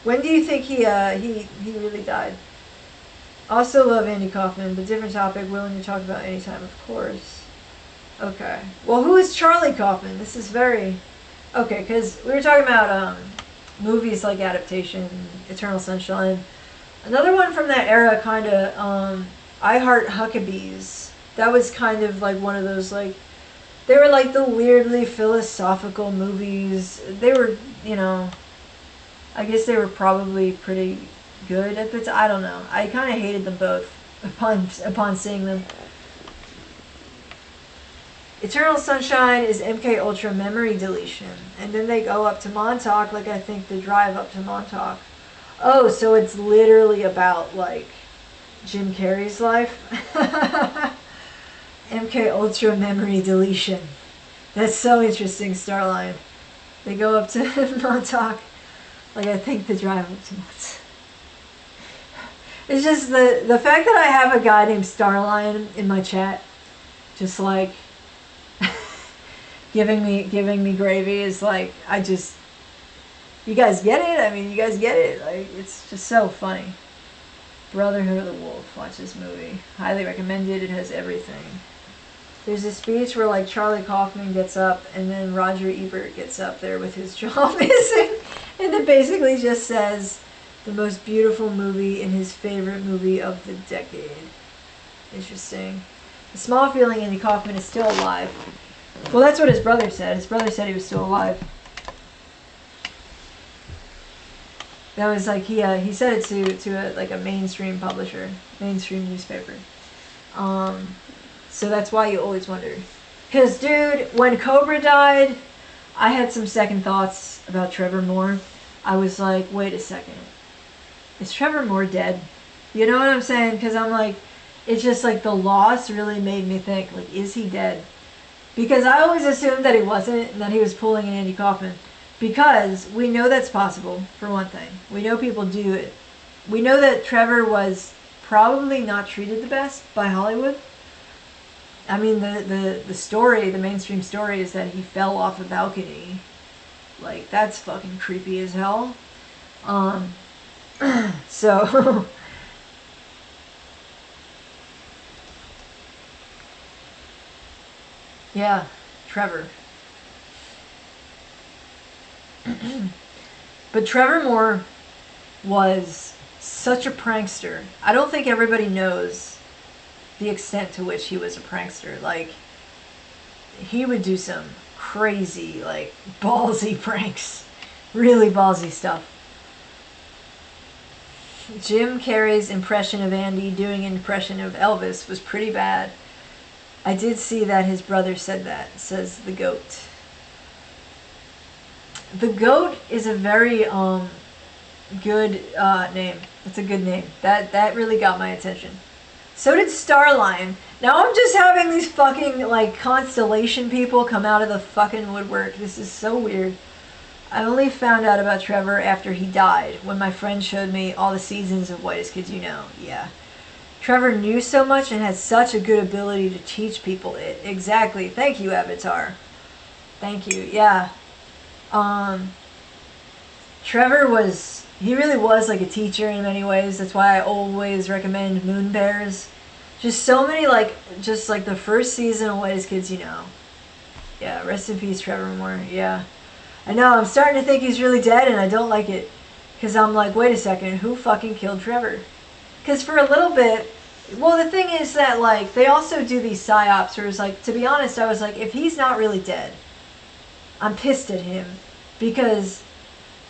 when do you think he really died? Also love Andy Kaufman, but different topic, willing to talk about anytime, of course. Okay. Well, who is Charlie Kaufman? This is very... Okay, because we were talking about movies like Adaptation, Eternal Sunshine. Another one from that era, kind of, I Heart Huckabees. That was kind of like one of those, like, they were like the weirdly philosophical movies. They were, you know, I guess they were probably pretty good at the time. I don't know. I kind of hated them both upon seeing them. Eternal Sunshine is MK Ultra memory deletion. And then they go up to Montauk, like I think the drive up to Montauk. Oh, so it's literally about, like, Jim Carrey's life? MK Ultra memory deletion. That's so interesting, Starline. They go up to Montauk, like I think the drive up to Montauk. It's just the fact that I have a guy named Starline in my chat, just like giving me gravy is like, you guys get it? I mean, you guys get it. Like, it's just so funny. Brotherhood of the Wolf. Watch this movie. Highly recommended. It has everything. There's a speech where, like, Charlie Kaufman gets up and then Roger Ebert gets up there with his jaw missing. And it basically just says the most beautiful movie and his favorite movie of the decade. Interesting. The small feeling Andy Kaufman is still alive. Well, that's what his brother said. His brother said he was still alive. That was like, he said it to a mainstream publisher, mainstream newspaper. So that's why you always wonder. Because, dude, when Cobra died, I had some second thoughts about Trevor Moore. I was like, wait a second. Is Trevor Moore dead? You know what I'm saying? Because I'm like, it's just like the loss really made me think, like, is he dead? Because I always assumed that he wasn't and that he was pulling an Andy Kaufman. Because we know that's possible, for one thing. We know people do it. We know that Trevor was probably not treated the best by Hollywood. I mean, the story, the mainstream story is that he fell off a balcony. Like, that's fucking creepy as hell. So... yeah, Trevor. But Trevor Moore was such a prankster. I don't think everybody knows the extent to which he was a prankster. Like, he would do some crazy, like, ballsy pranks. Really ballsy stuff. Jim Carrey's impression of Andy doing an impression of Elvis was pretty bad. I did see that his brother said that, says the GOAT. The GOAT is a very good name. It's a good name. That really got my attention. So did Starline. Now I'm just having these fucking, like, constellation people come out of the fucking woodwork. This is so weird. I only found out about Trevor after he died, when my friend showed me all the seasons of Whitest Kids You Know. Yeah. Trevor knew so much and had such a good ability to teach people it. Exactly. Thank you, Avatar. Thank you. Yeah. Trevor was, he really was like a teacher in many ways. That's why I always recommend Moon Bears. Just so many, like, just like the first season of Whitest Kids You Know. Yeah, rest in peace, Trevor Moore. Yeah. I know, I'm starting to think he's really dead and I don't like it. Because I'm like, wait a second, who fucking killed Trevor? Because for a little bit, Well, the thing is that, like, they also do these psyops where it's like, to be honest, I was like, if he's not really dead, I'm pissed at him because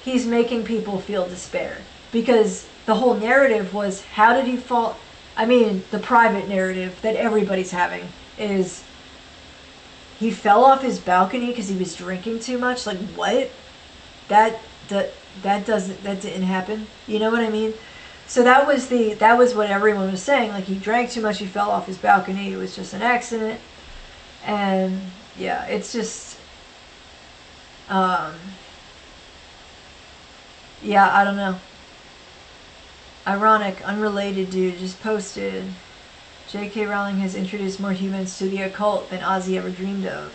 he's making people feel despair. Because the whole narrative was, how did he fall? I mean, the private narrative that everybody's having is he fell off his balcony because he was drinking too much. Like, what? That didn't happen. You know what I mean? So that was what everyone was saying. Like, he drank too much, he fell off his balcony, it was just an accident. And yeah, it's just yeah, I don't know. Ironic, unrelated dude just posted, J.K. Rowling has introduced more humans to the occult than Ozzy ever dreamed of.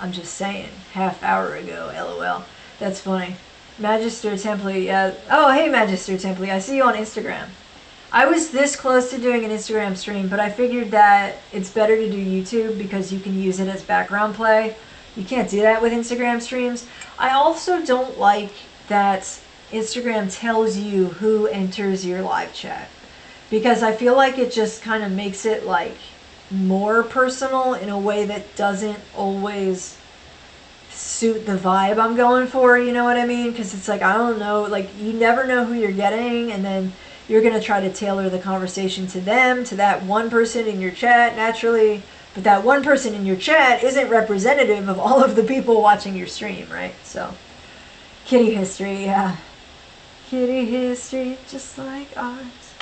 I'm just saying, half hour ago, LOL. That's funny. Magister Templey, yeah. Oh, hey Magister Templey, I see you on Instagram. I was this close to doing an Instagram stream, but I figured that it's better to do YouTube because you can use it as background play. You can't do that with Instagram streams. I also don't like that Instagram tells you who enters your live chat, because I feel like it just kind of makes it like more personal in a way that doesn't always suit the vibe I'm going for, you know what I mean? Because it's like, I don't know, like, you never know who you're getting, and then you're going to try to tailor the conversation to them, to that one person in your chat, naturally, but that one person in your chat isn't representative of all of the people watching your stream, right? So, kitty history, yeah. Kitty history, just like ours.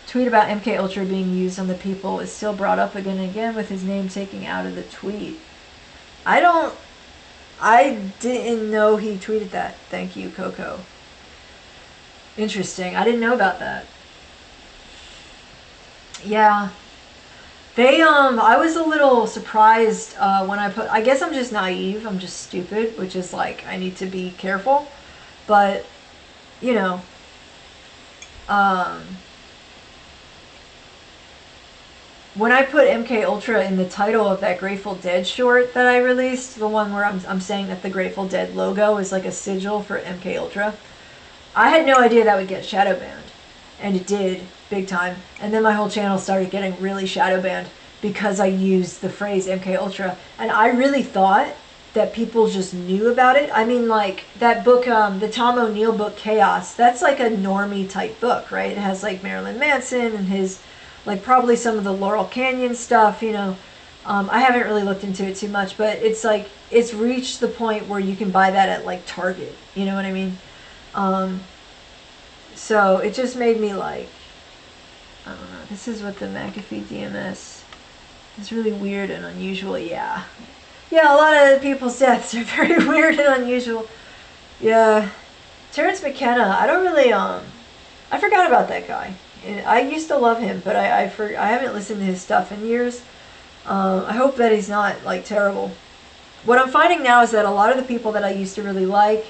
Tweet about MK Ultra being used on the people is still brought up again and again with his name taken out of the tweet. I didn't know he tweeted that. Thank you, Coco. Interesting. I didn't know about that. Yeah. I was a little surprised when I guess I'm just naive. I'm just stupid, which is like, I need to be careful. But, you know, when I put MK Ultra in the title of that Grateful Dead short that I released, the one where I'm saying that the Grateful Dead logo is like a sigil for MK Ultra, I had no idea that would get shadow banned. And it did, big time. And then my whole channel started getting really shadow banned because I used the phrase MK Ultra. And I really thought that people just knew about it. I mean, like, that book, the Tom O'Neill book, Chaos, that's like a normie type book, right? It has like Marilyn Manson and his, like, probably some of the Laurel Canyon stuff, you know. I haven't really looked into it too much, but it's like, it's reached the point where you can buy that at like Target, you know what I mean? So it just made me like, I don't know, this is what the McAfee DMS is, really weird and unusual. Yeah, a lot of people's deaths are very weird and unusual. Yeah, Terrence McKenna, I don't really, I forgot about that guy. I used to love him, but I haven't listened to his stuff in years. I hope that he's not like terrible. What I'm finding now is that a lot of the people that I used to really like,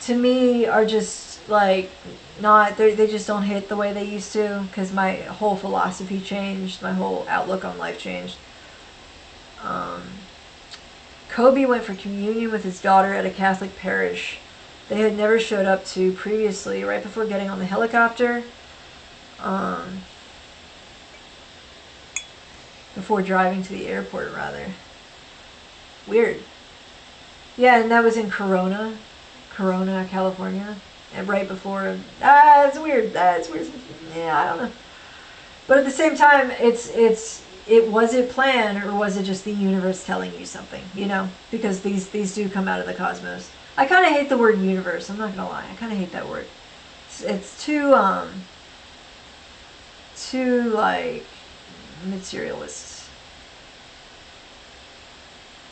to me, are just like not, they just don't hit the way they used to, because my whole philosophy changed, my whole outlook on life changed. Kobe went for communion with his daughter at a Catholic parish they had never showed up to previously, right before getting on the helicopter. Before driving to the airport, rather. Weird. Yeah, and that was in Corona, California. And right before, it's weird. It's weird. Yeah, I don't know. But at the same time, was it planned, or was it just the universe telling you something, you know? Because these do come out of the cosmos. I kind of hate the word universe, I'm not gonna lie. I kind of hate that word. It's too like materialist.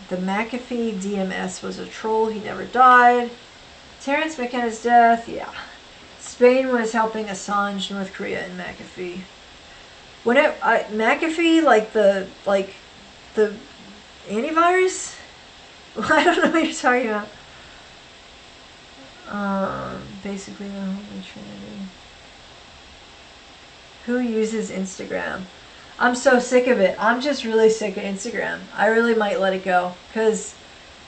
The McAfee DMS was a troll, he never died. Terrence McKenna's death, yeah. Spain was helping Assange, North Korea, and McAfee. McAfee, like the antivirus? I don't know what you're talking about. Basically the Holy Trinity. Who uses Instagram? I'm so sick of it. I'm just really sick of Instagram. I really might let it go, because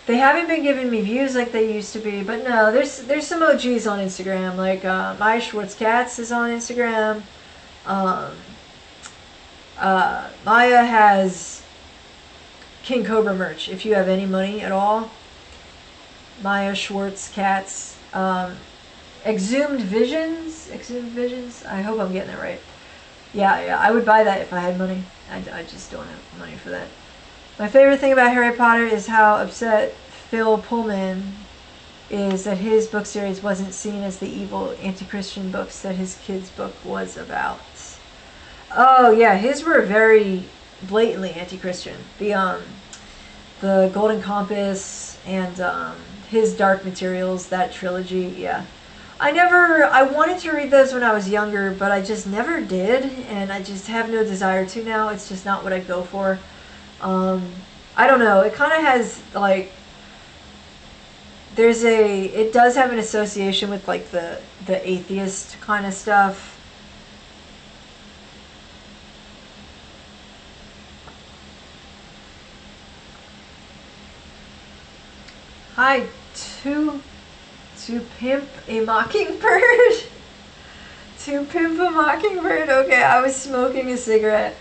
they haven't been giving me views like they used to be. But no, there's some OGs on Instagram, like Maya Schwartz Katz is on Instagram. Um, Maya has King Cobra merch. If you have any money at all, Maya Schwartz Cats. Exhumed Visions. I hope I'm getting it right. Yeah, I would buy that if I had money. I just don't have money for that. My favorite thing about Harry Potter is how upset Phil Pullman is that his book series wasn't seen as the evil anti-Christian books that his kid's book was about. Oh yeah, his were very blatantly anti-Christian. The Golden Compass and his Dark Materials, that trilogy, yeah. I wanted to read those when I was younger, but I just never did, and I just have no desire to now. It's just not what I go for. I don't know, it kind of has, like, it does have an association with, like, the atheist kind of stuff. Hi, to pimp a mockingbird. To pimp a mockingbird. Okay, I was smoking a cigarette,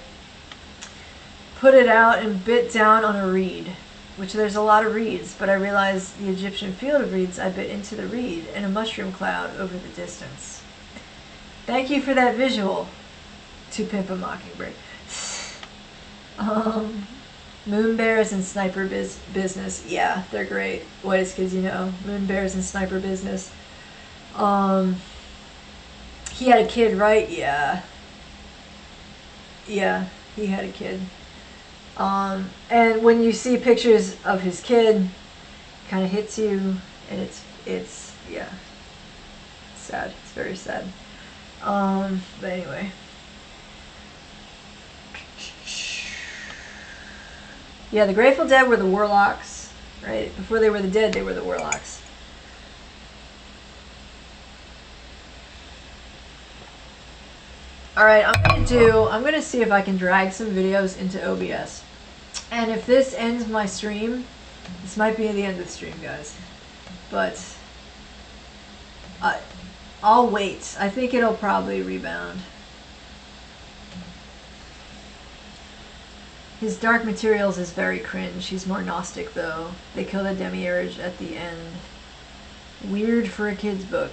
put it out and bit down on a reed, which there's a lot of reeds, but I realized the Egyptian field of reeds. I bit into the reed and a mushroom cloud over the distance. Thank you for that visual. To pimp a mockingbird. Moon bears and sniper business. Yeah, they're great. What is kids, you know? Moon bears and sniper business. He had a kid, right? Yeah. Yeah, he had a kid. And when you see pictures of his kid, it kind of hits you, and it's yeah, it's sad. It's very sad. But anyway. Yeah, the Grateful Dead were the warlocks, right? Before they were the dead, they were the warlocks. Alright, I'm gonna see if I can drag some videos into OBS. And if this ends my stream, this might be the end of the stream, guys. But I'll wait. I think it'll probably rebound. His Dark Materials is very cringe. He's more Gnostic, though. They kill the demiurge at the end. Weird for a kid's book.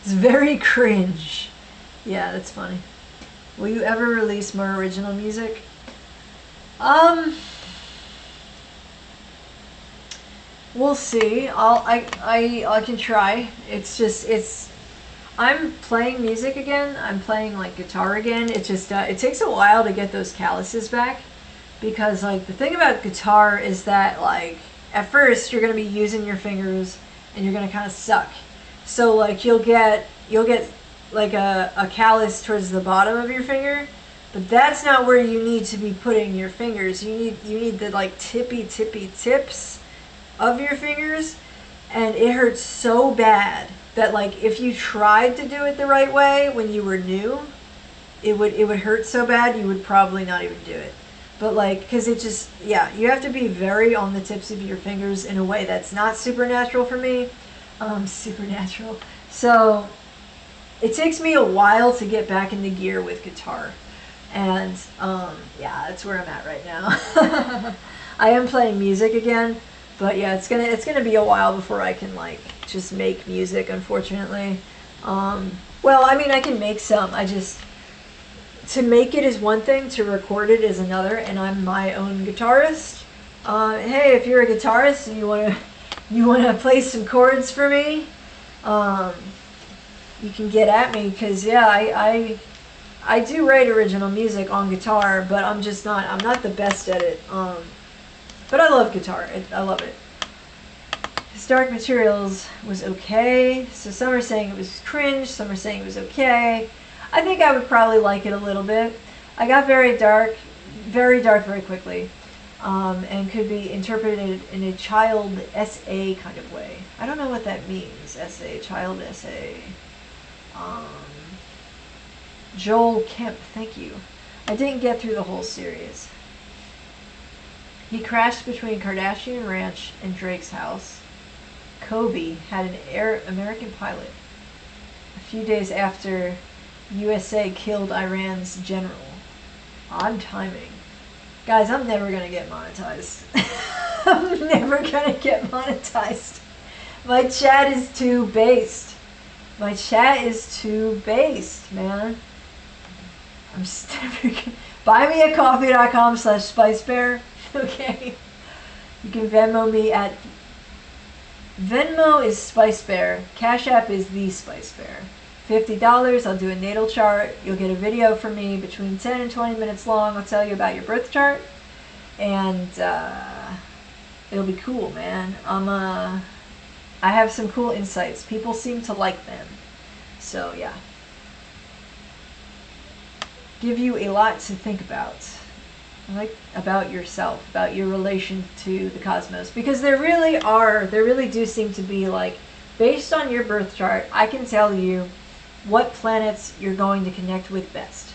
It's very cringe. Yeah, that's funny. Will you ever release more original music? We'll see. I can try. I'm playing music again. I'm playing like guitar again. It just it takes a while to get those calluses back. Because, like, the thing about guitar is that, like, at first you're going to be using your fingers and you're going to kind of suck. So, like, you'll get like a callus towards the bottom of your finger, but that's not where you need to be putting your fingers. You need the, like, tippy tips of your fingers, and it hurts so bad that, like, if you tried to do it the right way when you were new, it would hurt so bad you would probably not even do it. But, like, because it just, yeah, you have to be very on the tips of your fingers in a way that's not supernatural for me. Supernatural. So, it takes me a while to get back into gear with guitar. And, yeah, that's where I'm at right now. I am playing music again, but yeah, it's gonna be a while before I can, like, just make music, unfortunately. Well, I mean, I can make some. To make it is one thing, to record it is another, and I'm my own guitarist. Hey, if you're a guitarist and you wanna play some chords for me, you can get at me, because yeah, I do write original music on guitar, but I'm not the best at it. But I love guitar. I love it. His Dark Materials was okay. So some are saying it was cringe, some are saying it was okay. I think I would probably like it a little bit. I got very dark very quickly, and could be interpreted in a child essay kind of way. I don't know what that means, essay, child essay. Joel Kemp, thank you. I didn't get through the whole series. He crashed between Kardashian Ranch and Drake's house. Kobe had an American pilot. A few days after USA killed Iran's general. Odd timing. Guys, I'm never gonna get monetized. I'm never gonna get monetized. My chat is too based. My chat is too based, man. I'm just never gonna... buymeacoffee.com/SpiceBear. Okay. You can Venmo me at... Venmo is SpiceBear. CashApp is TheSpiceBear. $50, I'll do a natal chart. You'll get a video from me between 10 and 20 minutes long. I'll tell you about your birth chart. And it'll be cool, man. I have some cool insights. People seem to like them. So, yeah. Give you a lot to think about. Like, about yourself, about your relation to the cosmos. Because there really do seem to be, like, based on your birth chart, I can tell you what planets you're going to connect with best.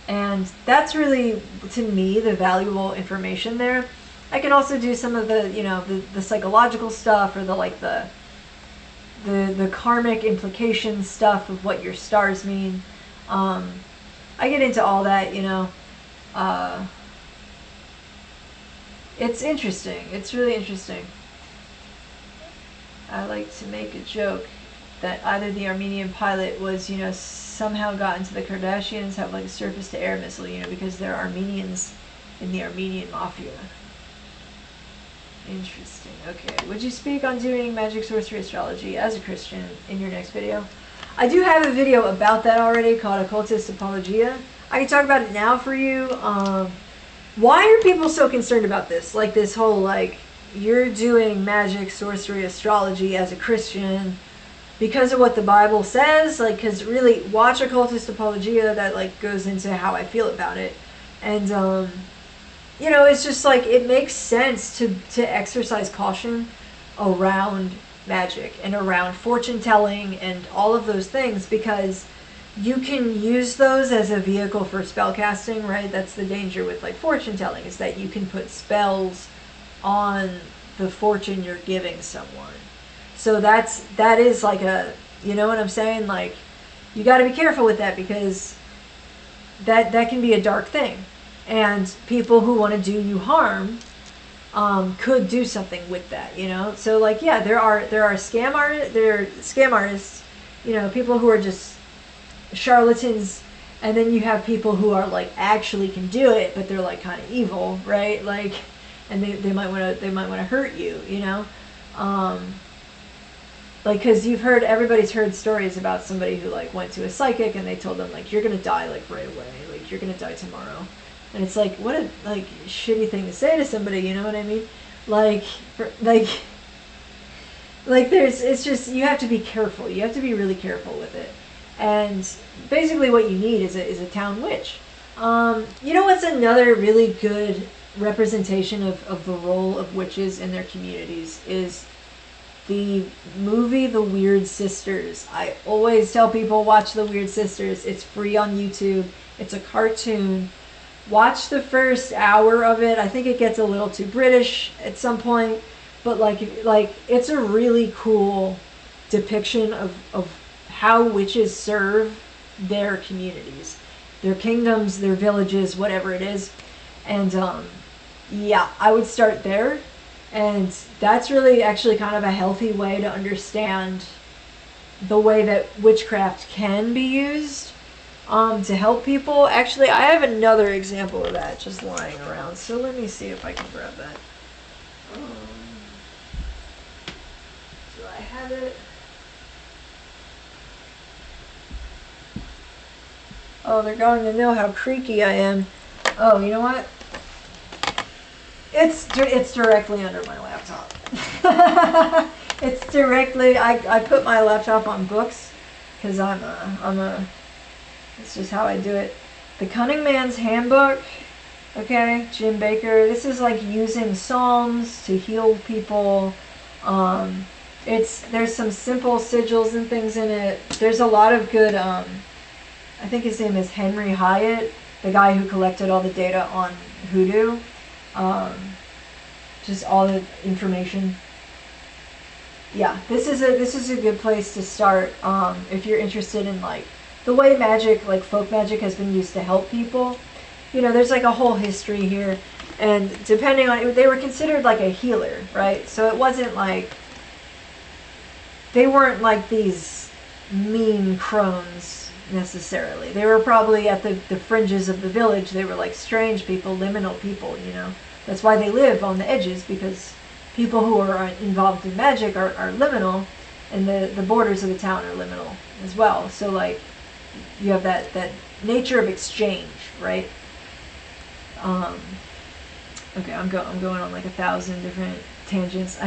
And that's really, to me, the valuable information there. I can also do some of the, you know, the psychological stuff, or the karmic implication stuff of what your stars mean. I get into all that, you know. It's interesting. It's really interesting. I like to make a joke that either the Armenian pilot was, you know, somehow got into the Kardashians, have like a surface-to-air missile, you know, because they're Armenians in the Armenian mafia. Interesting. Okay. Would you speak on doing magic, sorcery, astrology as a Christian in your next video? I do have a video about that already called Occultist Apologia. I can talk about it now for you. Why are people so concerned about this? Like this whole, like, you're doing magic, sorcery, astrology as a Christian because of what the Bible says? Like, because really, watch Occultist Apologia. That, like, goes into how I feel about it. And, you know, it's just, like, it makes sense to exercise caution around magic and around fortune telling and all of those things, because you can use those as a vehicle for spell casting, right? That's the danger with, like, fortune telling, is that you can put spells on the fortune you're giving someone. So that is like a, you know what I'm saying? Like, you got to be careful with that, because that can be a dark thing, and people who want to do you harm could do something with that, you know. So, like, yeah, there are scam artists, you know, people who are just charlatans, and then you have people who are, like, actually can do it, but they're, like, kind of evil, right? Like, and they might want to hurt you, you know. Like, because everybody's heard stories about somebody who, like, went to a psychic and they told them, like, you're gonna die, like, right away, like, you're gonna die tomorrow. And it's like, what a, like, shitty thing to say to somebody, you know what I mean? Like, it's just, you have to be careful. You have to be really careful with it. And basically what you need is a town witch. You know what's another really good representation of the role of witches in their communities is the movie The Weird Sisters. I always tell people, watch The Weird Sisters. It's free on YouTube. It's a cartoon. Watch the first hour of it. I think it gets a little too British at some point, but like it's a really cool depiction of how witches serve their communities, their kingdoms, their villages, whatever it is. And yeah, I would start there. And that's really actually kind of a healthy way to understand the way that witchcraft can be used to help people. Actually, I have another example of that just lying around. So let me see if I can grab that. Do I have it? Oh, they're going to know how creaky I am. Oh, you know what? It's directly under my laptop. It's directly, I put my laptop on books because it's just how I do it. The Cunning Man's Handbook, okay, Jim Baker. This is like using psalms to heal people. There's some simple sigils and things in it. There's a lot of good, I think his name is Henry Hyde, the guy who collected all the data on hoodoo. Just all the information. Yeah, this is a good place to start if you're interested in, like, the way magic, like folk magic, has been used to help people. You know, there's like a whole history here, and depending on it, they were considered like a healer, right? So it wasn't like, they weren't like these mean crones necessarily. They were probably at the fringes of the village. They were like strange people, liminal people, you know. That's why they live on the edges, because people who are involved in magic are liminal, and the borders of the town are liminal as well. So like, you have that nature of exchange, right? Okay, I'm going on like 1,000 different tangents.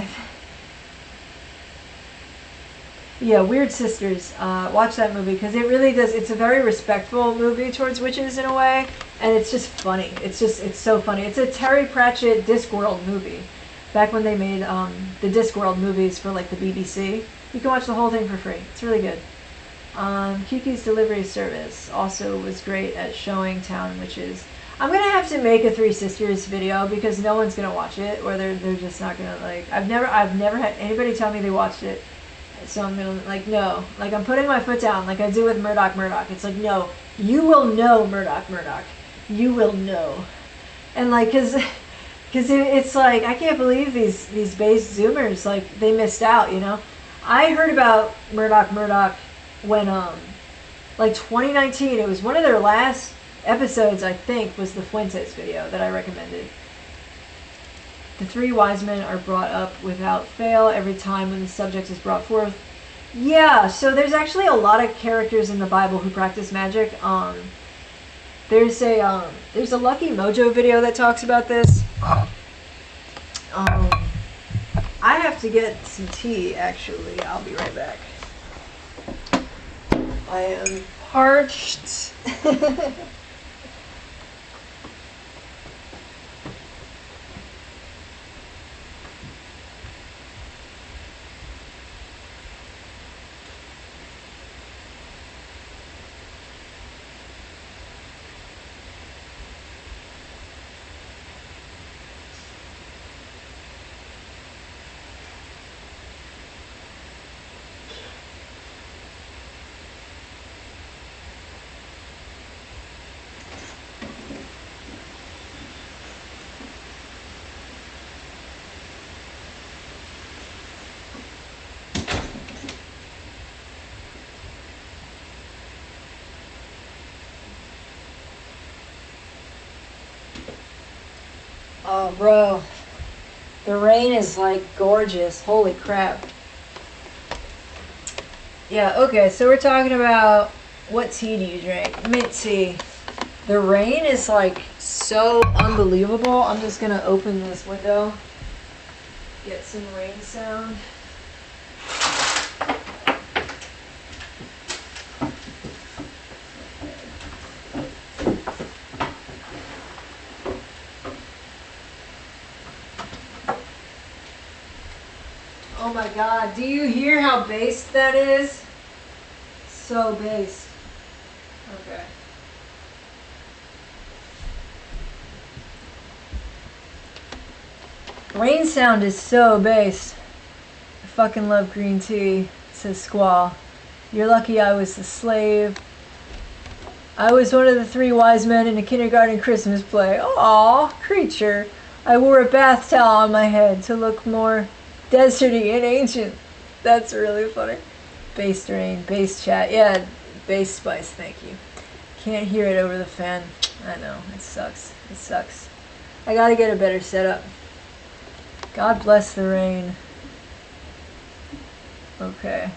Yeah, Weird Sisters. Watch that movie, because it really does. It's a very respectful movie towards witches in a way, and it's just funny. It's so funny. It's a Terry Pratchett Discworld movie. Back when they made the Discworld movies for like the BBC, you can watch the whole thing for free. It's really good. Kiki's Delivery Service also was great at showing town witches. I'm gonna have to make a Three Sisters video, because no one's gonna watch it, or they're just not gonna like. I've never had anybody tell me they watched it. So I'm gonna, like, no. Like, I'm putting my foot down, like I do with Murdoch Murdoch. It's like, no, you will know Murdoch Murdoch. You will know. And, like, cause it's like, I can't believe these base Zoomers, like, they missed out, you know? I heard about Murdoch Murdoch when, like, 2019, it was one of their last episodes, I think, was the Fuentes video that I recommended. The three wise men are brought up without fail every time when the subject is brought forth. Yeah, so there's actually a lot of characters in the Bible who practice magic. There's a Lucky Mojo video that talks about this. I have to get some tea, actually. I'll be right back. I am parched. Oh, bro. The rain is, like, gorgeous. Holy crap. Yeah, okay, so we're talking about what tea do you drink? Mint tea. The rain is, like, so unbelievable. I'm just gonna open this window. Get some rain sound. Oh my god, do you hear how based that is? So based. Okay. Rain sound is so based. I fucking love green tea, says Squall. You're lucky I was the slave. I was one of the three wise men in a kindergarten Christmas play. Aw, creature. I wore a bath towel on my head to look more deserty and ancient. That's really funny. Based rain, based chat. Yeah, based spice, thank you. Can't hear it over the fan. I know, it sucks. It sucks. I gotta get a better setup. God bless the rain. Okay.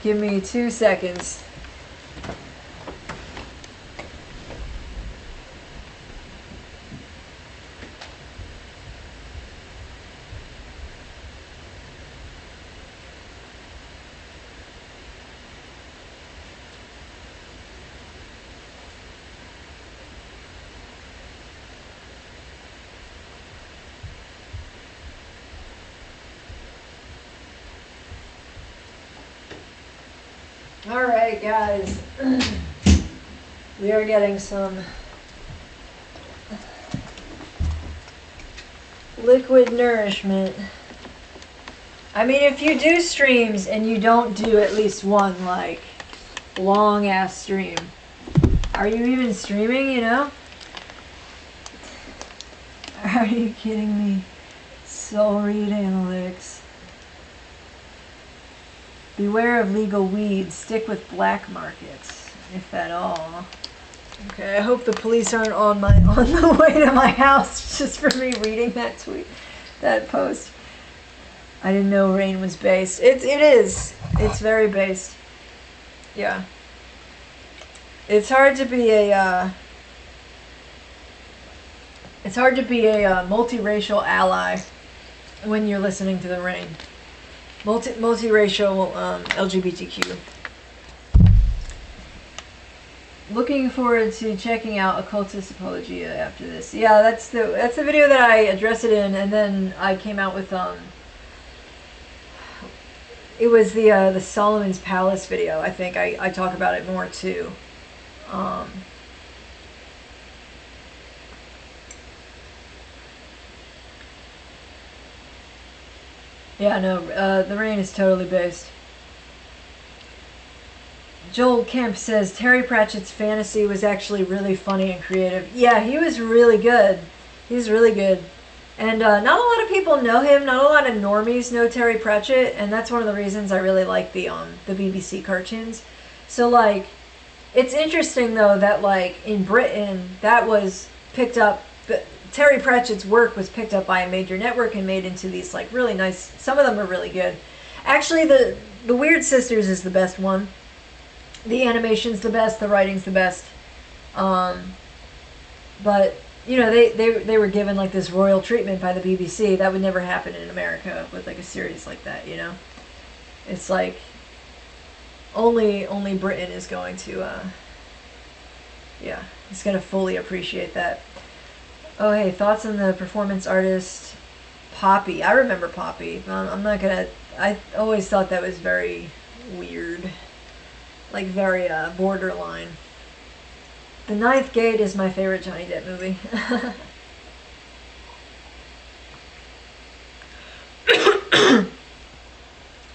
Give me 2 seconds. Alright guys, we are getting some liquid nourishment. I mean, if you do streams and you don't do at least one like long ass stream. Are you even streaming, you know? Are you kidding me? Soul read analytics. Beware of legal weeds. Stick with black markets, if at all. Okay, I hope the police aren't on the way to my house just for me reading that tweet, that post. I didn't know rain was based. It is. It's very based. Yeah. It's hard to be a multiracial ally when you're listening to the rain. Multiracial LGBTQ. Looking forward to checking out Occultist Apologia after this. Yeah, that's the video that I addressed it in, and then I came out with it was the Solomon's Palace video. I think I talk about it more too. Yeah, no, the rain is totally based. Joel Kemp says Terry Pratchett's fantasy was actually really funny and creative. Yeah, he was really good. He's really good. And not a lot of people know him. Not a lot of normies know Terry Pratchett, and that's one of the reasons I really like the BBC cartoons. So like, it's interesting though that like in Britain that was picked up. Terry Pratchett's work was picked up by a major network and made into these like really nice. Some of them are really good. Actually, the Weird Sisters is the best one. The animation's the best. The writing's the best. But you know, they were given like this royal treatment by the BBC. That would never happen in America with like a series like that. You know, it's like only Britain is going to yeah, it's going to fully appreciate that. Oh hey, thoughts on the performance artist Poppy? I remember Poppy. I'm not gonna. I always thought that was very weird, like very borderline. The Ninth Gate is my favorite Johnny Depp movie.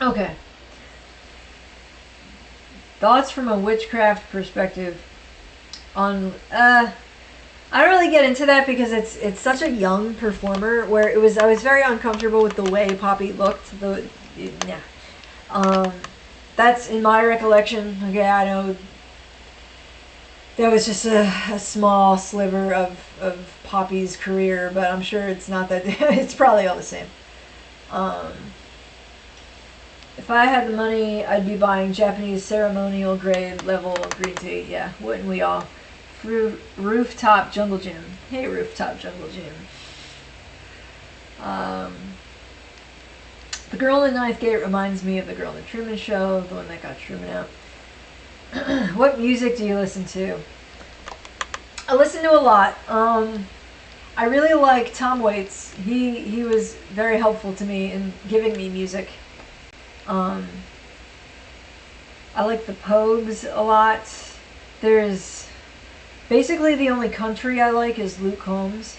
Okay. Thoughts from a witchcraft perspective on I don't really get into that because it's such a young performer where I was very uncomfortable with the way Poppy looked. That's in my recollection. Okay, I know that was just a small sliver of Poppy's career, but I'm sure it's not that. It's probably all the same. If I had the money, I'd be buying Japanese ceremonial grade level green tea. Yeah, wouldn't we all? Rooftop Jungle Gym. Hey, Rooftop Jungle Gym. The girl in Ninth Gate reminds me of the girl in the Truman Show, the one that got Truman out. What music do you listen to? I listen to a lot. I really like Tom Waits. He was very helpful to me in giving me music. I like the Pogues a lot. There's basically the only country I like is Luke Combs.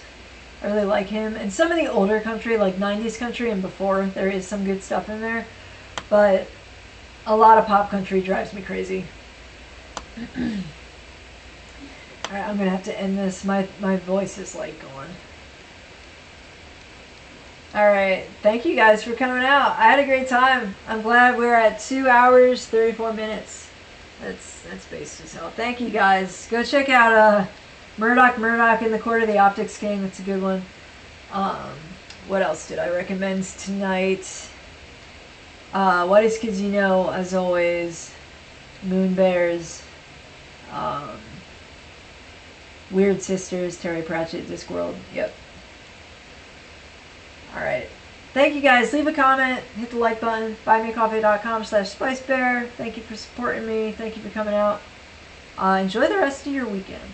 I really like him. And some of the older country, like 90s country and before, there is some good stuff in there. But a lot of pop country drives me crazy. Alright, I'm going to have to end this. My voice is like going. Alright, thank you guys for coming out. I had a great time. I'm glad we're at 2 hours, 34 minutes. That's based as hell. Thank you guys. Go check out Murdoch Murdoch in the Court of the Optics King. That's a good one. What else did I recommend tonight? Whitest Kids You Know, as always. Moon Bears. Weird Sisters, Terry Pratchett, Discworld. Yep. Alright. Thank you guys. Leave a comment. Hit the like button. buymeacoffee.com/SpiceBear. Thank you for supporting me. Thank you for coming out. Enjoy the rest of your weekend.